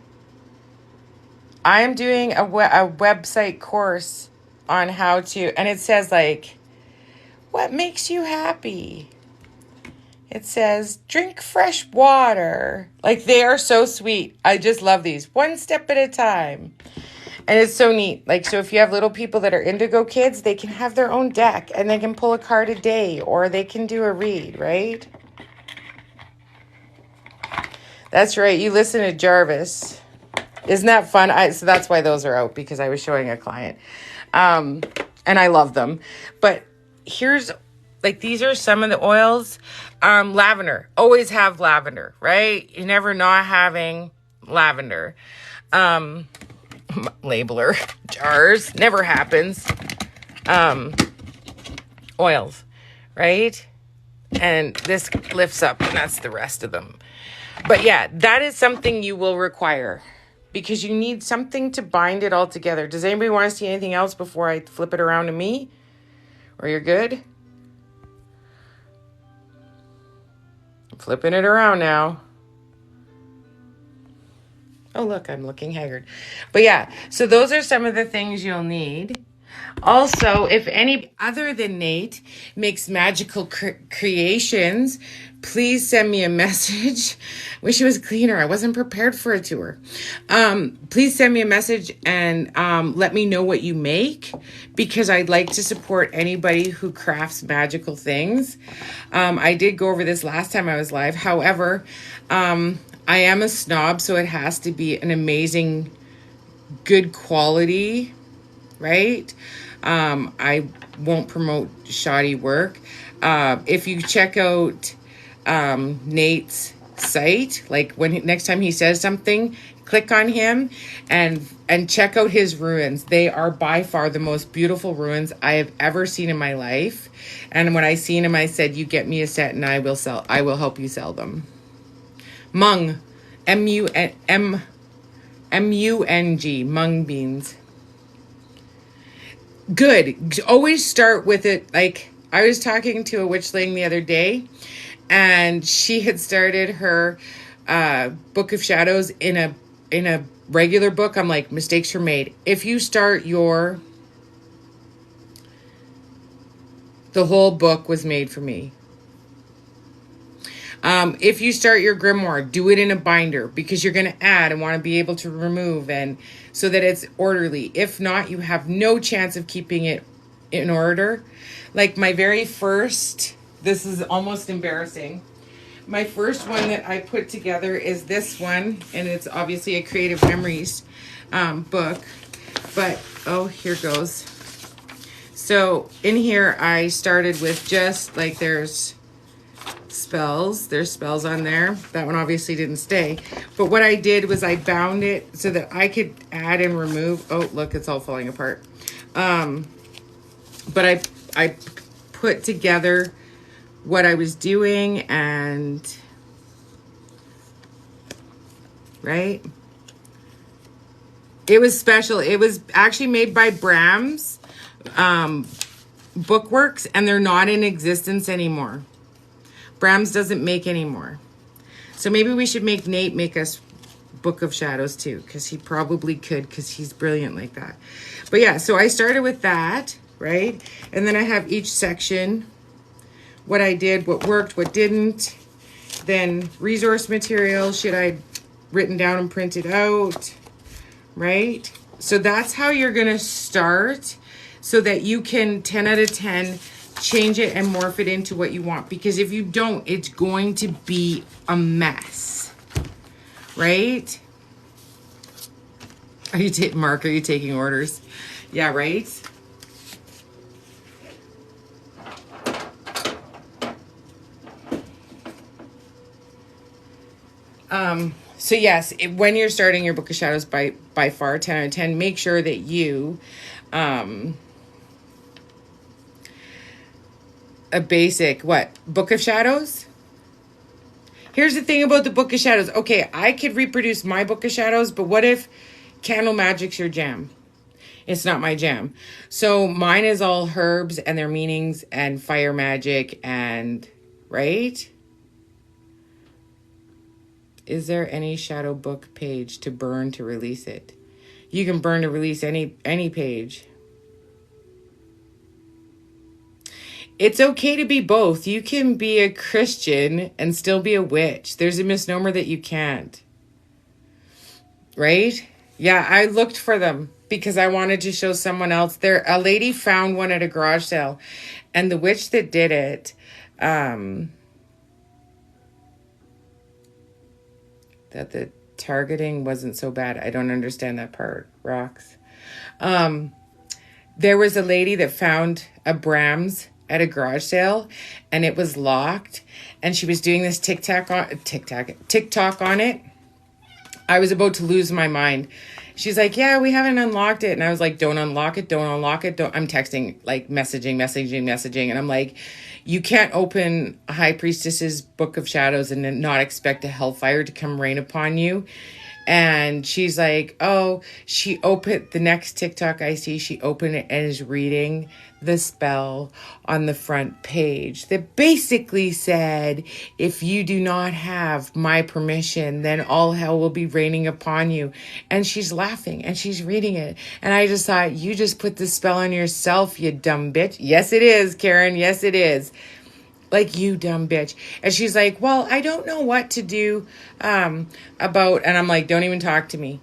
am doing a website course on how to... And it says, like... What makes you happy? It says, drink fresh water. Like, they are so sweet. I just love these. One step at a time. And it's so neat. Like, so if you have little people that are indigo kids, they can have their own deck. And they can pull a card a day. Or they can do a read, right? That's right. You listen to Jarvis. Isn't that fun? So that's why those are out. Because I was showing a client. And I love them. But... here's, like, these are some of the oils. Lavender. Always have lavender, right? You're never not having lavender. Labeler. Jars. Never happens. Oils, right? And this lifts up, and that's the rest of them. But yeah, that is something you will require because you need something to bind it all together. Does anybody want to see anything else before I flip it around to me? Or you're good? I'm flipping it around now. Oh, look, I'm looking haggard. But yeah, so those are some of the things you'll need. Also, if any other than Nate makes magical creations, please send me a message. Wish it was cleaner. I wasn't prepared for a tour. Please send me a message and let me know what you make because I'd like to support anybody who crafts magical things. I did go over this last time I was live. However, I am a snob, so it has to be an amazing, good quality, right? I won't promote shoddy work. If you check out Nate's site, like next time he says something, click on him and check out his ruins. They are by far the most beautiful ruins I have ever seen in my life. And when I seen him, I said, "You get me a set, and I will help you sell them." Mung, M-U-N-G, mung beans. Good. Always start with it. Like, I was talking to a witchling the other day, and she had started her Book of Shadows in a regular book. I'm like, mistakes were made. If you start the whole book was made for me. If you start your grimoire, do it in a binder because you're going to add and want to be able to remove, and so that it's orderly. If not, you have no chance of keeping it in order. Like my very first, this is almost embarrassing. My first one that I put together is this one, and it's obviously a Creative Memories book. But, oh, here goes. So in here, I started with just like there's spells on there. That one obviously didn't stay. But what I did was I bound it so that I could add and remove. Oh, look, it's all falling apart. But I put together what I was doing, and right, it was special. It was actually made by Bram's Bookworks, and they're not in existence anymore. Bram's doesn't make anymore. So maybe we should make Nate make us Book of Shadows too, because he probably could, because he's brilliant like that. But yeah, so I started with that, right? And then I have each section, what I did, what worked, what didn't. Then resource material, shit I'd written down and printed out, right? So that's how you're going to start, so that you can 10 out of 10 change it and morph it into what you want. Because if you don't, it's going to be a mess, right? Mark, are you taking orders? Yeah, right? So yes, when you're starting your Book of Shadows, by far 10 out of 10, make sure that you, a basic, Book of Shadows? Here's the thing about the Book of Shadows. Okay, I could reproduce my Book of Shadows, but what if Candle Magic's your jam? It's not my jam. So mine is all herbs and their meanings and fire magic and, right? Is there any shadow book page to burn to release it? You can burn to release any page. It's okay to be both. You can be a Christian and still be a witch. There's a misnomer that you can't. Right? Yeah, I looked for them because I wanted to show someone else. A lady found one at a garage sale, and the witch that did it, that the targeting wasn't so bad. I don't understand that part. Rocks. There was a lady that found a Bram's at a garage sale, and it was locked, and she was doing this TikTok on it. I was about to lose my mind. She's like, yeah, we haven't unlocked it. And I was like, don't unlock it. Don't unlock it. I'm texting, like messaging. And I'm like, you can't open a High Priestess's Book of Shadows and then not expect a hellfire to come rain upon you. And she's like, oh, she opened the next TikTok I see. She opened it and is reading the spell on the front page that basically said, if you do not have my permission, then all hell will be raining upon you. And she's laughing and she's reading it. And I just thought, you just put the spell on yourself, you dumb bitch. Yes, it is, Karen. Yes, it is. Like, you dumb bitch. And she's like, well, I don't know what to do about, and I'm like, don't even talk to me.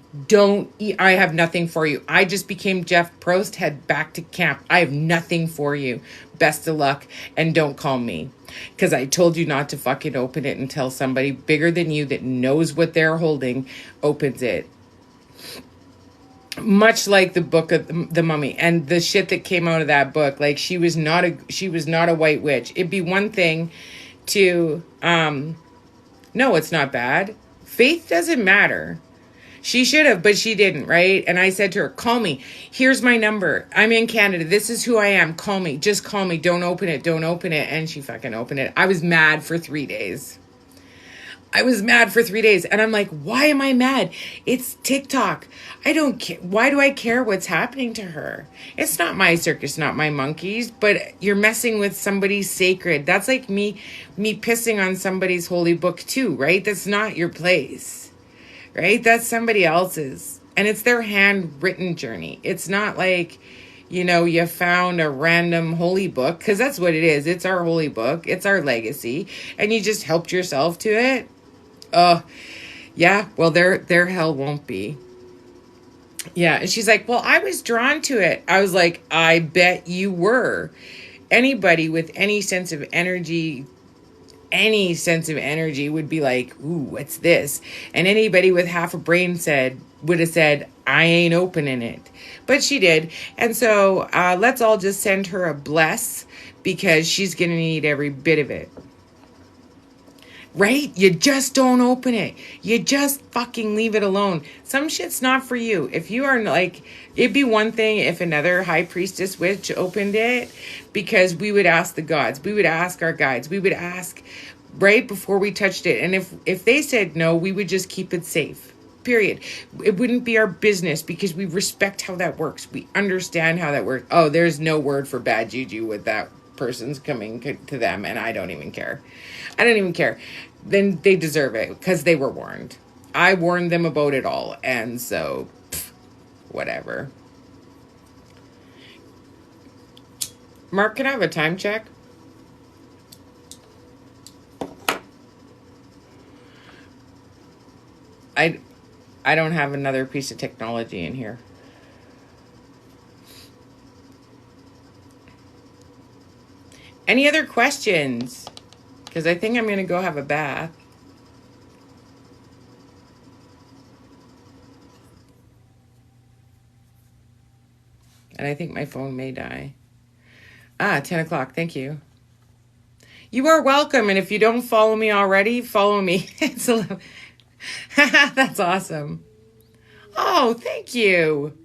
I have nothing for you. I just became Jeff Prost, head back to camp. I have nothing for you. Best of luck, and don't call me. Because I told you not to fucking open it until somebody bigger than you that knows what they're holding opens it. Much like the Book of the Mummy and the shit that came out of that book. Like, she was not a white witch. It'd be one thing to, no, it's not bad. Faith doesn't matter. She should have, but she didn't, right? And I said to her, call me. Here's my number. I'm in Canada. This is who I am. Call me. Just call me. Don't open it. Don't open it. And she fucking opened it. I was mad for 3 days. And I'm like, why am I mad? It's TikTok. I don't care. Why do I care what's happening to her? It's not my circus, not my monkeys, but you're messing with somebody's sacred. That's like me pissing on somebody's holy book too, right? That's not your place, right? That's somebody else's. And it's their handwritten journey. It's not like you found a random holy book, because that's what it is. It's our holy book. It's our legacy. And you just helped yourself to it. Oh, yeah. Well, their hell won't be. Yeah. And she's like, well, I was drawn to it. I was like, I bet you were. Anybody with any sense of energy would be like, ooh, what's this? And anybody with half a brain would have said, I ain't opening it. But she did. And so let's all just send her a bless, because she's going to need every bit of it. Right? You just don't open it. You just fucking leave it alone. Some shit's not for you. If you are like, it'd be one thing if another high priestess witch opened it, because we would ask the gods. We would ask our guides. We would ask right before we touched it. And if they said no, we would just keep it safe. Period. It wouldn't be our business, because we respect how that works. We understand how that works. Oh, there's no word for bad juju with that person's coming to them, and I don't even care. I don't even care. Then they deserve it, because they were warned. I warned them about it all, and so whatever. Mark, can I have a time check? I don't have another piece of technology in here. Any other questions? Because I think I'm going to go have a bath. And I think my phone may die. 10 o'clock. Thank you. You are welcome. And if you don't follow me already, follow me. That's awesome. Oh, thank you.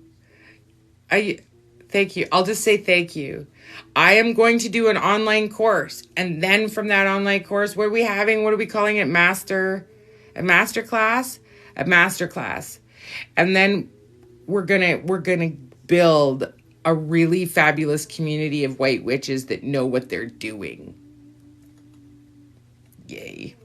Thank you. I'll just say thank you. I am going to do an online course. And then from that online course, what are we having? What are we calling it? A master class? A master class. And then we're gonna build a really fabulous community of white witches that know what they're doing. Yay.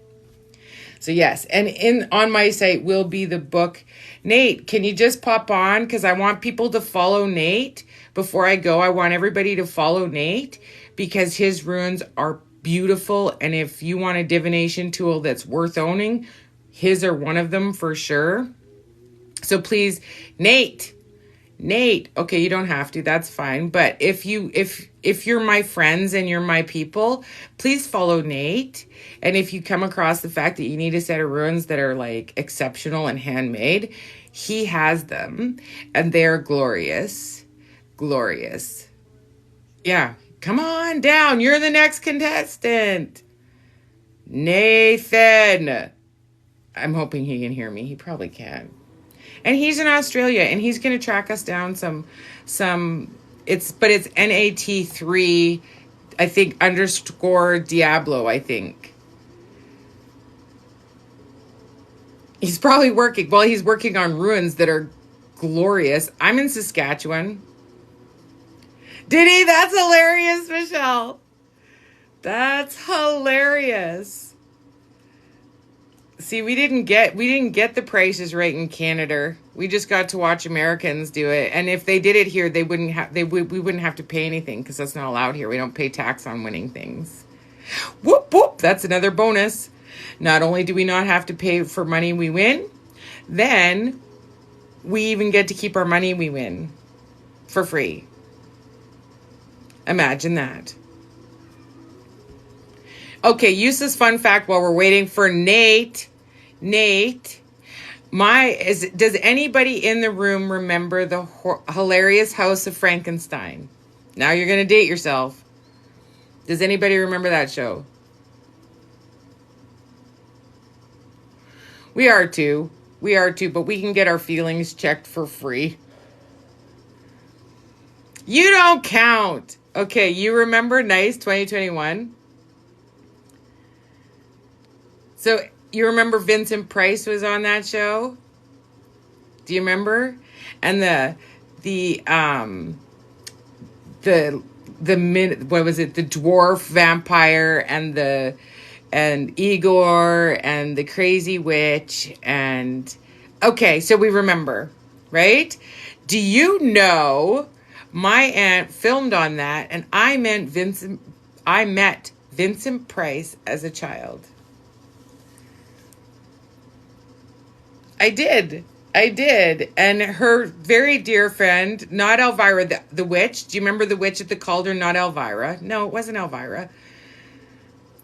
So yes, and on my site will be the book. Nate, can you just pop on? Because I want people to follow Nate. Before I go, I want everybody to follow Nate, because his runes are beautiful. And if you want a divination tool that's worth owning, his are one of them for sure. So please, Nate, okay, you don't have to, that's fine. But if you're my friends and you're my people, please follow Nate. And if you come across the fact that you need a set of runes that are like exceptional and handmade, he has them, and they're glorious. Glorious. Yeah, come on down. You're the next contestant. Nathan. I'm hoping he can hear me. He probably can. And he's in Australia, and he's going to track us down some it's NAT3, I think, _ Diablo, I think. He's probably working. Well, he's working on ruins that are glorious. I'm in Saskatchewan. Did he? That's hilarious, Michelle. That's hilarious. See, we didn't get the prices right in Canada. We just got to watch Americans do it. And if they did it here, we wouldn't have to pay anything, because that's not allowed here. We don't pay tax on winning things. Whoop whoop, that's another bonus. Not only do we not have to pay for money we win, then we even get to keep our money we win for free. Imagine that. Okay, useless fun fact while we're waiting for Nate. Does anybody in the room remember the hilarious House of Frankenstein? Now you're going to date yourself. Does anybody remember that show? We are too, but we can get our feelings checked for free. You don't count. Okay, you remember Nice 2021? So you remember Vincent Price was on that show? Do you remember? And the what was it? The dwarf vampire and Igor and the crazy witch okay, so we remember, right? Do you know My aunt filmed on that, and I met Vincent Price as a child. I did. I did. And her very dear friend, not Elvira, the witch. Do you remember the witch at the cauldron? Not Elvira. No, it wasn't Elvira.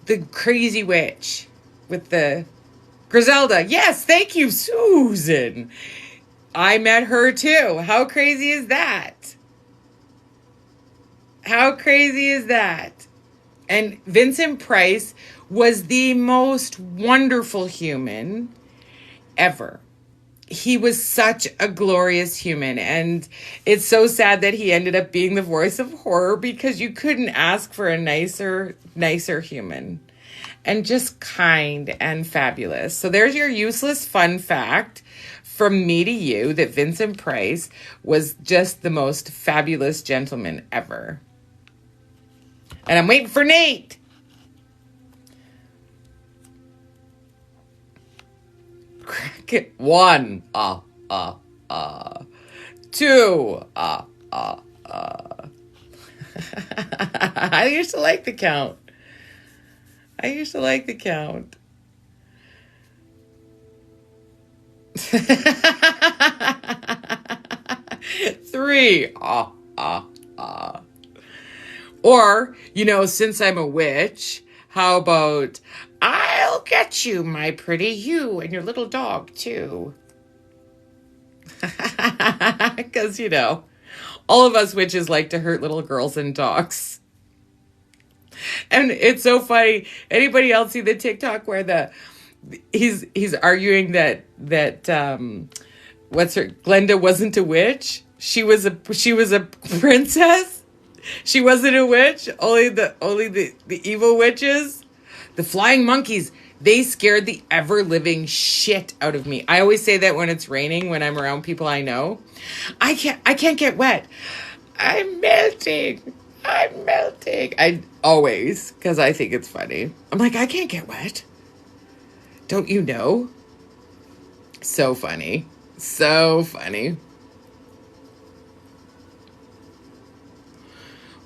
The crazy witch with the Griselda. Yes, thank you, Susan. I met her too. How crazy is that? How crazy is that? And Vincent Price was the most wonderful human ever. He was such a glorious human, and it's so sad that he ended up being the voice of horror, because you couldn't ask for a nicer human, and just kind and fabulous. So there's your useless fun fact from me to you, that Vincent Price was just the most fabulous gentleman ever. And I'm waiting for Nate. Cricket. 1. 2. I used to like the count. 3. Or, since I'm a witch, how about, I'll get you, my pretty, you and your little dog, too. Because, all of us witches like to hurt little girls and dogs. And it's so funny. Anybody else see the TikTok where he's arguing that Glenda wasn't a witch? She was a princess. She wasn't a witch. Only the evil witches, the flying monkeys, they scared the ever-living shit out of me. I always say that when it's raining, when I'm around people I know. I can't get wet. I'm melting. I always, because I think it's funny. I'm like, I can't get wet. Don't you know? So funny. So funny.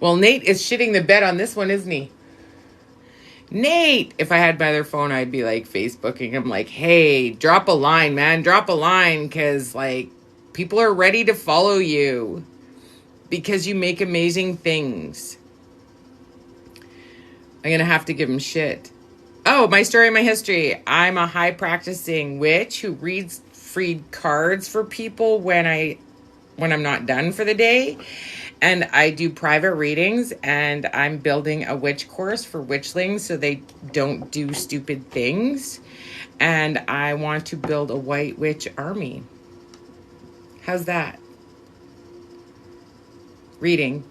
Well, Nate is shitting the bed on this one, isn't he? Nate! If I had my other phone, I'd be like Facebooking him like, hey, drop a line, man. Drop a line, because people are ready to follow you because you make amazing things. I'm going to have to give him shit. Oh, my story, my history. I'm a high practicing witch who reads free cards for people when I'm not done for the day. And I do private readings, and I'm building a witch course for witchlings so they don't do stupid things. And I want to build a white witch army. How's that? Reading.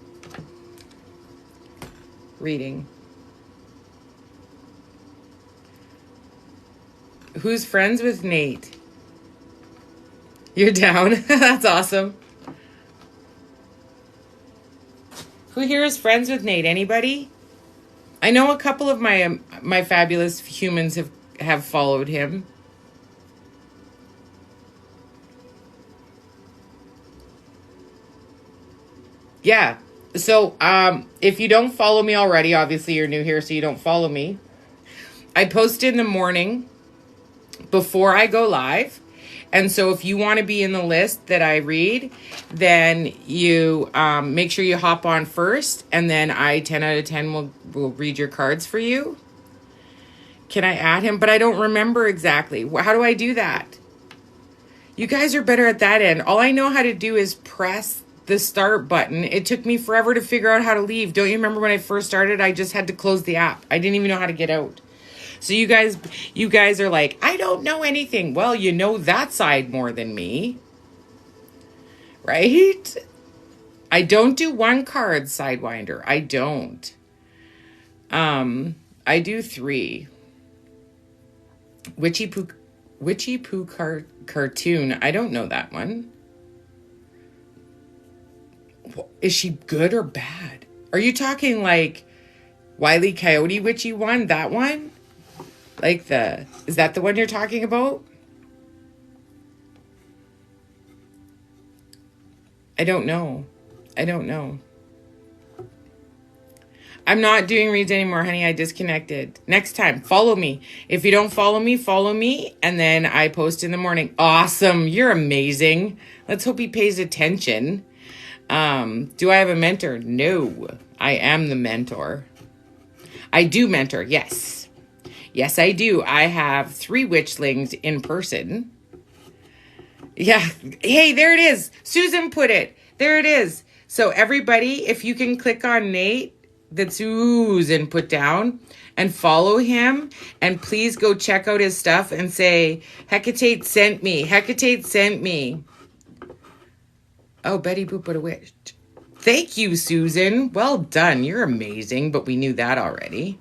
Who's friends with Nate? You're down? That's awesome. Who here is friends with Nate? Anybody? I know a couple of my fabulous humans have followed him. Yeah. So, if you don't follow me already, obviously you're new here, so you don't follow me. I post in the morning before I go live. And so if you want to be in the list that I read, then you make sure you hop on first, and then I 10 out of 10 will read your cards for you. Can I add him? But I don't remember exactly. How do I do that? You guys are better at that end. All I know how to do is press the start button. It took me forever to figure out how to leave. Don't you remember when I first started? I just had to close the app. I didn't even know how to get out. So you guys are like, I don't know anything. Well, you know that side more than me. Right? I don't do one card Sidewinder. I don't. I do 3. Witchy Poo cartoon. I don't know that one. Is she good or bad? Are you talking like Wile E. Coyote Witchy one? That one? Is that the one you're talking about? I don't know. I don't know. I'm not doing reads anymore, honey. I disconnected. Next time, follow me. If you don't follow me, and then I post in the morning. Awesome. You're amazing. Let's hope he pays attention. Do I have a mentor? No. I am the mentor. I do mentor, yes. Yes, I do. I have 3 witchlings in person. Yeah. Hey, there it is. Susan put it. There it is. So everybody, if you can click on Nate that Susan put down and follow him, and please go check out his stuff and say, Hecate sent me. Hecate sent me. Oh, Betty Boop put a witch. Thank you, Susan. Well done. You're amazing, but we knew that already.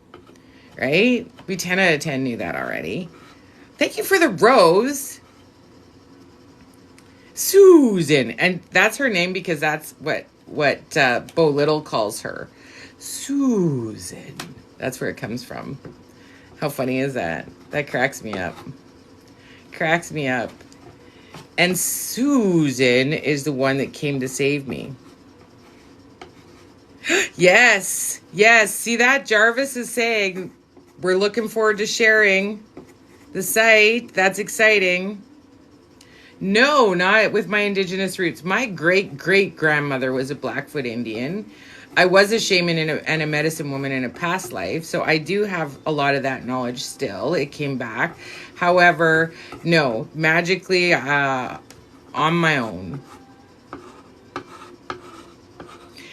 Right? We 10 out of 10 knew that already. Thank you for the rose. Susan. And that's her name because that's what Bo Little calls her. Susan. That's where it comes from. How funny is that? That cracks me up. Cracks me up. And Susan is the one that came to save me. Yes. Yes. See that? Jarvis is saying we're looking forward to sharing the site. That's exciting. No, not with my indigenous roots. My great-great-grandmother was a Blackfoot Indian. I was a shaman and a medicine woman in a past life, so I do have a lot of that knowledge still. It came back. However, no, magically on my own.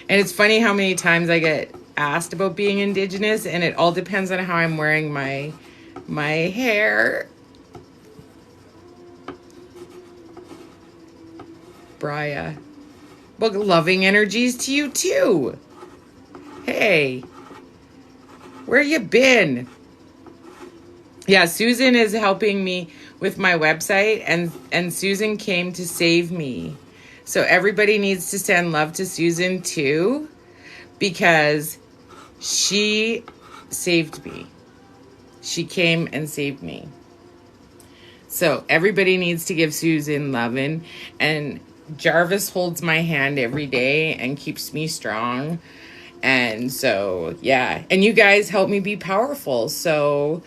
And it's funny how many times I get asked about being indigenous, and it all depends on how I'm wearing my hair. Bria. Well, loving energies to you too. Hey, where you been? Yeah, Susan is helping me with my website, and Susan came to save me. So everybody needs to send love to Susan too, because she saved me. She came and saved me. So everybody needs to give Susan loving, and Jarvis holds my hand every day and keeps me strong. And so, yeah. And you guys help me be powerful. So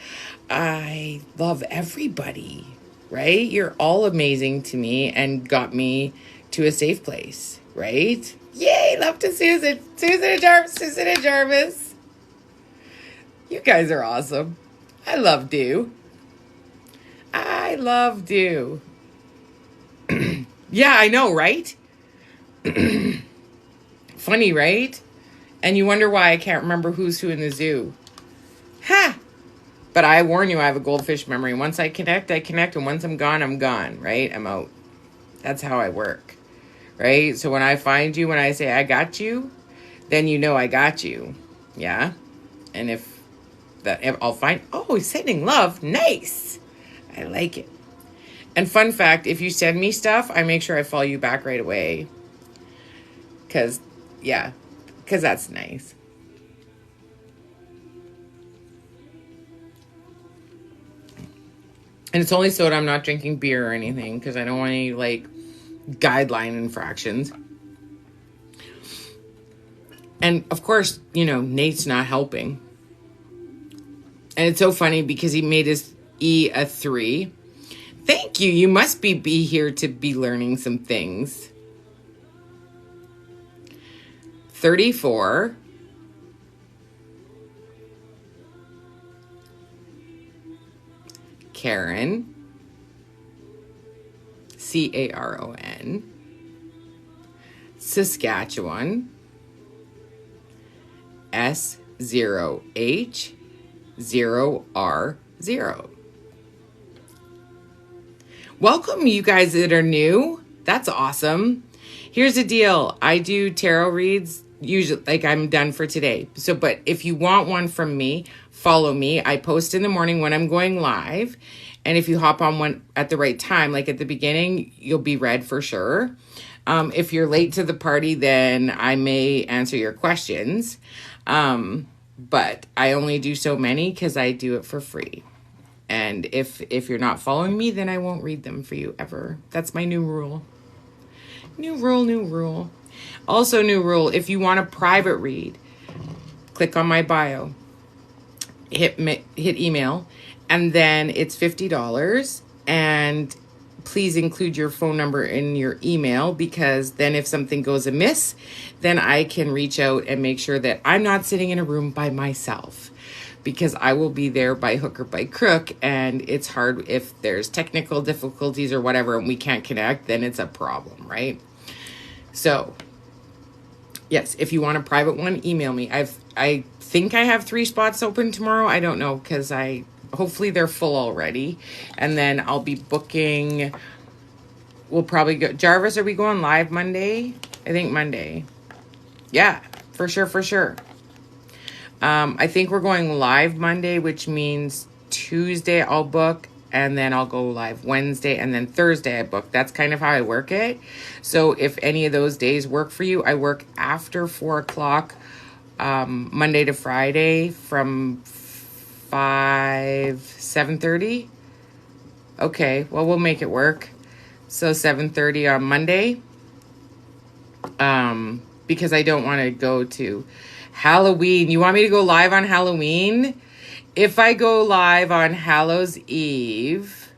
I love everybody, right? You're all amazing to me and got me to a safe place, right? Yay, love to Susan. Susan and Jarvis. You guys are awesome. I loved you. I loved you. Yeah, I know, right? Funny, right? And you wonder why I can't remember who's who in the zoo. Ha! But I warn you, I have a goldfish memory. Once I connect, and once I'm gone, right? I'm out. That's how I work, right? So when I find you, when I say I got you, then you know I got you, yeah? And if I'll find, oh, he's sending love. Nice. I like it. And fun fact, if you send me stuff, I make sure I follow you back right away. Because that's nice. And it's only soda. I'm not drinking beer or anything because I don't want any, guideline infractions. And, of course, Nate's not helping. And it's so funny because he made his E a 3. Thank you. You must be here to be learning some things. 34. Karen. Caron. Saskatchewan. S0H0R0. Welcome, you guys that are new. That's awesome. Here's the deal. I do tarot reads, usually, I'm done for today. But if you want one from me, follow me. I post in the morning when I'm going live. And if you hop on one at the right time, like at the beginning, you'll be read for sure. If you're late to the party, then I may answer your questions. But I only do so many because I do it for free. And if you're not following me, then I won't read them for you ever. That's my new rule. New rule. Also, new rule, if you want a private read, click on my bio, hit email, and then it's $50. And please include your phone number in your email, because then if something goes amiss, then I can reach out and make sure that I'm not sitting in a room by myself, because I will be there by hook or by crook, and it's hard if there's technical difficulties or whatever and we can't connect, then it's a problem, right? So yes, if you want a private one, email me. I think I have 3 spots open tomorrow. I don't know, because hopefully they're full already. And then I'll be booking, we'll probably go, Jarvis, are we going live Monday? I think Monday. Yeah, for sure. I think we're going live Monday, which means Tuesday I'll book, and then I'll go live Wednesday, and then Thursday I book. That's kind of how I work it. So if any of those days work for you, I work after 4 o'clock, Monday to Friday from 7:30. Okay, well, we'll make it work. So 7:30 on Monday, because I don't want to go to Halloween. You want me to go live on Halloween? If I go live on Hallows Eve,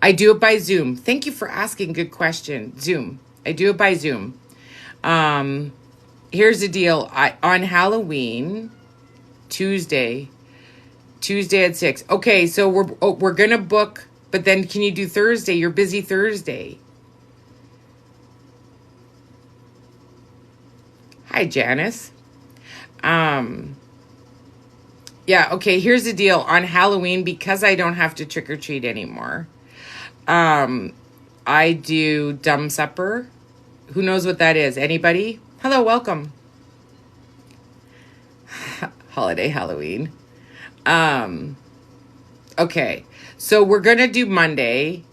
I do it by Zoom. Thank you for asking. Good question. Zoom. I do it by Zoom. Here's the deal. On Halloween, Tuesday at 6. Okay, so we're gonna book, but then can you do Thursday? You're busy Thursday. Hi, Janice. Yeah, okay, here's the deal. On Halloween, because I don't have to trick or treat anymore, I do dumb supper. Who knows what that is? Anybody? Hello, welcome. Holiday Halloween. Okay, so we're gonna do Monday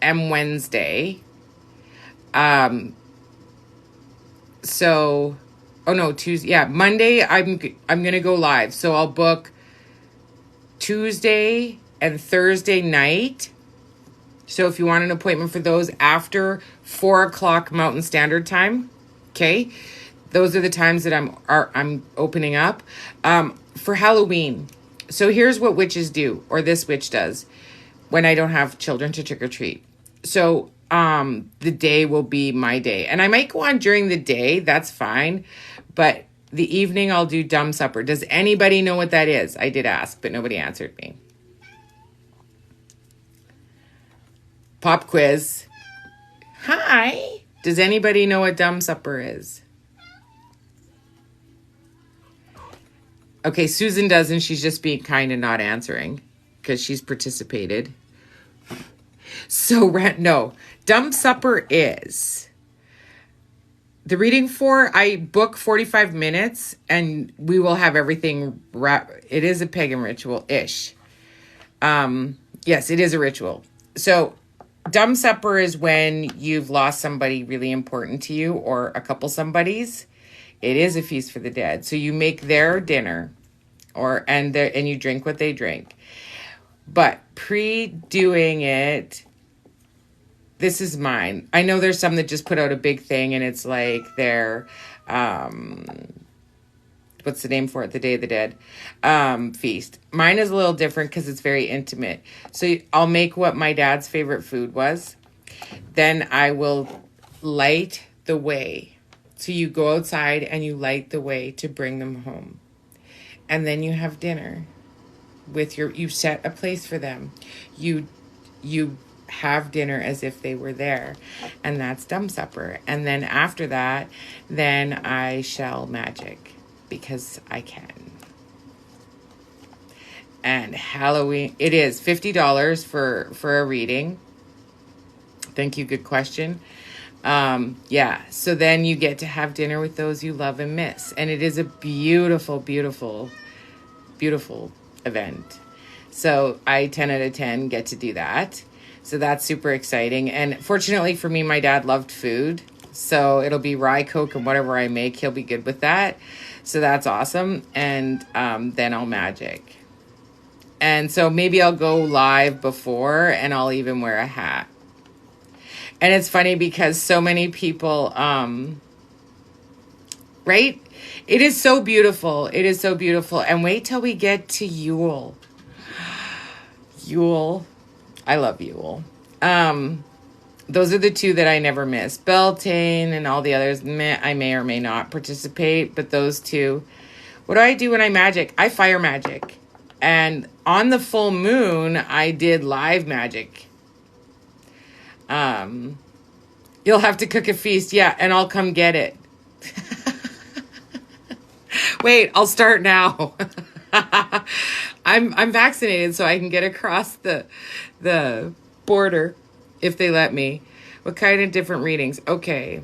and Wednesday. Tuesday. Yeah, Monday I'm gonna go live. So I'll book Tuesday and Thursday night. So if you want an appointment for those after 4 o'clock Mountain Standard Time, okay, those are the times that I'm opening up for Halloween. So here's what witches do, or this witch does, when I don't have children to trick or treat. So the day will be my day, and I might go on during the day. That's fine. But the evening I'll do dumb supper. Does anybody know what that is? I did ask, but nobody answered me. Pop quiz. Hi. Does anybody know what dumb supper is? Okay, Susan doesn't. She's just being kind and not answering because she's participated. So, no. Dumb supper is... The reading I book 45 minutes and we will have everything it is a pagan ritual-ish. Yes, it is a ritual. So dumb supper is when you've lost somebody really important to you, or a couple somebodies. It is a feast for the dead. So you make their dinner and you drink what they drink. But pre-doing it, this is mine. I know there's some that just put out a big thing and it's like their, what's the name for it? The Day of the Dead feast. Mine is a little different because it's very intimate. So I'll make what my dad's favorite food was. Then I will light the way. So you go outside and you light the way to bring them home. And then you have dinner with you set a place for them. You have dinner as if they were there, and that's dumb supper. And then after that, then I shall magic because I can. And Halloween, it is $50 for a reading. Thank you. Good question. Yeah. So then you get to have dinner with those you love and miss, and it is a beautiful, beautiful, beautiful event. So I 10 out of 10 get to do that. So that's super exciting. And fortunately for me, my dad loved food. So it'll be rye Coke and whatever I make, he'll be good with that. So that's awesome. And then I'll magic. And so maybe I'll go live before, and I'll even wear a hat. And it's funny because so many people right? It is so beautiful. It is so beautiful. And wait till we get to Yule. Yule. I love Yule. Those are the two that I never miss. Beltane and all the others, I may or may not participate, but those two. What do I do when I magic? I fire magic. And on the full moon, I did live magic. You'll have to cook a feast. Yeah, and I'll come get it. Wait, I'll start now. I'm vaccinated, so I can get across the border if they let me. What kind of different readings? Okay.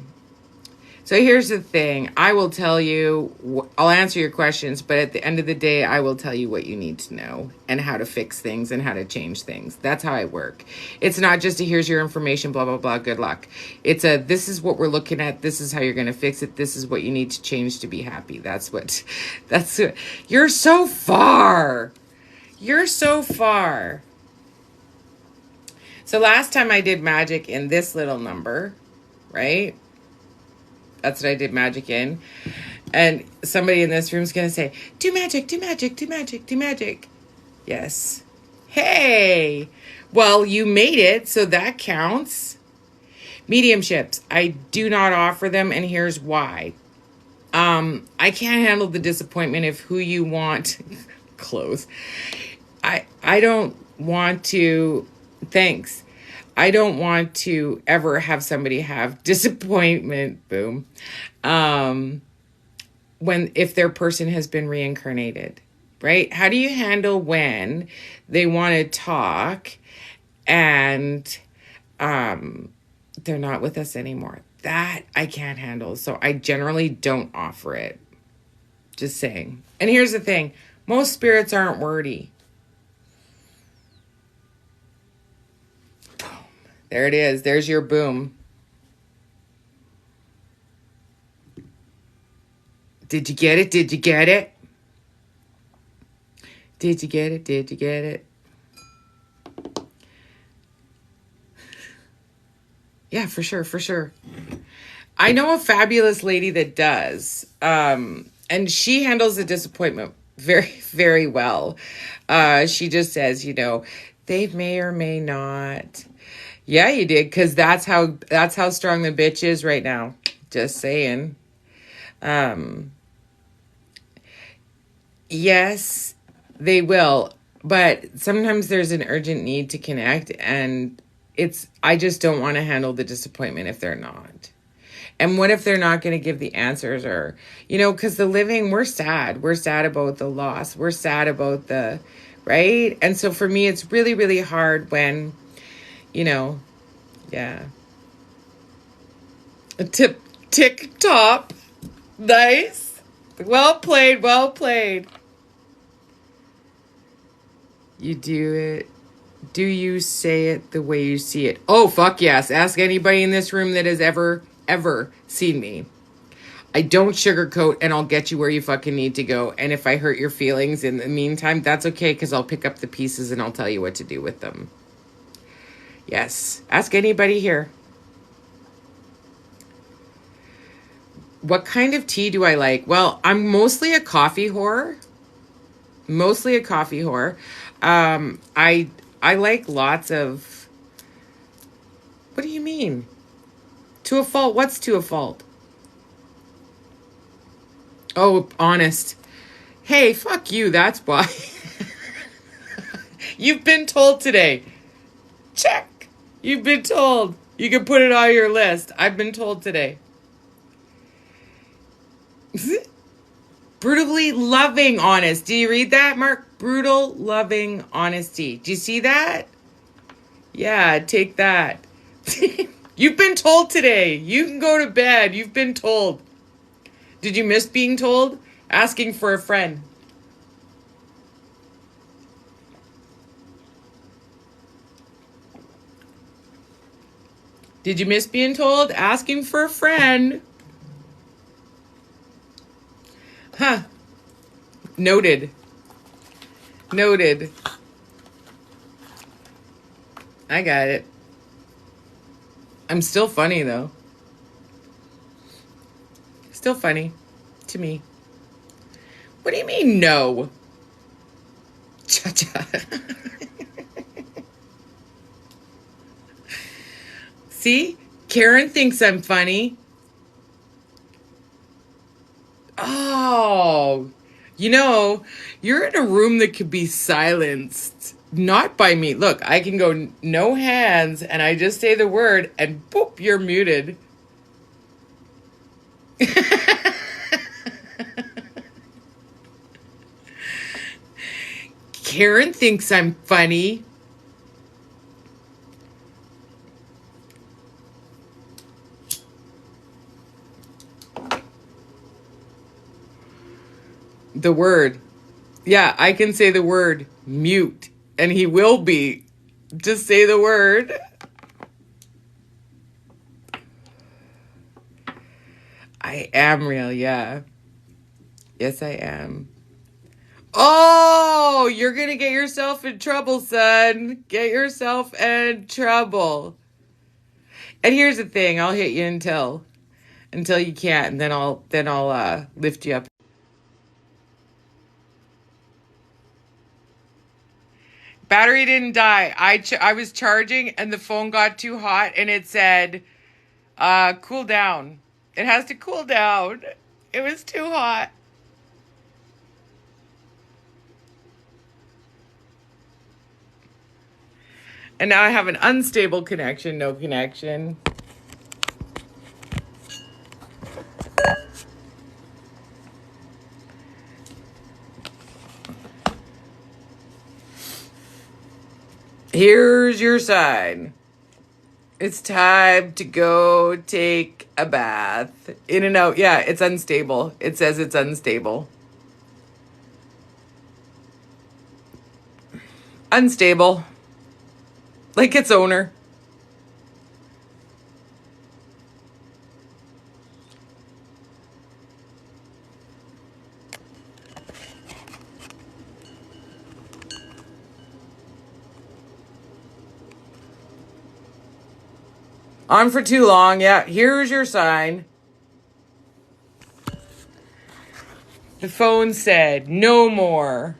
So here's the thing. I will tell you, I'll answer your questions, but at the end of the day, I will tell you what you need to know and how to fix things and how to change things. That's how I work. It's not just a, here's your information, blah, blah, blah, good luck. It's a, this is what we're looking at. This is how you're going to fix it. This is what you need to change to be happy. That's what, you're so far. You're so far. So last time I did magic in this little number, right? That's what I did magic in. And somebody in this room is going to say, do magic, do magic, do magic, do magic. Yes. Hey. Well, you made it, so that counts. Mediumships. I do not offer them, and here's why. I can't handle the disappointment of who you want. Close. I don't want to... Thanks. I don't want to ever have somebody have disappointment, boom, if their person has been reincarnated, right? How do you handle when they want to talk and they're not with us anymore? That I can't handle, so I generally don't offer it. Just saying. And here's the thing. Most spirits aren't wordy. There it is. There's your boom. Did you get it? Did you get it? Did you get it? Did you get it? Yeah, for sure, for sure. I know a fabulous lady that does. And she handles the disappointment very, very well. She just says, you know, they may or may not... Yeah, you did, because that's how strong the bitch is right now. Just saying. Yes, they will. But sometimes there's an urgent need to connect, and I just don't want to handle the disappointment if they're not. And what if they're not going to give the answers, or, you know, because the living, we're sad. We're sad about the loss. We're sad about the, right? And so for me, it's really, really hard when... You know, yeah. A tick top. Nice. Well played, well played. You do it. Do you say it the way you see it? Oh, fuck yes. Ask anybody in this room that has ever seen me. I don't sugarcoat, and I'll get you where you fucking need to go. And if I hurt your feelings in the meantime, that's okay, because I'll pick up the pieces and I'll tell you what to do with them. Yes. Ask anybody here. What kind of tea do I like? Well, I'm mostly a coffee whore. Mostly a coffee whore. I like lots of... What do you mean? To a fault? What's to a fault? Oh, honest. Hey, fuck you. That's why. You've been told today. Check. You've been told. You can put it on your list. I've been told today. Brutally loving honest. Do you read that, Mark? Brutal loving honesty. Do you see that? Yeah, take that. You've been told today. You can go to bed. You've been told. Did you miss being told? Asking for a friend. Did you miss being told? Asking for a friend. Huh. Noted. Noted. I got it. I'm still funny, though. Still funny. to me. What do you mean, no? Cha-cha. See? Karen thinks I'm funny. Oh, you're in a room that could be silenced. Not by me. Look, I can go no hands and I just say the word and boop, you're muted. Karen thinks I'm funny. The word. Yeah, I can say the word mute, and he will be. Just say the word. I am real, yeah. Yes, I am. Oh, you're going to get yourself in trouble, son. Get yourself in trouble. And here's the thing, I'll hit you until you can't, and then I'll lift you up. Battery didn't die. I was charging and the phone got too hot and it said cool down. It has to cool down. It was too hot. And now I have an unstable connection, no connection. Here's your sign. It's time to go take a bath. In and out. Yeah, it's unstable. It says it's unstable. Unstable. Like its owner. On for too long. Yeah, here's your sign. The phone said, no more.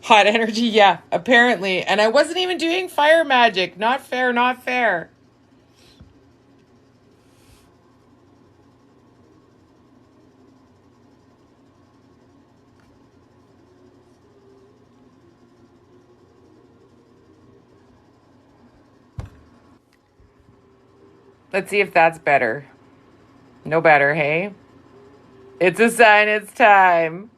Hot energy, yeah, apparently. And I wasn't even doing fire magic. Not fair, not fair. Let's see if that's better. No better, hey? It's a sign it's time.